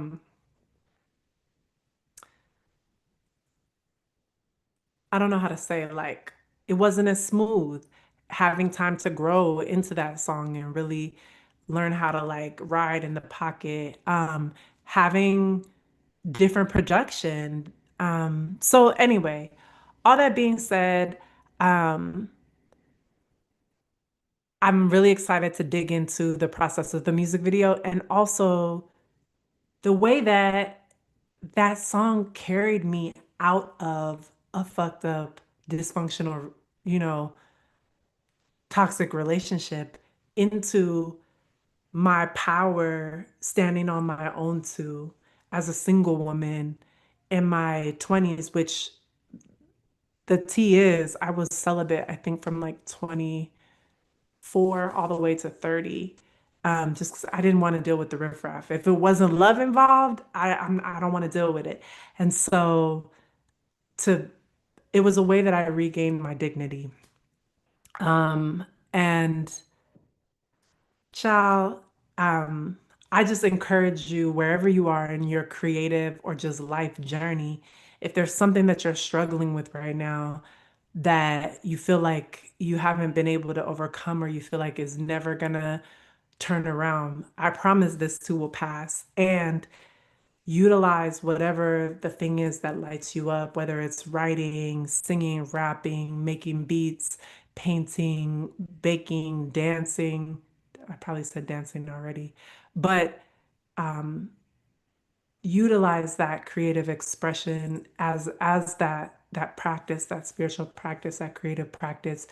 don't know how to say it, like it wasn't as smooth. Having time to grow into that song and really learn how to like ride in the pocket. Having different production. So anyway, all that being said, um, I'm really excited to dig into the process of the music video and also the way that that song carried me out of a fucked up, dysfunctional, you know, toxic relationship into my power standing on my own two as a single woman in my 20s, which the T is I was celibate, I think from like 24 all the way to 30. Just 'cause I didn't want to deal with the riffraff. If it wasn't love involved, I don't want to deal with it. And so to it was a way that I regained my dignity. And child, I just encourage you wherever you are in your creative or just life journey, if there's something that you're struggling with right now that you feel like you haven't been able to overcome or you feel like is never gonna turn around, I promise this too will pass. And utilize whatever the thing is that lights you up, whether it's writing, singing, rapping, making beats, painting, baking, dancing. I probably said dancing already, but utilize that creative expression as that practice, that spiritual practice, that creative practice,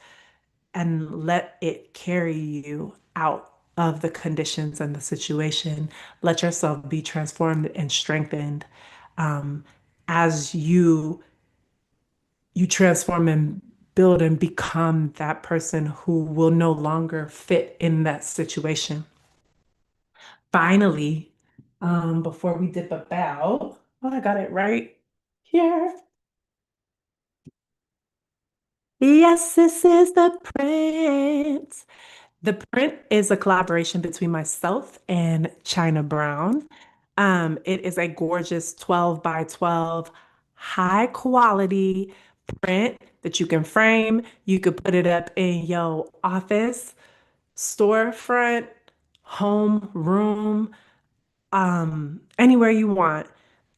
and let it carry you out of the conditions and the situation. Let yourself be transformed and strengthened as you transform and build and become that person who will no longer fit in that situation. Finally, before we dip about. Oh, I got it right here. Yes, this is the print. The print is a collaboration between myself and China Brown. It is a gorgeous 12 by 12 high quality print that you can frame. You could put it up in your office, storefront, home, room, anywhere you want.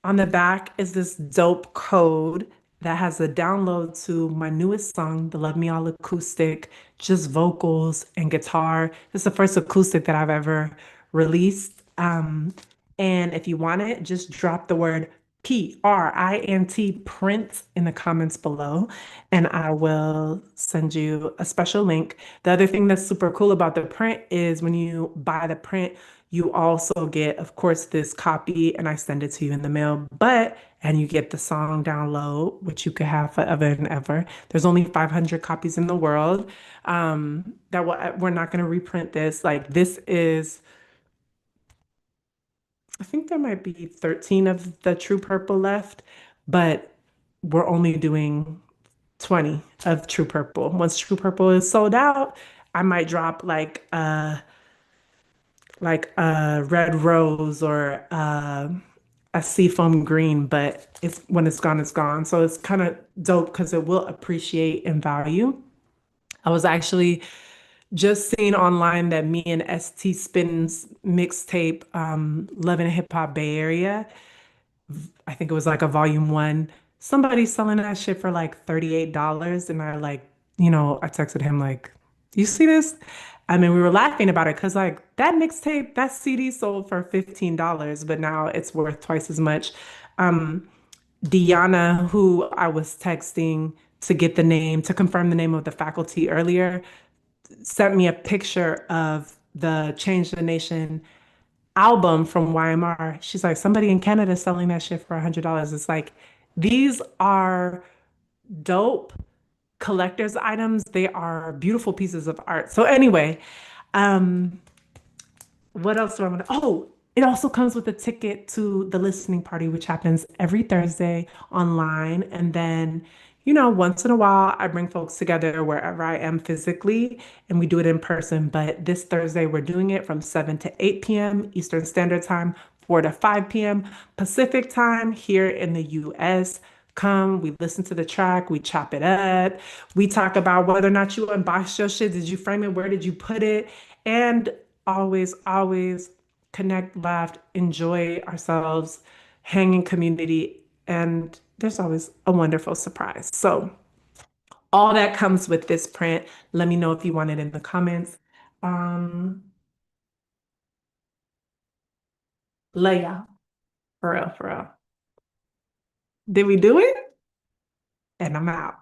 On the back is this dope code that has a download to my newest song, the Love Me All acoustic, just vocals and guitar. It's the first acoustic that I've ever released. And if you want it, just drop the word PRINT print in the comments below, and I will send you a special link. The other thing that's super cool about the print is when you buy the print, you also get, of course, this copy, and I send it to you in the mail, and you get the song download, which you could have forever and ever. There's only 500 copies in the world. We're not going to reprint this. Like, this is, I think there might be 13 of the True Purple left, but we're only doing 20 of True Purple. Once True Purple is sold out, I might drop like a red rose or a seafoam green, but it's when it's gone, it's gone. So it's kind of dope because it will appreciate in value. I was actually just seeing online that me and ST Spin's mixtape, Love and Hip Hop Bay Area, I think it was like a volume 1. Somebody's selling that shit for like $38. And I texted him like, you see this? I mean, we were laughing about it because like that mixtape, that CD sold for $15, but now it's worth twice as much. Deanna, who I was texting to get the name, to confirm the name of the faculty earlier, sent me a picture of the Change the Nation album from YMR. She's like, somebody in Canada is selling that shit for $100. It's like, these are dope collector's items. They are beautiful pieces of art. So anyway, um, what else do I want to? Oh, it also comes with a ticket to the listening party, which happens every Thursday online. And then, once in a while, I bring folks together wherever I am physically, and we do it in person. But this Thursday, we're doing it from 7 to 8 p.m. Eastern Standard Time, 4 to 5 p.m. Pacific Time here in the US. Come, we listen to the track, we chop it up, we talk about whether or not you unboxed your shit. Did you frame it? Where did you put it? And always, always connect, laugh, enjoy ourselves, hang in community, and there's always a wonderful surprise. So all that comes with this print. Let me know if you want it in the comments. Leia, for real, for real. Did we do it? And I'm out.